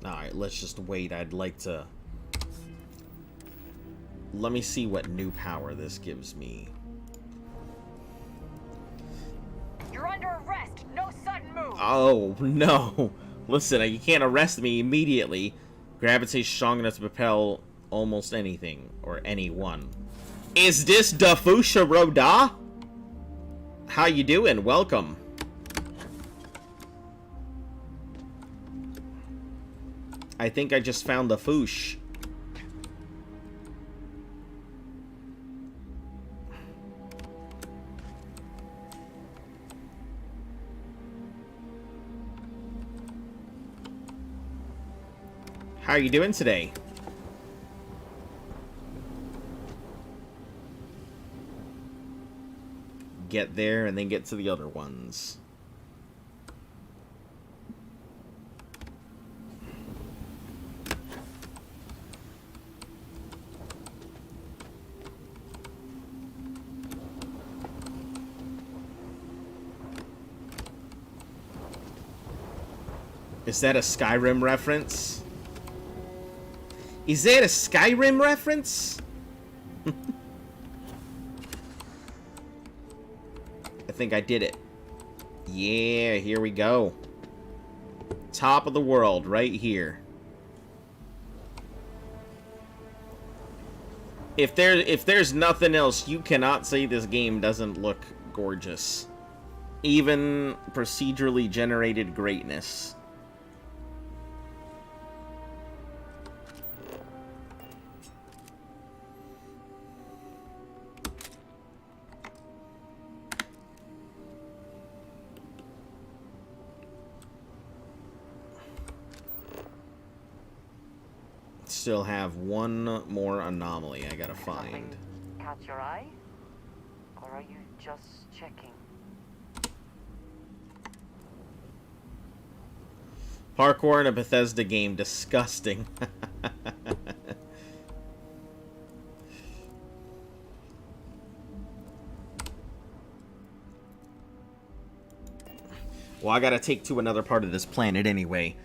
Alright, let's just wait. I'd like to... Let me see what new power this gives me. You're under arrest. No sudden move. Oh, no. Listen, you can't arrest me immediately. Gravitation's strong enough to propel almost anything. Or anyone. Is this Dafusha Roda? How you doing? Welcome. I think I just found the foosh. How are you doing today? Get there and then get to the other ones. Is that a Skyrim reference? Is that a Skyrim reference? I think I did it. Yeah, here we go. Top of the world, right here. If there's nothing else, you cannot say this game doesn't look gorgeous. Even procedurally generated greatness. Still have one more anomaly I gotta find. Catch your eye? Or are you just checking? Parkour in a Bethesda game, disgusting. Well, I gotta take to another part of this planet anyway.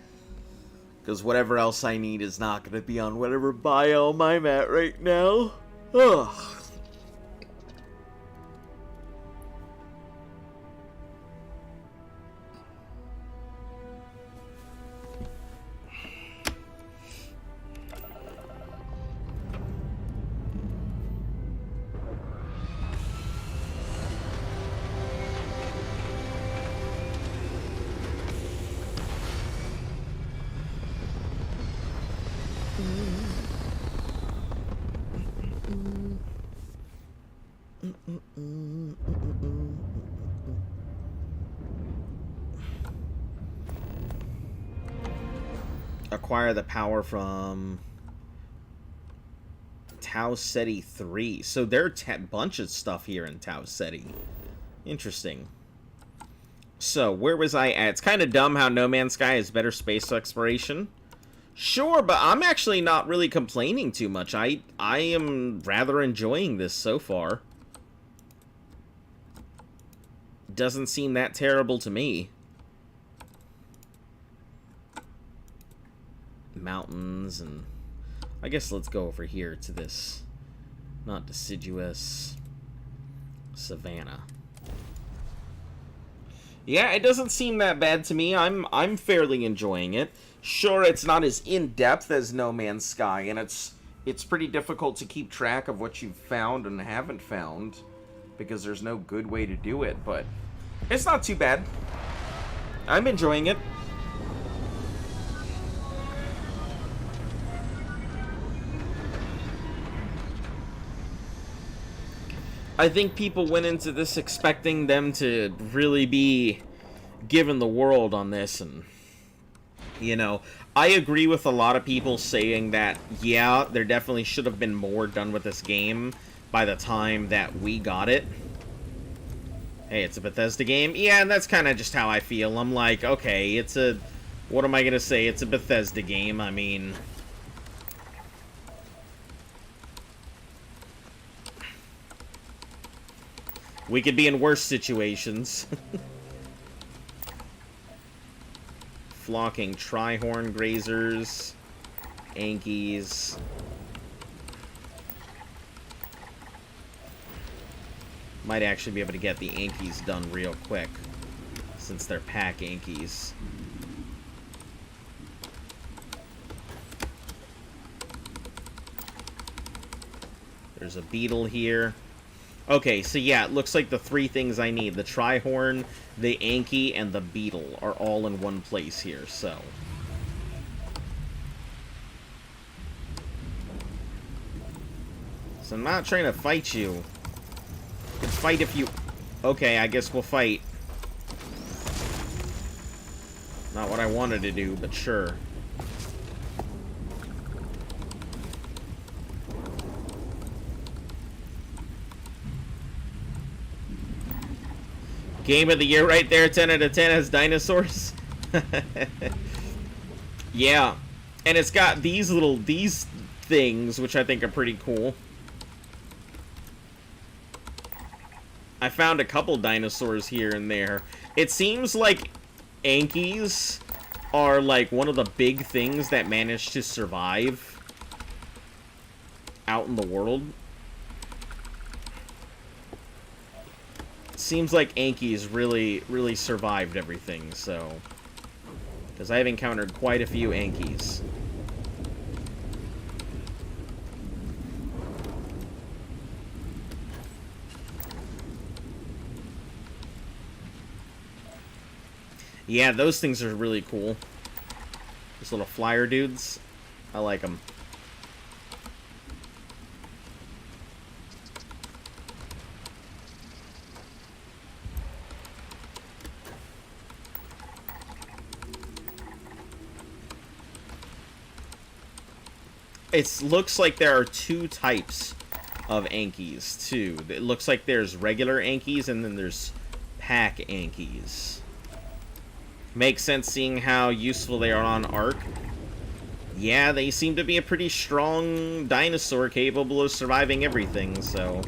Because whatever else I need is not gonna be on whatever biome I'm at right now. Ugh. Acquire the power from Tau Ceti 3. So there are a bunch of stuff here in Tau Ceti. Interesting. So, where was I at? It's kind of dumb how No Man's Sky is better space exploration. Sure, but I'm actually not really complaining too much. I am rather enjoying this so far. Doesn't seem that terrible to me. Mountains, and I guess let's go over here to this not deciduous savanna. Yeah, it doesn't seem that bad to me. I'm fairly enjoying it. Sure, it's not as in-depth as No Man's Sky, and it's pretty difficult to keep track of what you've found and haven't found because there's no good way to do it, but it's not too bad. I'm enjoying it. I think people went into this expecting them to really be given the world on this, and you know, I agree with a lot of people saying that, yeah, there definitely should have been more done with this game by the time that we got it. Hey, it's a Bethesda game? Yeah, and that's kind of just how I feel. I'm like, okay, it's a... What am I going to say? It's a Bethesda game. I mean... we could be in worse situations. Flocking Trihorn Grazers, Ankies. Might actually be able to get the Ankies done real quick, since they're pack Ankies. There's a beetle here. Okay, so yeah, it looks like the three things I need, the Trihorn, the Anki, and the beetle, are all in one place here, so... So I'm not trying to fight you. You can fight if you... Okay, I guess we'll fight. Not what I wanted to do, but sure. Game of the year right there, 10 out of 10 has dinosaurs. Yeah. And it's got these things, which I think are pretty cool. I found a couple dinosaurs here and there. It seems like Ankies are like one of the big things that manage to survive out in the world. Seems like Ankies really survived everything, so... Because I've encountered quite a few Ankies. Yeah, those things are really cool. Those little flyer dudes. I like them. It looks like there are two types of Ankies, too. It looks like there's regular Ankies, and then there's pack Ankies. Makes sense seeing how useful they are on Ark. Yeah, they seem to be a pretty strong dinosaur capable of surviving everything, so...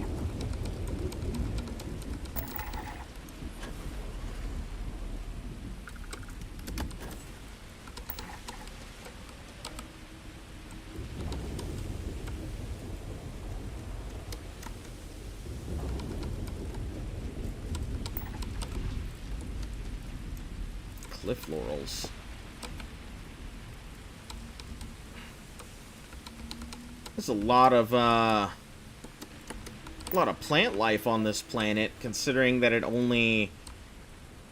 Cliff laurels. There's a lot of plant life on this planet, considering that it only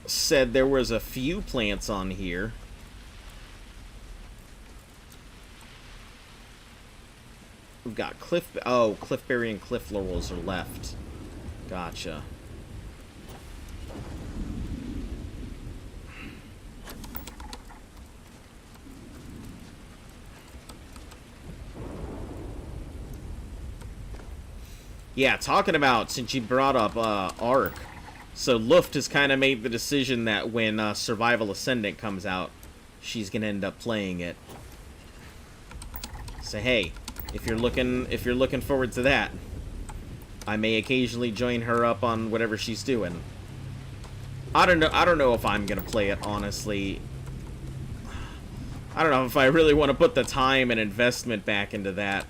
said there was a few plants on here. We've got cliffberry and cliff laurels are left. Gotcha. Yeah, talking about, since you brought up Ark, so Luft has kind of made the decision that when Survival Ascendant comes out, she's gonna end up playing it. So hey, if you're looking forward to that, I may occasionally join her up on whatever she's doing. I don't know if I'm gonna play it, honestly. I don't know if I really want to put the time and investment back into that.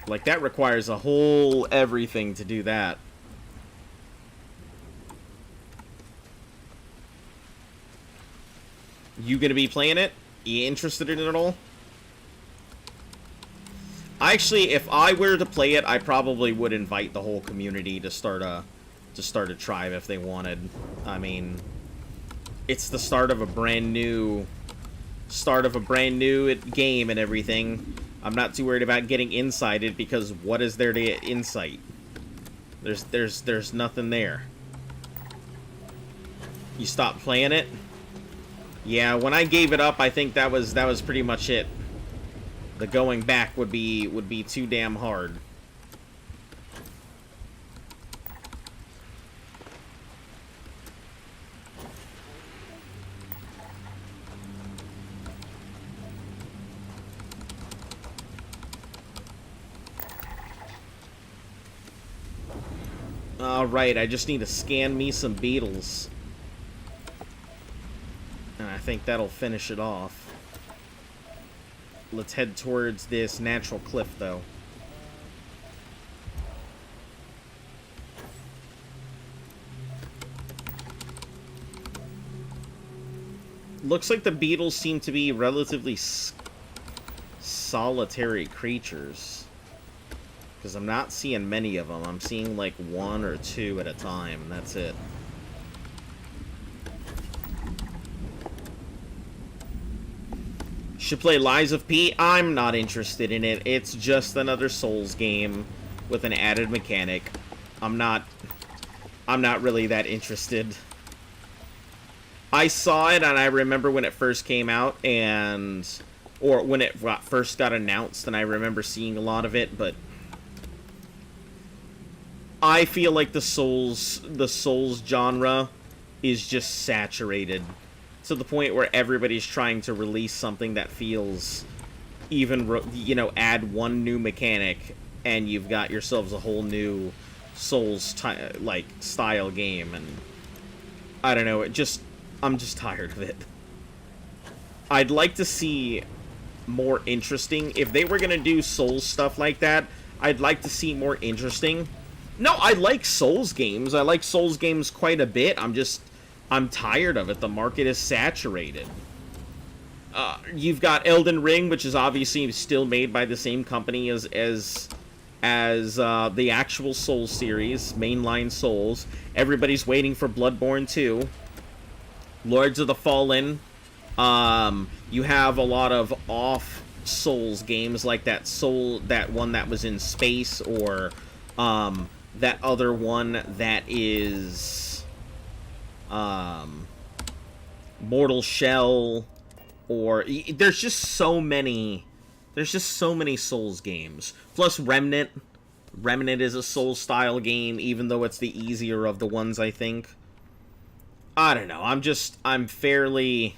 Like, that requires a whole everything to do that. You gonna be playing it? You interested in it at all? Actually, if I were to play it, I probably would invite the whole community to start a tribe if they wanted. I mean, it's the start of a brand new game and everything. I'm not too worried about getting incited, because what is there to incite? There's nothing there. You stopped playing it? Yeah, when I gave it up, I think that was pretty much it. The going back would be too damn hard. Alright, I just need to scan me some beetles. And I think that'll finish it off. Let's head towards this natural cliff, though. Looks like the beetles seem to be relatively solitary creatures. Because I'm not seeing many of them. I'm seeing like one or two at a time, and that's it. Should play Lies of P. I'm not interested in it. It's just another Souls game with an added mechanic. I'm not really that interested. I saw it, and I remember when it first came out, or when it first got announced, and I remember seeing a lot of it, but I feel like the Souls genre is just saturated to the point where everybody's trying to release something that feels even, add one new mechanic, and you've got yourselves a whole new Souls style game, and I don't know, I'm just tired of it. I'd like to see more interesting. If they were gonna do Souls stuff like that, I'd like to see more interesting. No, I like Souls games. I like Souls games quite a bit. I'm tired of it. The market is saturated. You've got Elden Ring, which is obviously still made by the same company as the actual Souls series, mainline Souls. Everybody's waiting for Bloodborne 2. Lords of the Fallen. You have a lot of off Souls games like that one that was in space, or that other one that is Mortal Shell, or there's just so many Souls games. Plus Remnant is a Souls style game, even though it's the easier of the ones, I think. I don't know, I'm fairly...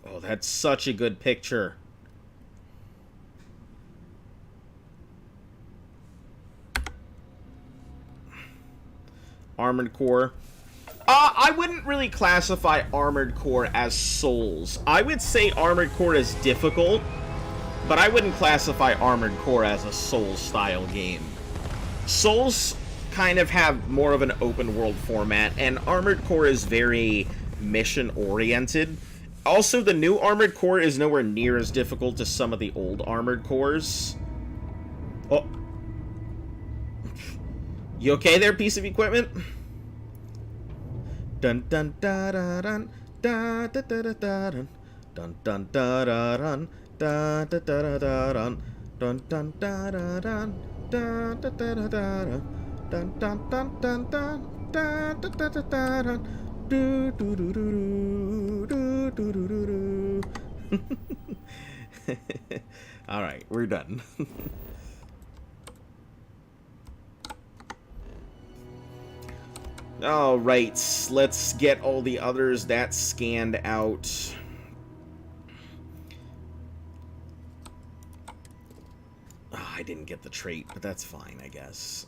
Oh, that's such a good picture. Armored Core. I wouldn't really classify Armored Core as Souls. I would say Armored Core is difficult, but I wouldn't classify Armored Core as a Souls-style game. Souls kind of have more of an open world format, and Armored Core is very mission oriented. Also, the new Armored Core is nowhere near as difficult as some of the old Armored Cores. Oh. You okay there, piece of equipment? Dun dun da da dun da da da da da dun dun dun da da dun da da da da dun dun dun da da dun da da da da dun dun dun dun dun dun da da da da da dun do do do do do do do do do. All right, we're done. Alright, let's get all the others that scanned out. Oh, I didn't get the trait, but that's fine, I guess.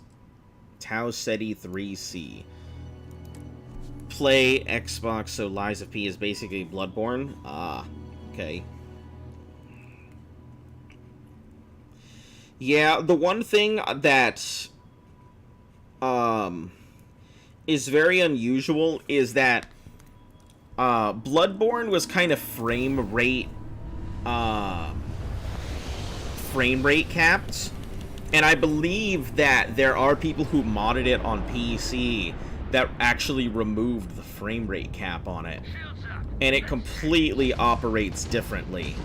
Tau Ceti 3C. Play Xbox, so Lies of P is basically Bloodborne? Ah, okay. Yeah, the one thing that... is very unusual is that Bloodborne was kind of frame rate capped, and I believe that there are people who modded it on PC that actually removed the frame rate cap on it, and it completely operates differently.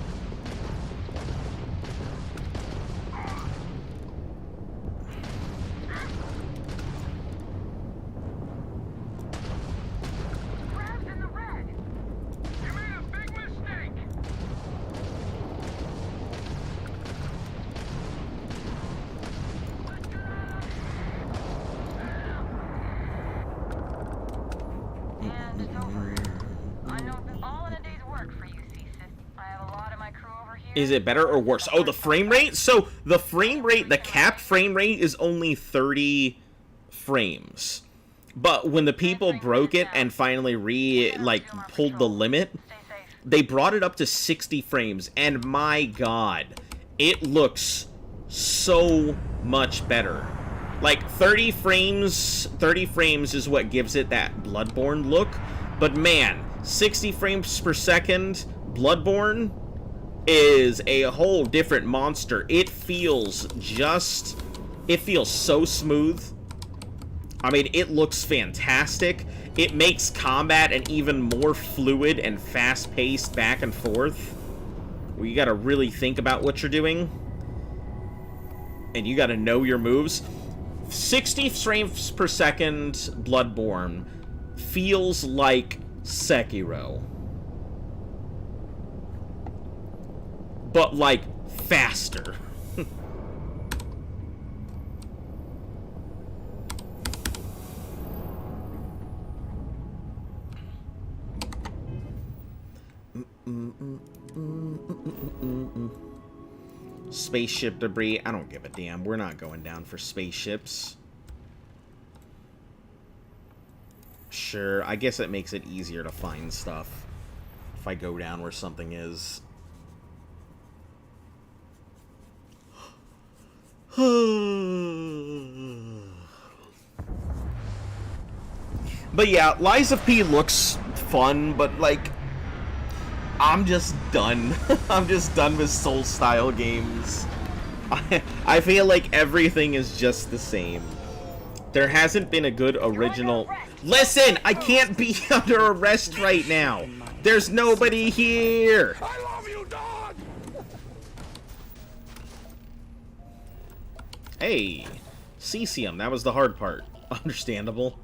Is it better or worse? Oh, the frame rate? So, the frame rate, the capped frame rate is only 30 frames. But when the people broke it and finally pulled the limit, they brought it up to 60 frames. And my god, it looks so much better. Like, 30 frames is what gives it that Bloodborne look. But man, 60 frames per second, Bloodborne is a whole different monster. It feels so smooth. I mean, it looks fantastic. It makes combat an even more fluid and fast-paced back and forth, where you gotta really think about what you're doing, and you gotta know your moves. 60 frames per second Bloodborne feels like Sekiro, but like faster. Spaceship debris. I don't give a damn. We're not going down for spaceships. Sure, I guess it makes it easier to find stuff if I go down where something is. But yeah, Lies of P looks fun, but like, I'm just done. I'm just done with Soul-style games. I feel like everything is just the same. There hasn't been a good original... Listen! I can't be under arrest right now! There's nobody here! I love you, dog! Hey! Cesium, that was the hard part. Understandable.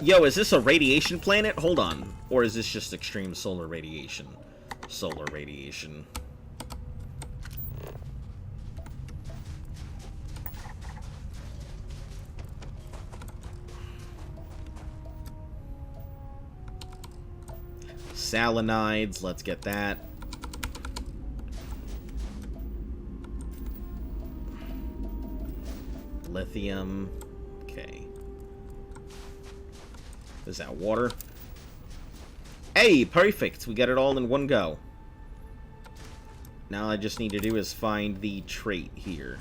Yo, is this a radiation planet? Hold on. Or is this just extreme solar radiation? Solar radiation. Salinides, let's get that. Lithium. Okay. Is that water? Hey, perfect! We got it all in one go. Now all I just need to do is find the trait here.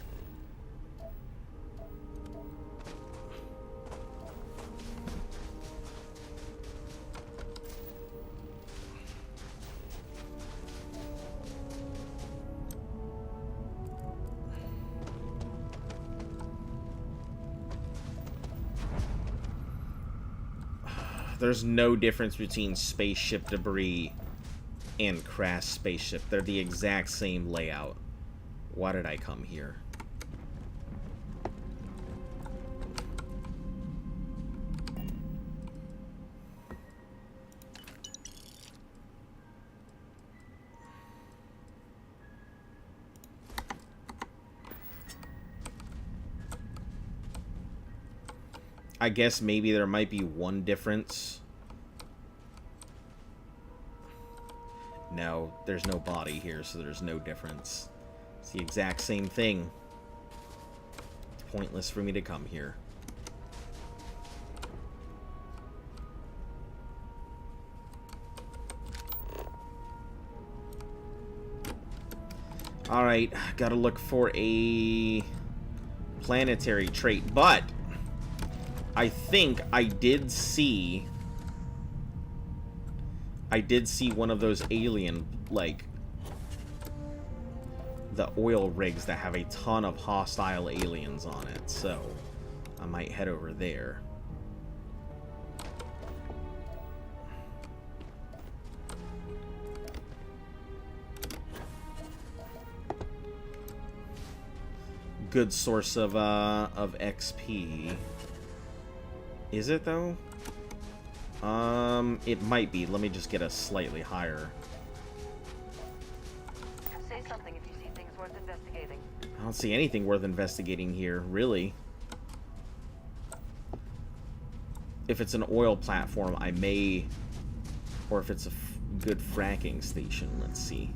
There's no difference between spaceship debris and crashed spaceship. They're the exact same layout. Why did I come here? I guess maybe there might be one difference. No, there's no body here, so there's no difference. It's the exact same thing. It's pointless for me to come here. Alright, gotta look for a planetary trait, but I think I did see one of those alien, like, the oil rigs that have a ton of hostile aliens on it, so I might head over there. Good source of XP. Is it, though? It might be. Let me just get a slightly higher. Say something if you see things worth investigating. I don't see anything worth investigating here, really. If it's an oil platform, I may... Or if it's a good fracking station. Let's see.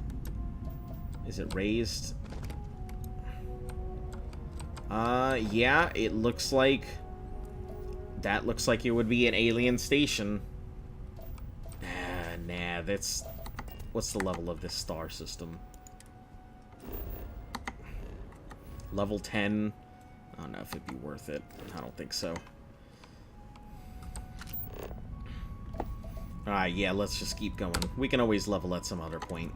Is it raised? Yeah, it looks like... That looks like it would be an alien station. Nah, that's... What's the level of this star system? Level 10? I don't know if it'd be worth it. I don't think so. Alright, yeah, let's just keep going. We can always level at some other point.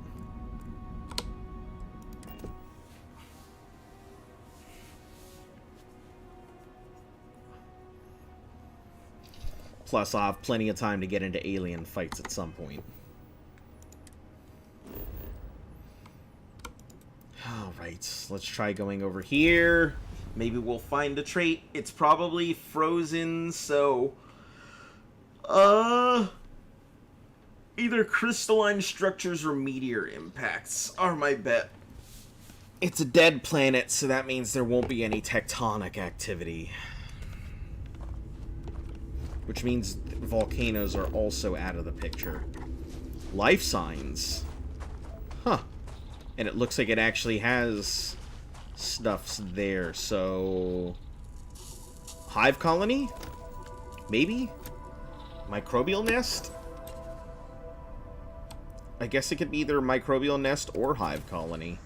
Plus, I'll have plenty of time to get into alien fights at some point. Alright, let's try going over here. Maybe we'll find a trait. It's probably frozen, so... Either crystalline structures or meteor impacts are my bet. It's a dead planet, so that means there won't be any tectonic activity. Which means volcanoes are also out of the picture. Life signs. Huh. And it looks like it actually has stuffs there, so... Hive colony? Maybe? Microbial nest? I guess it could be either microbial nest or hive colony.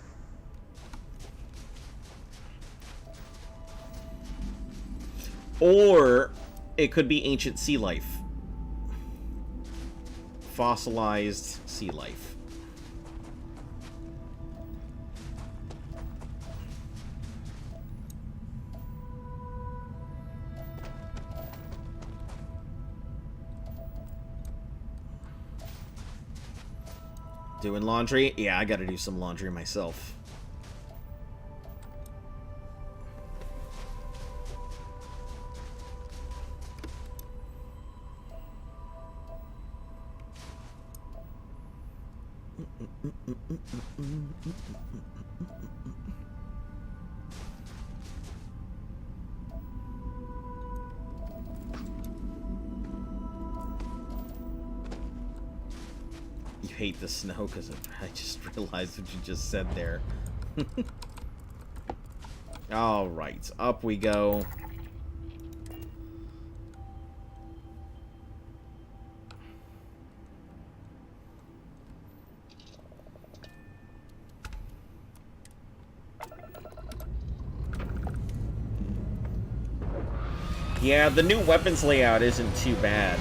Or... it could be ancient sea life. Fossilized sea life. Doing laundry? Yeah, I gotta do some laundry myself. You hate the snow because I just realized what you just said there. Alright, up we go. Yeah, the new weapons layout isn't too bad.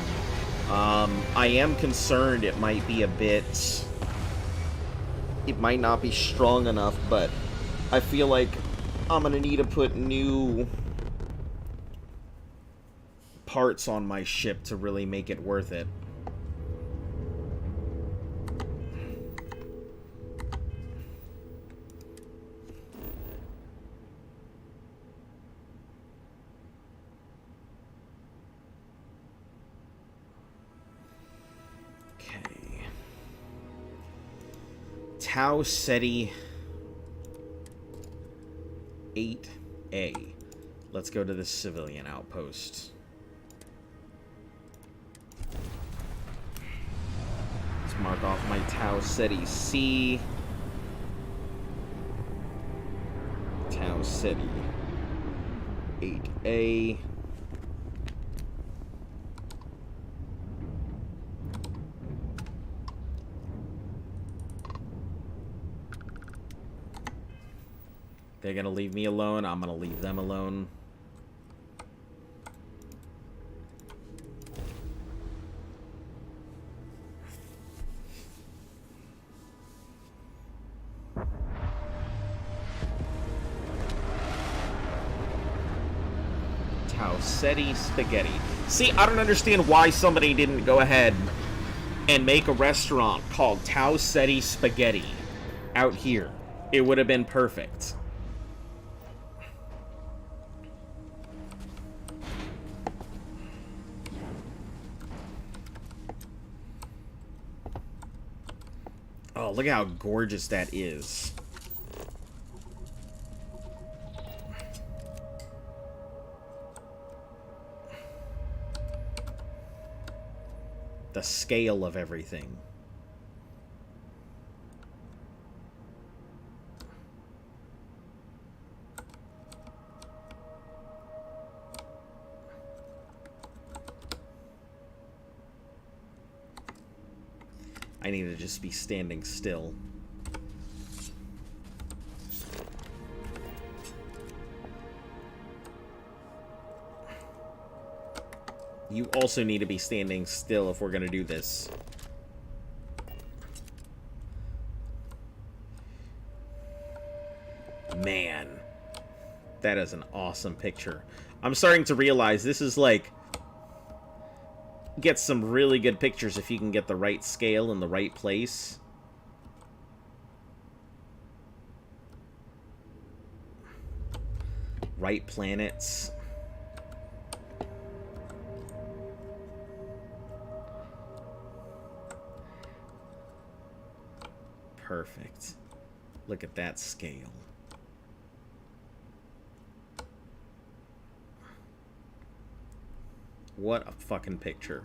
I am concerned it might be a bit... It might not be strong enough, but I feel like I'm gonna need to put new parts on my ship to really make it worth it. Okay. Tau Ceti 8A. Let's go to the civilian outpost. Let's mark off my Tau Ceti C. Tau Ceti 8A. They're gonna leave me alone. I'm gonna leave them alone. Tau Ceti Spaghetti. See, I don't understand why somebody didn't go ahead and make a restaurant called Tau Ceti Spaghetti out here. It would have been perfect. Oh, look at how gorgeous that is. The scale of everything. I need to just be standing still. You also need to be standing still if we're gonna do this. Man, that is an awesome picture. I'm starting to realize this is like... Get some really good pictures if you can get the right scale in the right place. Right planets. Perfect. Look at that scale. What a fucking picture.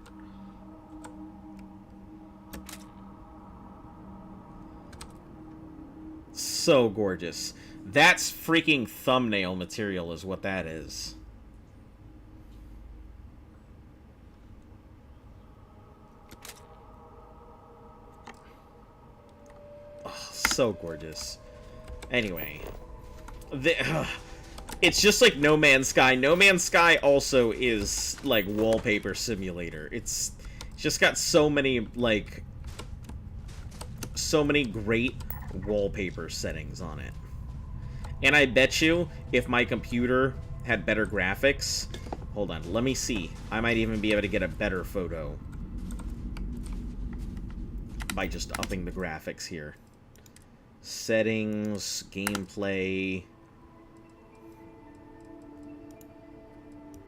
So gorgeous. That's freaking thumbnail material is what that is. Oh, so gorgeous. Anyway. It's just like No Man's Sky. No Man's Sky also is, like, wallpaper simulator. It's just got so many, like... So many great wallpaper settings on it. And I bet you, if my computer had better graphics... Hold on, let me see. I might even be able to get a better photo. By just upping the graphics here. Settings, gameplay...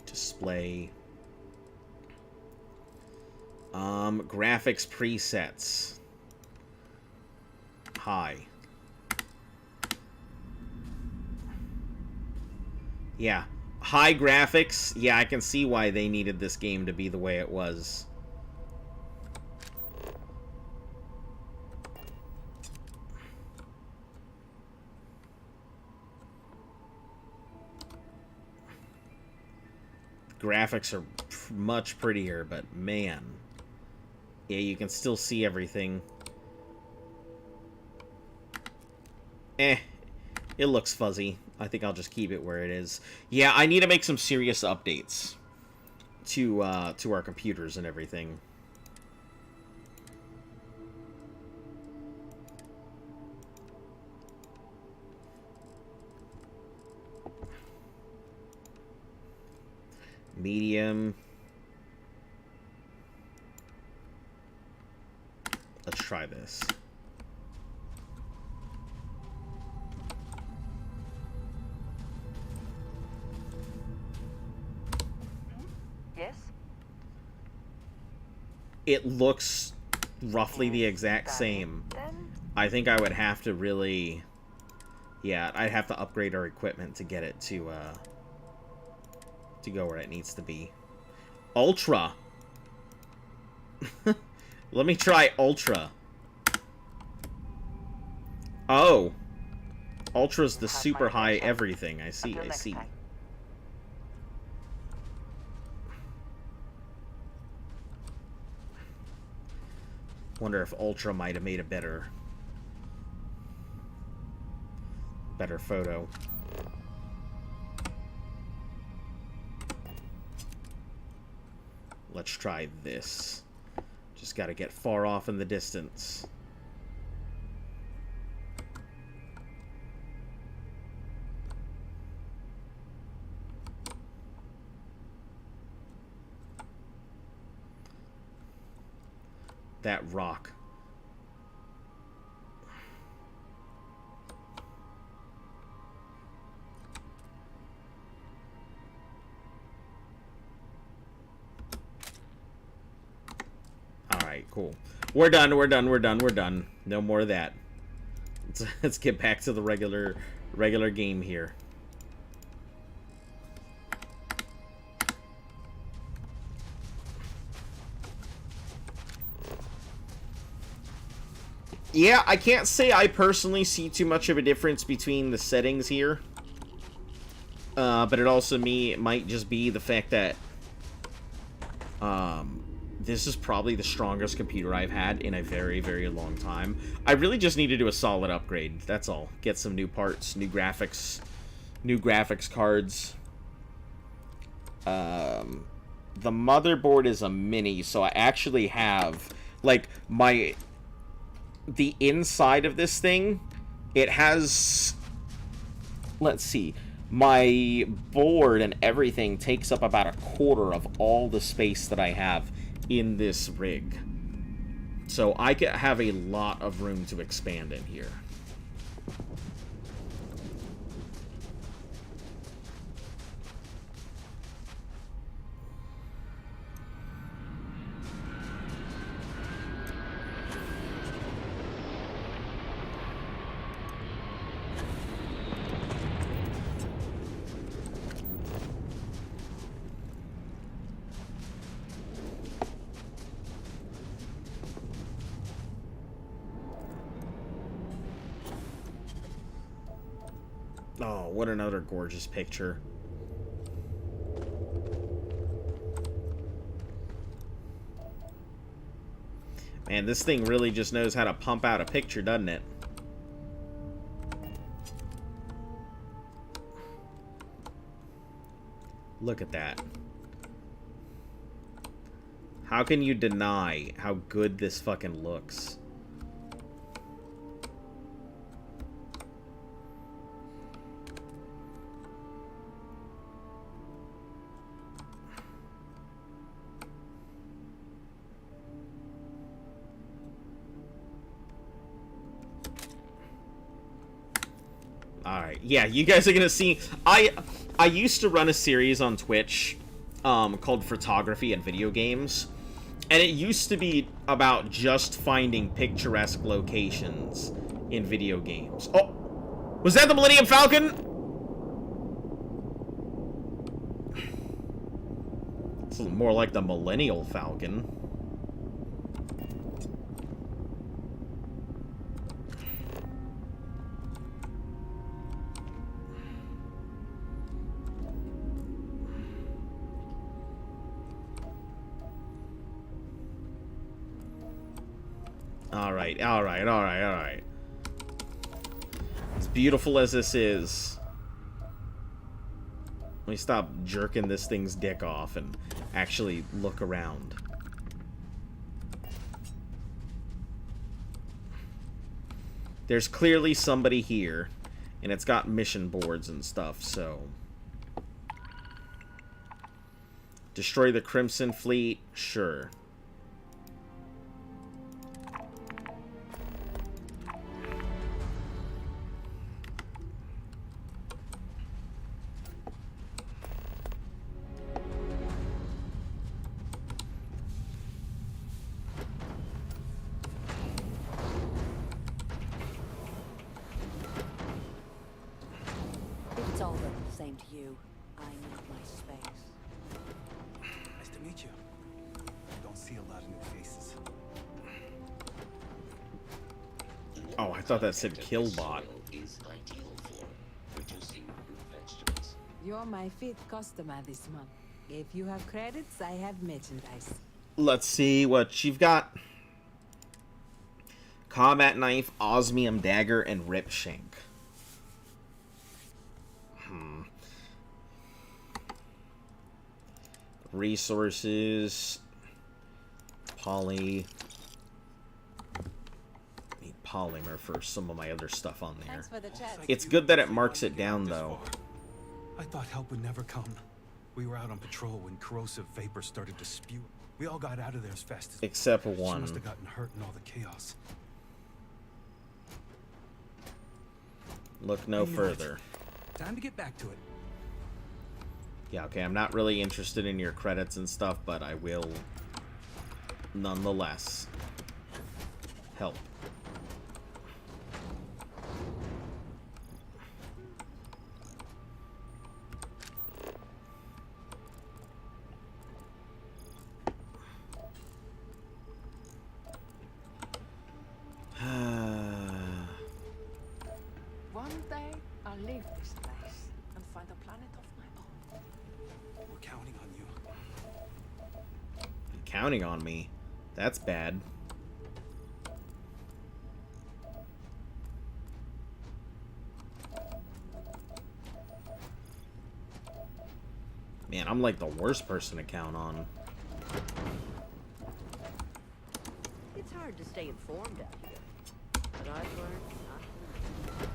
Display. Graphics presets. High. Yeah. High graphics. Yeah, I can see why they needed this game to be the way it was. Graphics are much prettier, but man. Yeah, you can still see everything. It looks fuzzy. I think I'll just keep it where it is. Yeah, I need to make some serious updates to our computers and everything. Medium. try this. Yes? It looks roughly the exact same. I think I would have to really... Yeah, I'd have to upgrade our equipment to get it to go where it needs to be. Ultra! Let me try Ultra. Oh! Ultra's the super high everything. I see, I see. Wonder if Ultra might have made a better photo. Let's try this. Just gotta get far off in the distance. That rock. Alright, cool. We're done, we're done, we're done, we're done. No more of that. Let's get back to the regular game here. Yeah, I can't say I personally see too much of a difference between the settings here. But it also might just be the fact that this is probably the strongest computer I've had in a very, very long time. I really just need to do a solid upgrade. That's all. Get some new parts, new graphics cards. The motherboard is a mini, so I actually have, like, the inside of this thing, it has, let's see, my board and everything takes up about a quarter of all the space that I have in this rig. So I could have a lot of room to expand in here. Oh, what another gorgeous picture. Man, this thing really just knows how to pump out a picture, doesn't it? Look at that. How can you deny how good this fucking looks? Alright, yeah, you guys are gonna see... I used to run a series on Twitch called Photography and Video Games, and it used to be about just finding picturesque locations in video games. Oh! Was that the Millennium Falcon? This is more like the Millennial Falcon. Alright, alright, alright, alright. As beautiful as this is, let me stop jerking this thing's dick off and actually look around. There's clearly somebody here, and it's got mission boards and stuff, so... Destroy the Crimson Fleet? Sure. Same to you. I need my space. Nice to meet you. Don't see a lot of new faces. Oh, I thought that said Killbot. You're my 5th customer this month. If you have credits, I have merchandise. Let's see what you've got. Combat knife, osmium dagger, and rip shank. Resources. Poly. Need polymer for some of my other stuff on there. Thanks for the chat. It's good that it marks it down, though. I thought help would never come. We were out on patrol when corrosive vapor started to spew. We all got out of there as fast as... Except She one. must have gotten hurt in all the chaos. Look no You know what? further. Time to get back to it. Yeah, okay, I'm not really interested in your credits and stuff, but I will nonetheless help. One day, I'll leave this place and find a planet of my own. We're counting on you. Counting on me. That's bad. Man, I'm like the worst person to count on. It's hard to stay informed out here, but I've learned not to.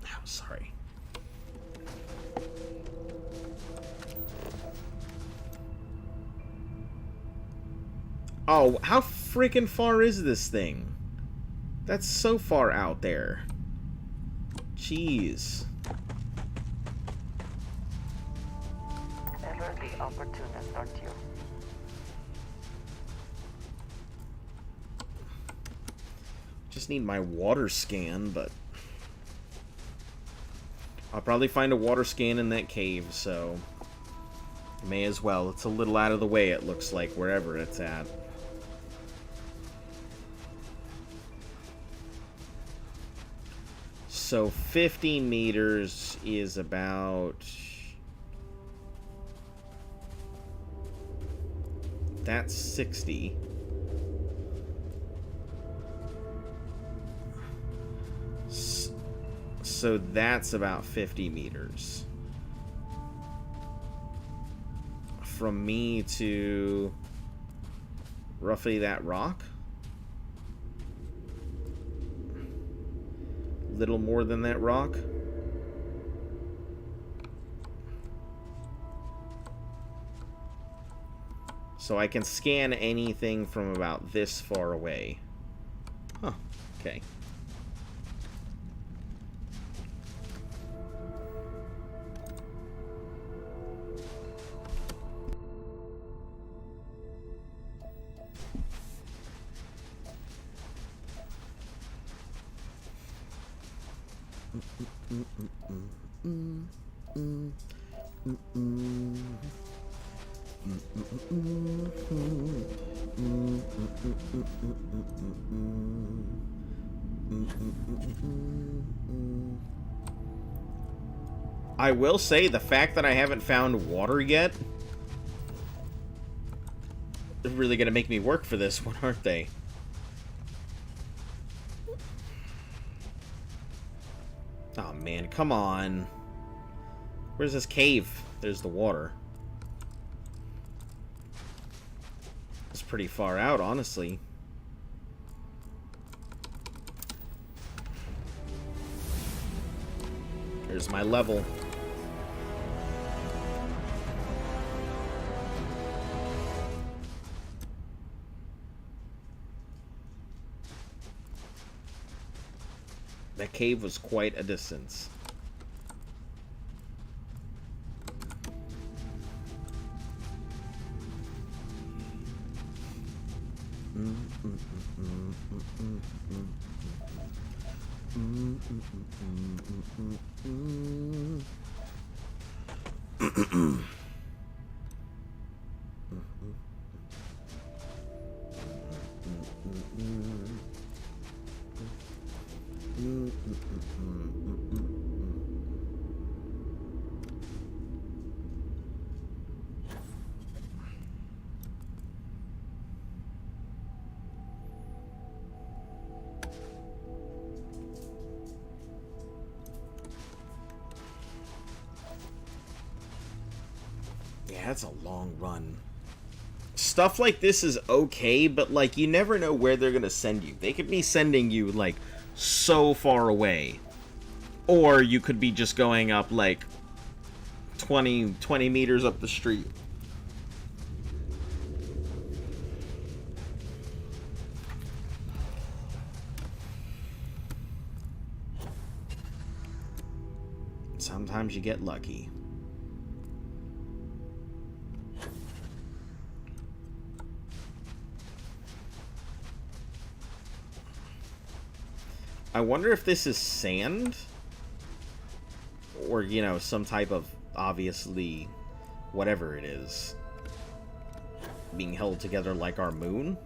Oh, sorry. Oh, how freaking far is this thing? That's so far out there. Jeez. Ever the opportunist, aren't you? Just need my water scan, but I'll probably find a water scan in that cave, so may as well. It's a little out of the way, it looks like, wherever it's at. So 50 meters is about... That's 60. So that's about 50 meters. From me to roughly that rock. Little more than that rock. So I can scan anything from about this far away. Huh, okay. I will say the fact that I haven't found water yet is really gonna make me work for this one, aren't they? Oh man, come on. Where's this cave? There's the water. It's pretty far out, honestly. Here's my level. That cave was quite a distance. Yeah, that's a long run. Stuff like this is okay, but, like, you never know where they're gonna send you. They could be sending you, like, so far away. Or you could be just going up, like, 20 meters up the street. Sometimes you get lucky. I wonder if this is sand? Or, you know, some type of, obviously, whatever it is, being held together like our moon?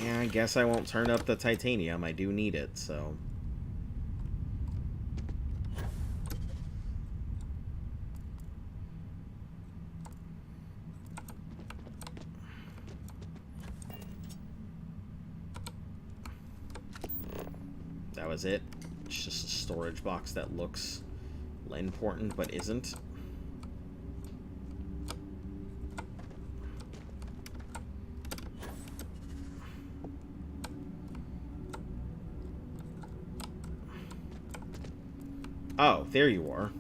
Yeah, I guess I won't turn up the titanium. I do need it, so... That was it. It's just a storage box that looks important, but isn't. Oh, there you are.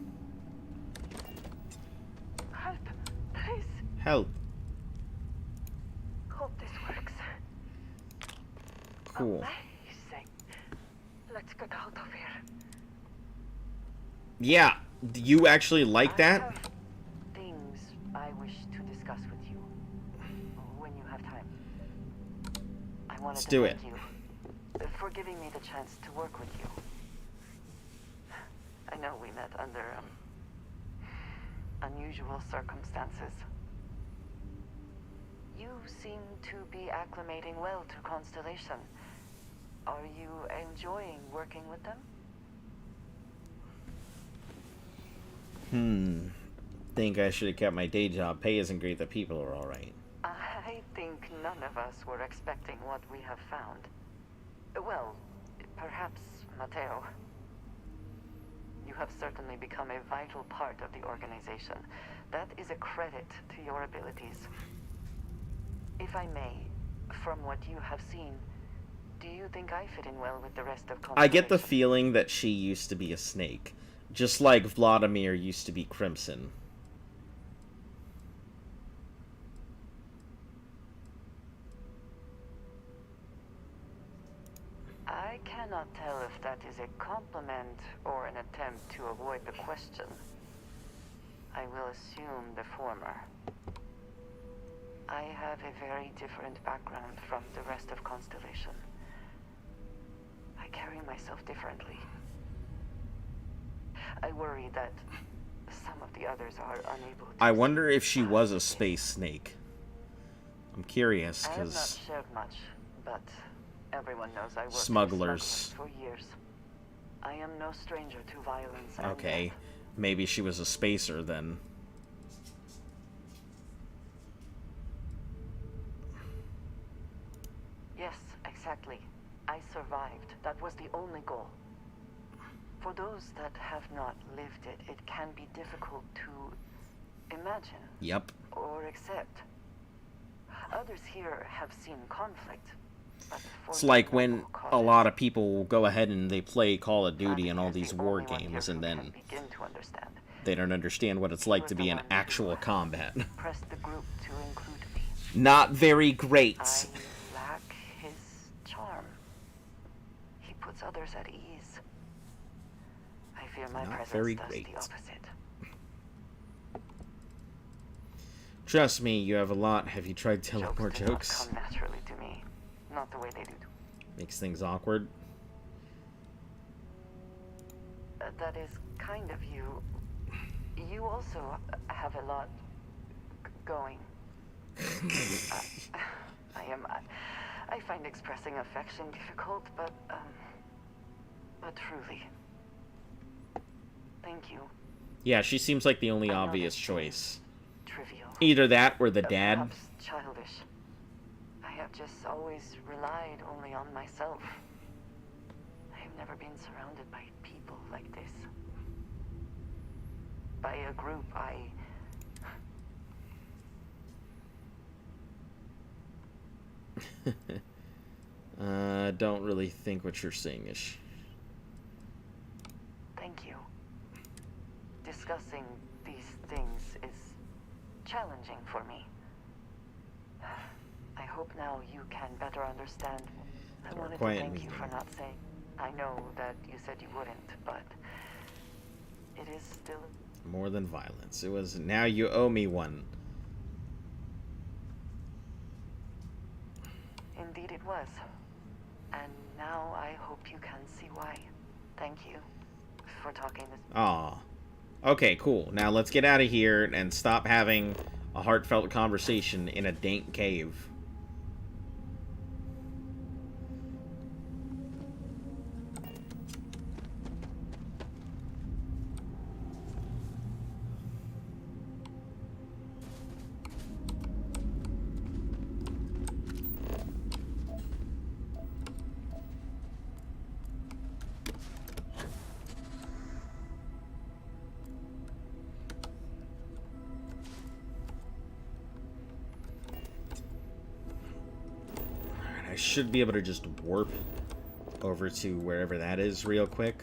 Help, please. Help. Hope this works. Cool. Amazing. Let's get out of here. Yeah, do you actually like I that? have things I wish to discuss with you when you have time. I wanted Let's to do thank it. you for giving me the chance to work with you. I know we met under unusual circumstances. You seem to be acclimating well to Constellation. Are you enjoying working with them? Think I should have kept my day job. Pay isn't great, the people are alright. I think none of us were expecting what we have found. Well, perhaps Mateo. You have certainly become a vital part of the organization. That is a credit to your abilities. If I may, from what you have seen, do you think I fit in well with the rest of Constellation? I get the feeling that she used to be a snake. Just like Vladimir used to be Crimson. I cannot tell if that is a compliment or an attempt to avoid the question. I will assume the former. I have a very different background from the rest of Constellation. I carry myself differently. I worry that some of the others are unable to... I wonder if she was a space snake. I'm curious, I have not because... shared much, but everyone knows I worked with Smugglers. smugglers for years. I am no stranger to violence and Okay, death. maybe she was a spacer then. Yes, exactly. I survived. That was the only goal. For those that have not lived it, it can be difficult to imagine. Yep. Or accept. Others here have seen conflict. But It's like when a lot of people will go ahead and they play Call of Duty and all these war games, and then they don't understand what it's like to be in actual combat. Press the group to include me. Not very great. I lack his charm. He puts others at ease. I fear my Not presence very does great. the opposite. Trust me, you have a lot. Have you tried telling more jokes? Come naturally to me, not the way they do. Makes things awkward. That is kind of you. You also have a lot going. I find expressing affection difficult, but truly. Thank you. Yeah, she seems like the only obvious choice. Trivial. Either that or the dad. Perhaps childish. I have just always relied only on myself. I have never been surrounded by people like this. By a group Don't really think what you're saying is. Thank you. Discussing these things is challenging for me. I hope now you can better understand. I wanted to thank you for not saying. I know that you said you wouldn't, but it is still more than violence. It was now you owe me one. Indeed it was. And now I hope you can see why. Thank you for talking this. Aw. Okay, cool. Now let's get out of here and stop having a heartfelt conversation in a dank cave. I should be able to just warp over to wherever that is real quick.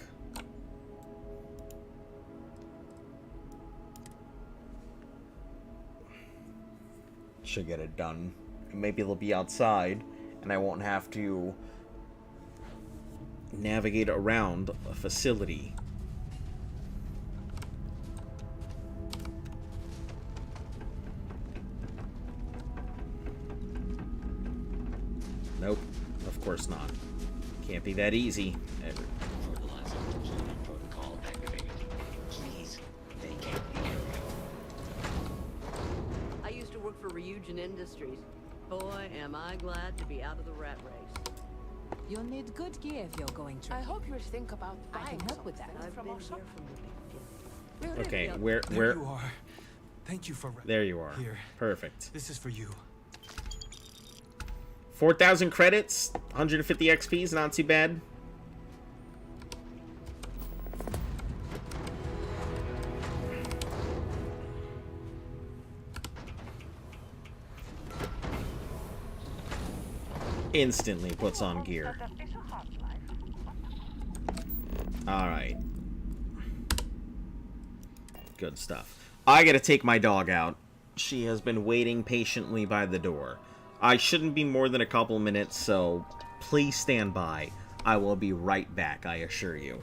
Should get it done. Maybe it'll be outside, and I won't have to navigate around a facility. Nope, of course not. Can't be that easy. Protocol activated. Please, they can't be carried. I used to work for Ryujin Industries. Boy, am I glad to be out of the rat race. You'll need good gear if you're going to. I hope you'll think about I can help with that. I've been here from the beginning. Okay, There you are. Thank you for... There you are. Here. Perfect. This is for you. 4,000 credits, 150 XP is not too bad. Instantly puts on gear. Alright. Good stuff. I gotta take my dog out. She has been waiting patiently by the door. I shouldn't be more than a couple minutes, so please stand by. I will be right back, I assure you.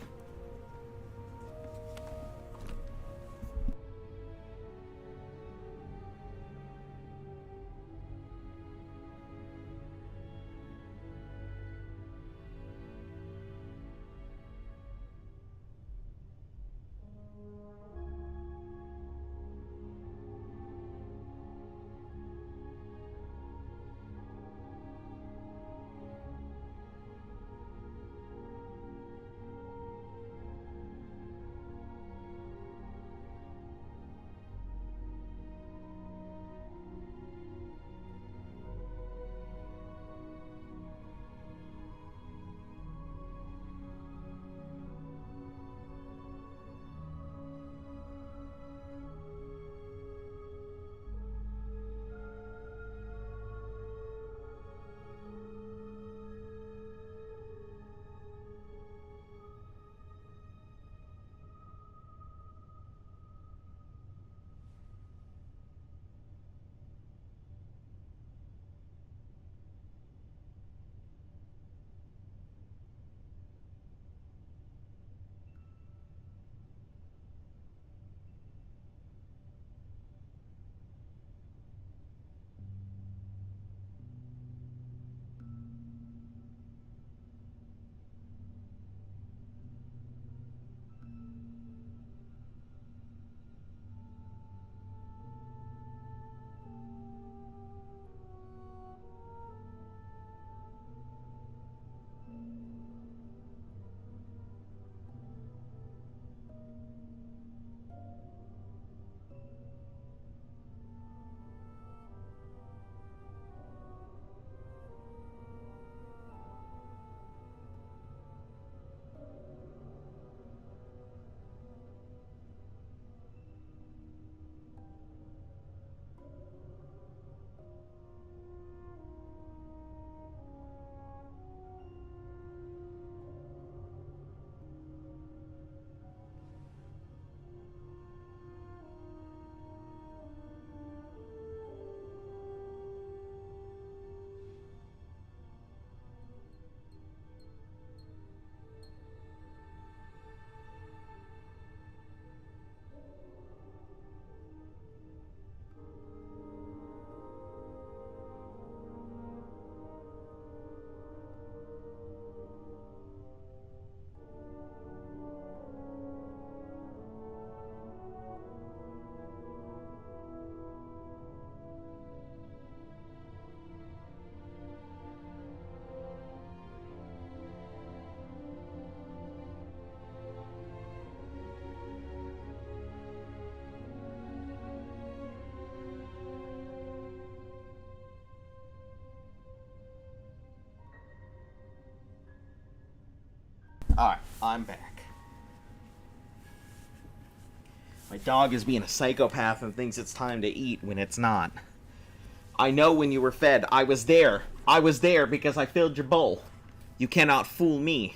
Alright, I'm back. My dog is being a psychopath and thinks it's time to eat when it's not. I know when you were fed. I was there. I was there because I filled your bowl. You cannot fool me.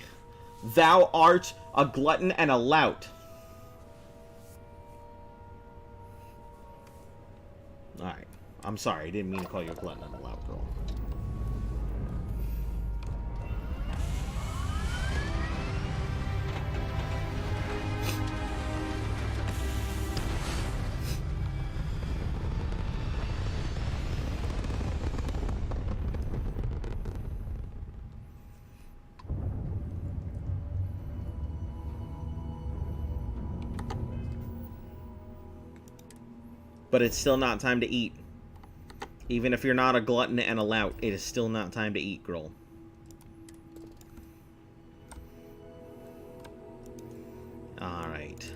Thou art a glutton and a lout. Alright. I'm sorry. I didn't mean to call you a glutton and a lout, girl. But it's still not time to eat. Even if you're not a glutton and a lout, it is still not time to eat, girl. Alright.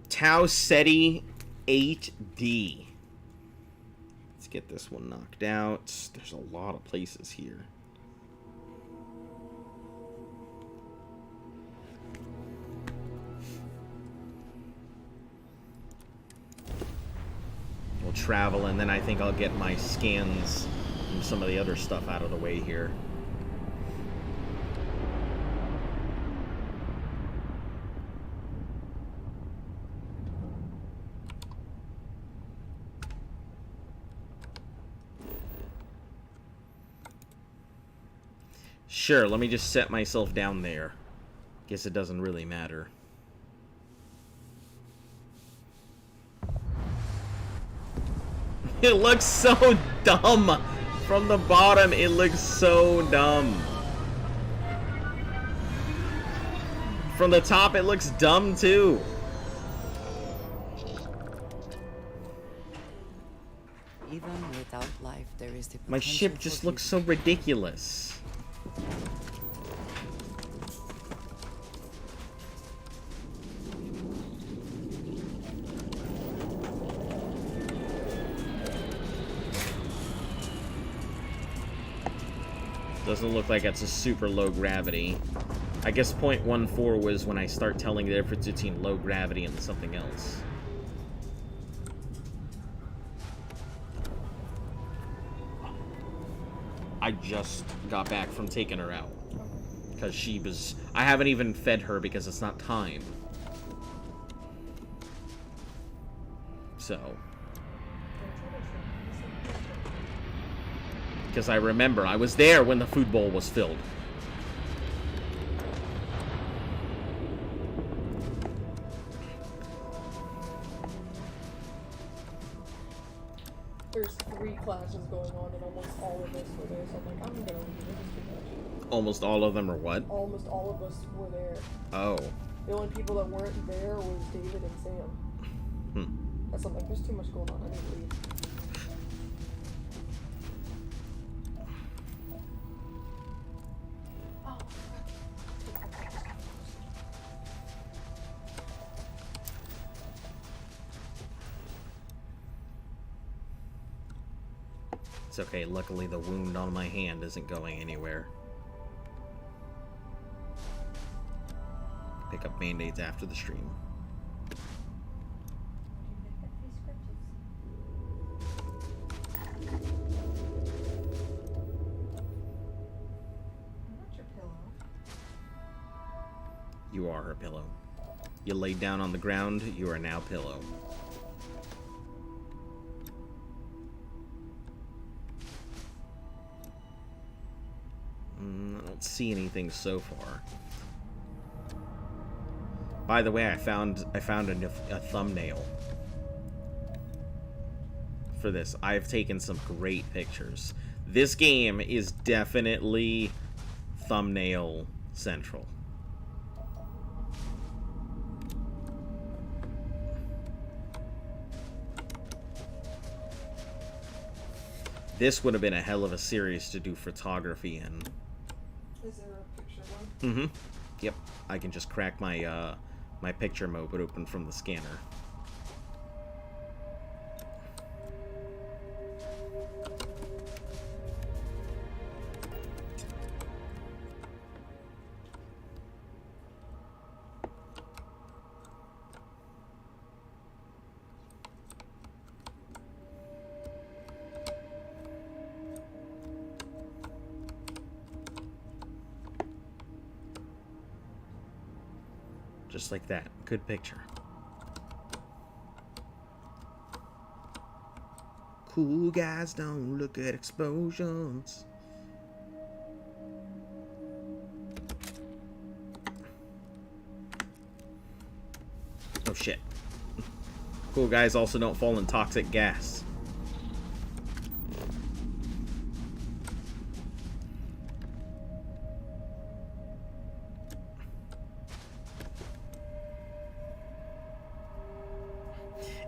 Tau Ceti 8D. Let's get this one knocked out. There's a lot of places here. We'll travel, and then I think I'll get my scans from some of the other stuff out of the way here. Sure, let me just set myself down there. Guess it doesn't really matter. It looks so dumb! From the bottom, it looks so dumb. From the top, it looks dumb too. Even without life, there is the My potential ship for just beauty. looks so ridiculous. Doesn't look like it's a super low gravity. I guess 0.14 was when I start telling the difference between low gravity and something else. I just got back from taking her out. Because she was... I haven't even fed her because it's not time. So... Because I remember, I was there when the food bowl was filled. There's 3 classes going on and almost all of us were there, so I'm like, I'm gonna leave, this is too much. Almost all of them are what? Almost all of us were there. Oh. The only people that weren't there was David and Sam. That's something, there's too much going on, I need to leave. It's okay, luckily the wound on my hand isn't going anywhere. Pick up band-aids after the stream. You are her pillow. You laid down on the ground, you are now pillow. I don't see anything so far. By the way, I found a thumbnail for this. I've taken some great pictures. This game is definitely thumbnail central. This would have been a hell of a series to do photography in. Is there a picture one? Mm-hmm. Yep. I can just crack my my picture mode open from the scanner. Just like that. Good picture. Cool guys don't look at explosions. Oh shit. Cool guys also don't fall in toxic gas.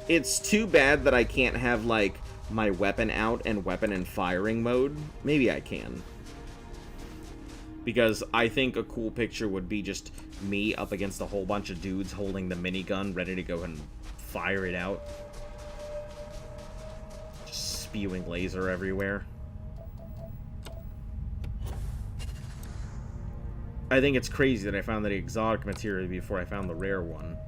It's too bad that I can't have, like, my weapon out and weapon and firing mode. Maybe I can. Because I think a cool picture would be just me up against a whole bunch of dudes holding the minigun, ready to go and fire it out. Just spewing laser everywhere. I think it's crazy that I found the exotic material before I found the rare one.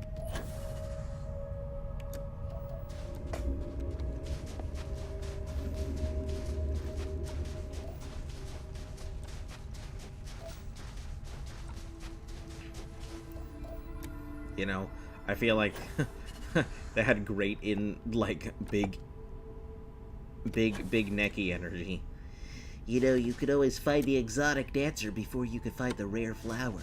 You know, I feel like they had great like big necky energy. You know, you could always find the exotic dancer before you could find the rare flower.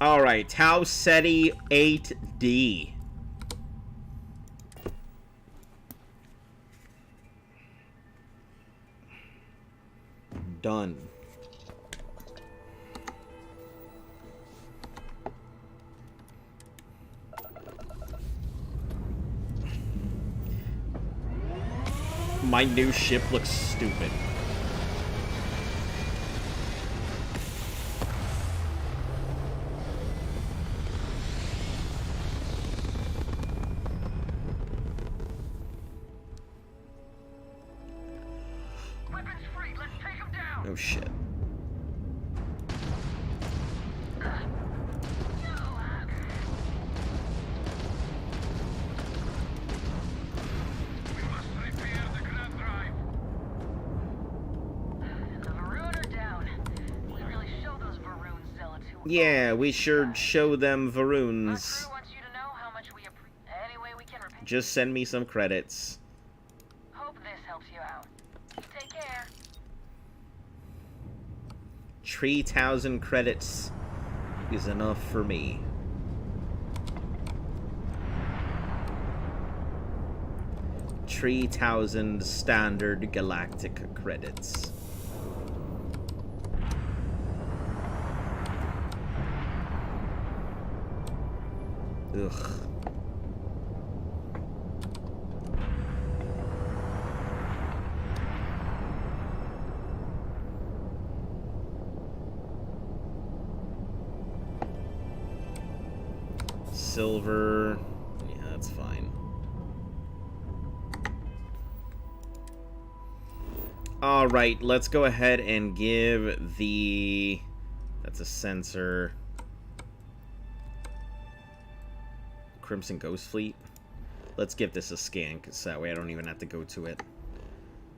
All right, Tau Ceti 8D. Done. My new ship looks stupid. Weapons free. Let's take him down. Oh shit. Yeah, we sure show them Varoons. Just send me some credits. Hope this helps you out. Take care. 3,000 credits is enough for me. $3,000 standard galactic credits. Ugh. Silver. Yeah, that's fine. Alright, let's go ahead and give the... That's a sensor. Crimson Ghost Fleet. Let's give this a scan, because that way I don't even have to go to it.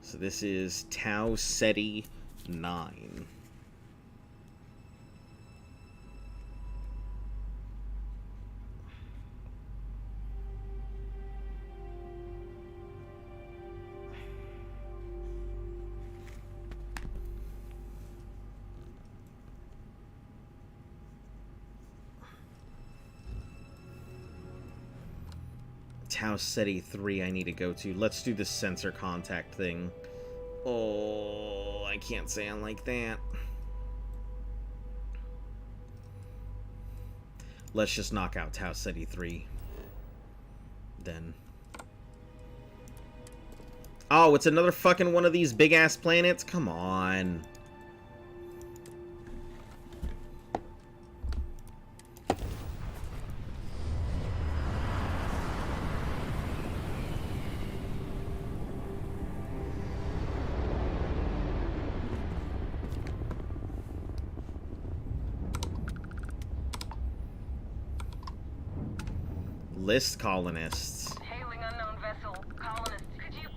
So this is Tau Ceti 9. Tau Ceti 3 I need to go to. Let's do the sensor contact thing. Oh, I can't sound like that. Let's just knock out Tau Ceti 3. Then. Oh, it's another fucking one of these big-ass planets? Come on. List colonists. Hailing unknown vessel, colonists. Could you...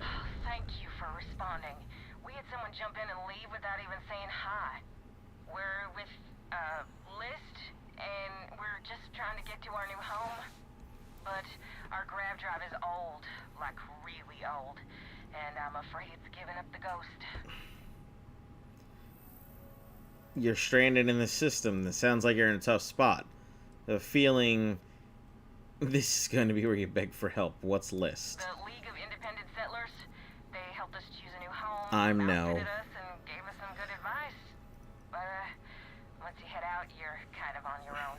Thank you for responding. We had someone jump in and leave without even saying hi. We're with, List, and we're just trying to get to our new home. But our grav drive is old, like really old, and I'm afraid it's giving up the ghost. You're stranded in the system. That sounds like you're in a tough spot. The feeling this is going to be where you beg for help. What's List? The League of Independent Settlers. They helped us choose a new home. I'm no. Outfitted us and gave us some good advice. But once you head out, you're kind of on your own.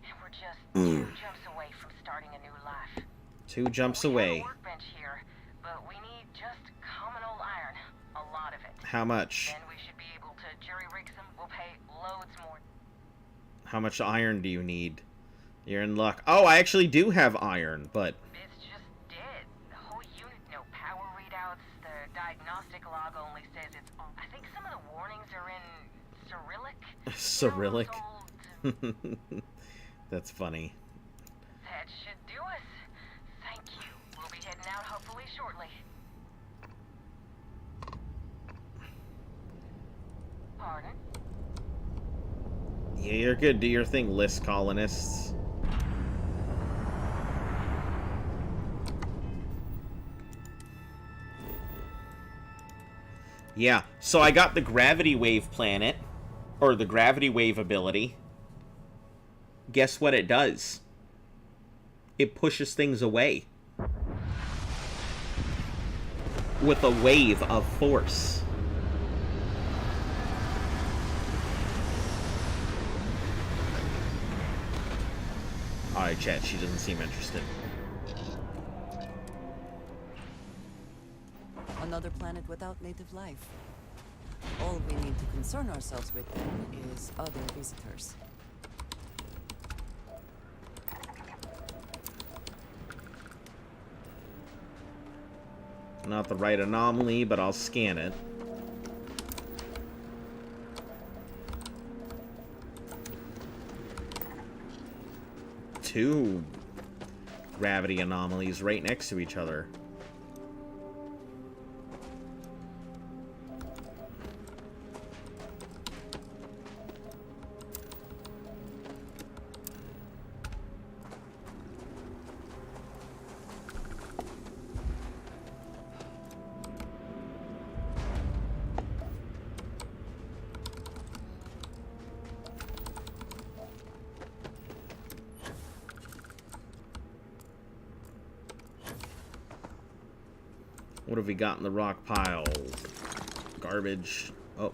And we're just 2 jumps away from starting a new life. 2 jumps We away. have a workbench here, but we need just common old iron. A lot of it. How much? Then we should be able to jury rig some. We'll pay loads more. How much iron do you need? You're in luck. Oh, I actually do have iron, but... It's just dead. The whole unit, no power readouts. The diagnostic log only says it's on. I think some of the warnings are in Cyrillic. Cyrillic? That's funny. That should do us. Thank you. We'll be heading out hopefully shortly. Pardon? Yeah, you're good. Do your thing, List colonists. Yeah, so I got the gravity wave planet, or the gravity wave ability. Guess what it does? It pushes things away. With a wave of force. Alright, chat, she doesn't seem interested. Another planet without native life. All we need to concern ourselves with then is other visitors. Not the right anomaly, but I'll scan it. Two gravity anomalies right next to each other. What have we got in the rock pile? Garbage. Oh.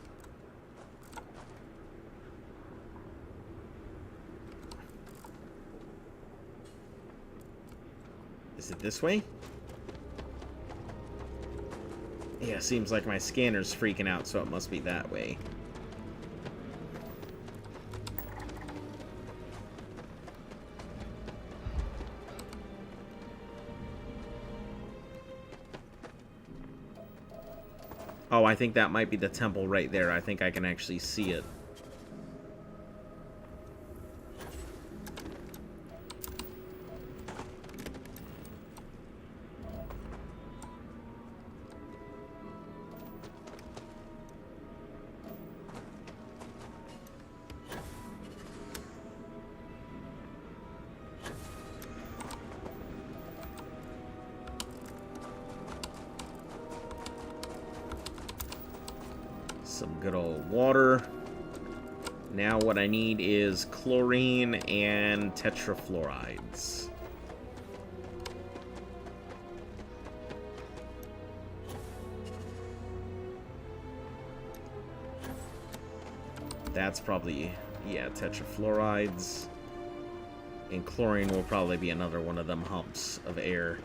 Is it this way? Yeah, seems like my scanner's freaking out, so it must be that way. Oh, I think that might be the temple right there. I think I can actually see it. Some good old water. Now what I need is chlorine and tetrafluorides. That's probably, yeah, tetrafluorides. And chlorine will probably be another one of them humps of air.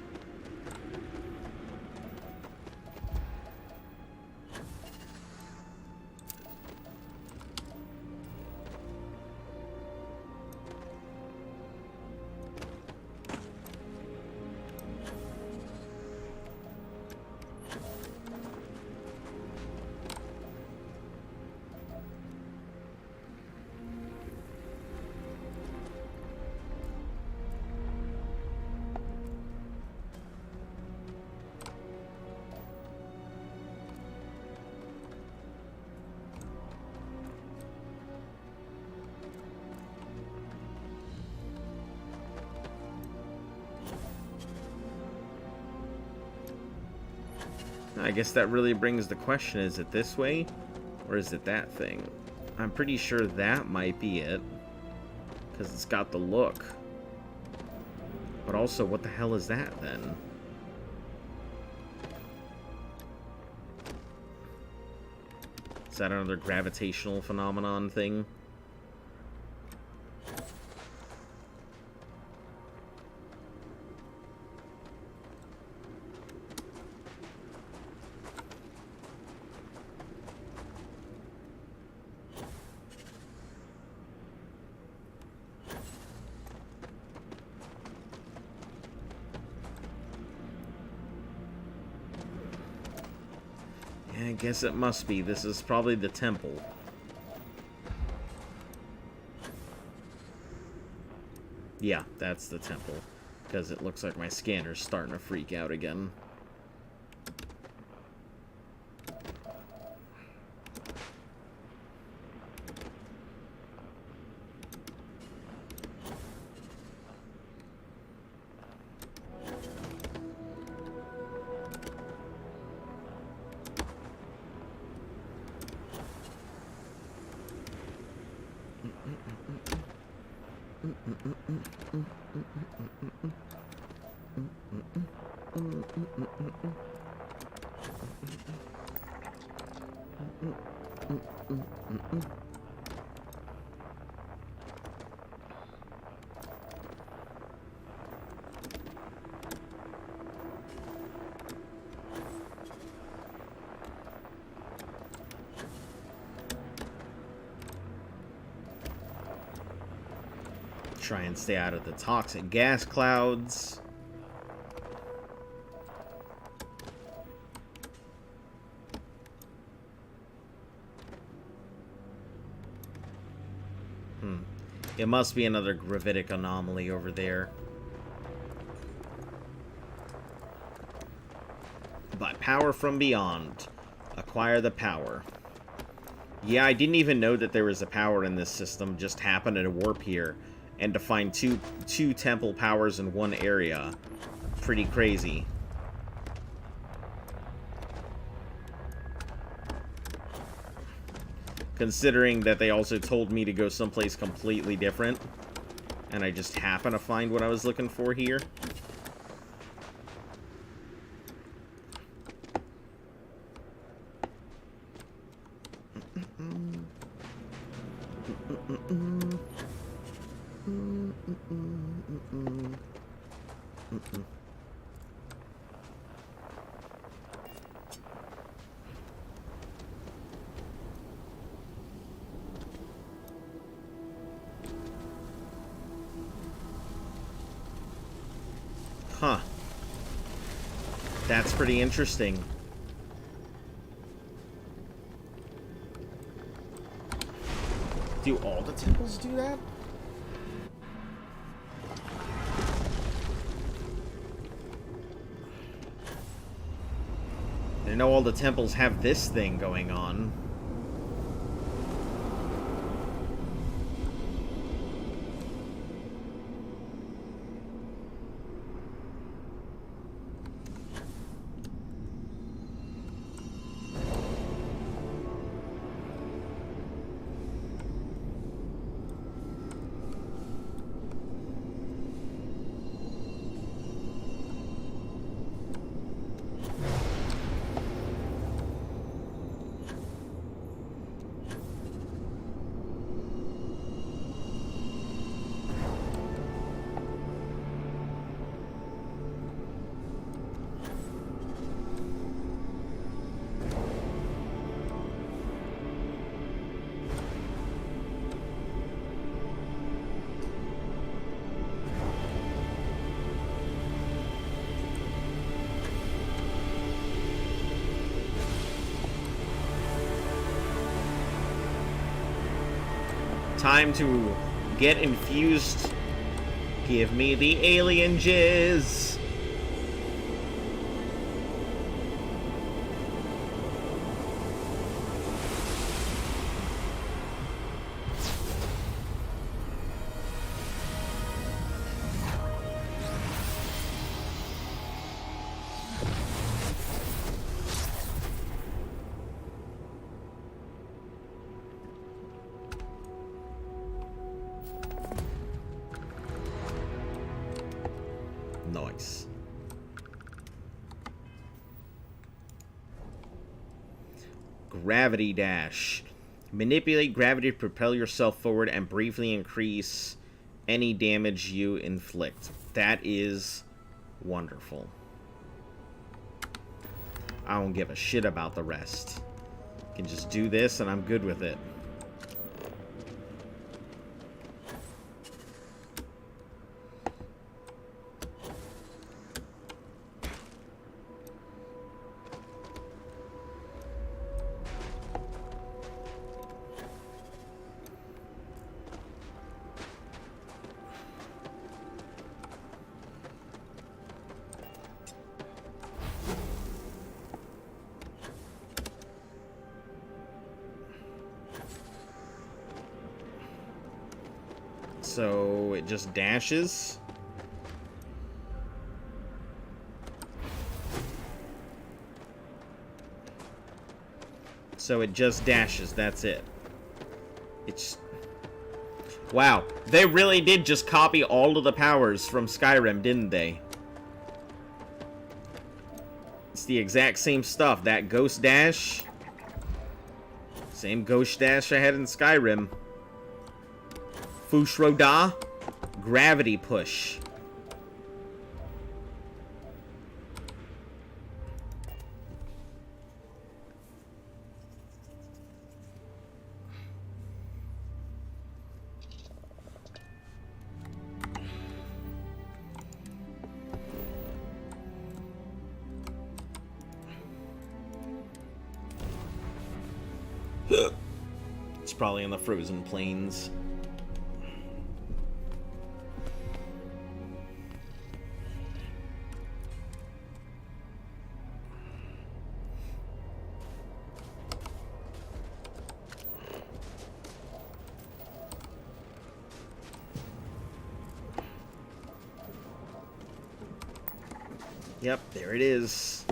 I guess that really brings the question, is it this way? Or is it that thing? I'm pretty sure that might be it. Because it's got the look. But also, what the hell is that, then? Is that another gravitational phenomenon thing? I guess it must be. This is probably the temple. Yeah, that's the temple. Because it looks like my scanner's starting to freak out again. Try and stay out of the toxic gas clouds. It must be another gravitic anomaly over there. By power from beyond. Acquire the power. Yeah, I didn't even know that there was a power in this system. Just happened to warp here. And to find two temple powers in one area. Pretty crazy. Considering that they also told me to go someplace completely different. And I just happen to find what I was looking for here. Huh. That's pretty interesting. Do all the temples do that? I know all the temples have this thing going on. Time to get infused. Give me the alien jizz. gravity dash. Manipulate gravity to propel yourself forward and briefly increase any damage you inflict. That is wonderful. I don't give a shit about the rest. Can just do this and I'm good with it. So it just dashes. So it just dashes, that's it. It's... Wow, they really did just copy all of the powers from Skyrim, didn't they? It's the exact same stuff. That ghost dash. Same ghost dash I had in Skyrim. Fushroda, gravity push. It's probably in the frozen plains. Yep, there it is.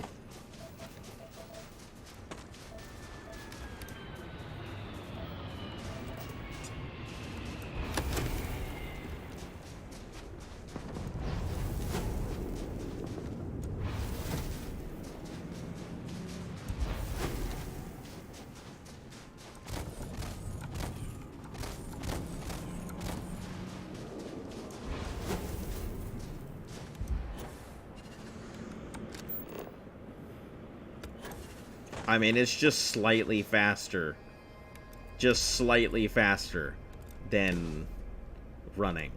I mean, it's just slightly faster. Just slightly faster than running.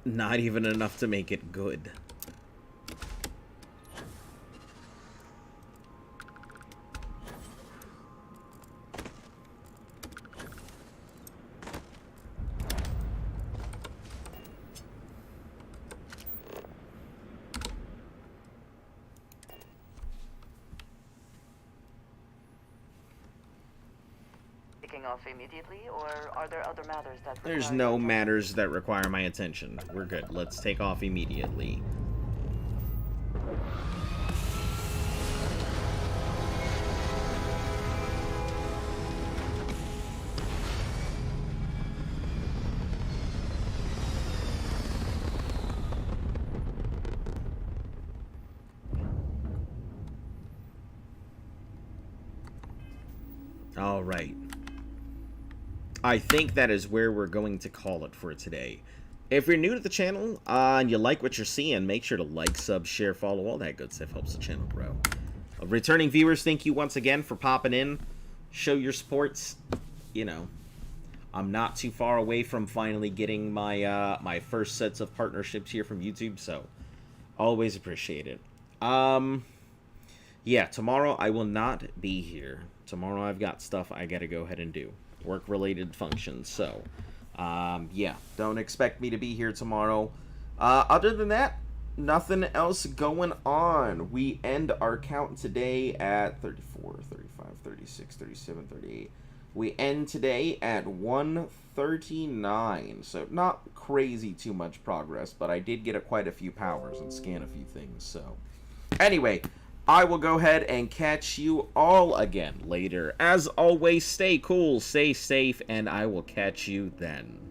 Not even enough to make it good. Off immediately, or are there other matters that There's no matters that require my attention. We're good. Let's take off immediately. All right. I think that is where we're going to call it for today. If you're new to the channel and you like what you're seeing, make sure to like, sub, share, follow, all that good stuff helps the channel grow. Returning viewers, thank you once again for popping in. Show your supports. You know, I'm not too far away from finally getting my my first sets of partnerships here from YouTube, so always appreciate it. Yeah, tomorrow I will not be here. Tomorrow I've got stuff I gotta go ahead and do. Work-related functions, so yeah, don't expect me to be here tomorrow. Other than that, nothing else going on. We end our count today at 34, 35, 36, 37, 38. We end today at 139, so not crazy too much progress, but I did get quite a few powers and scan a few things, so anyway, I will go ahead and catch you all again later. As always, stay cool, stay safe, and I will catch you then.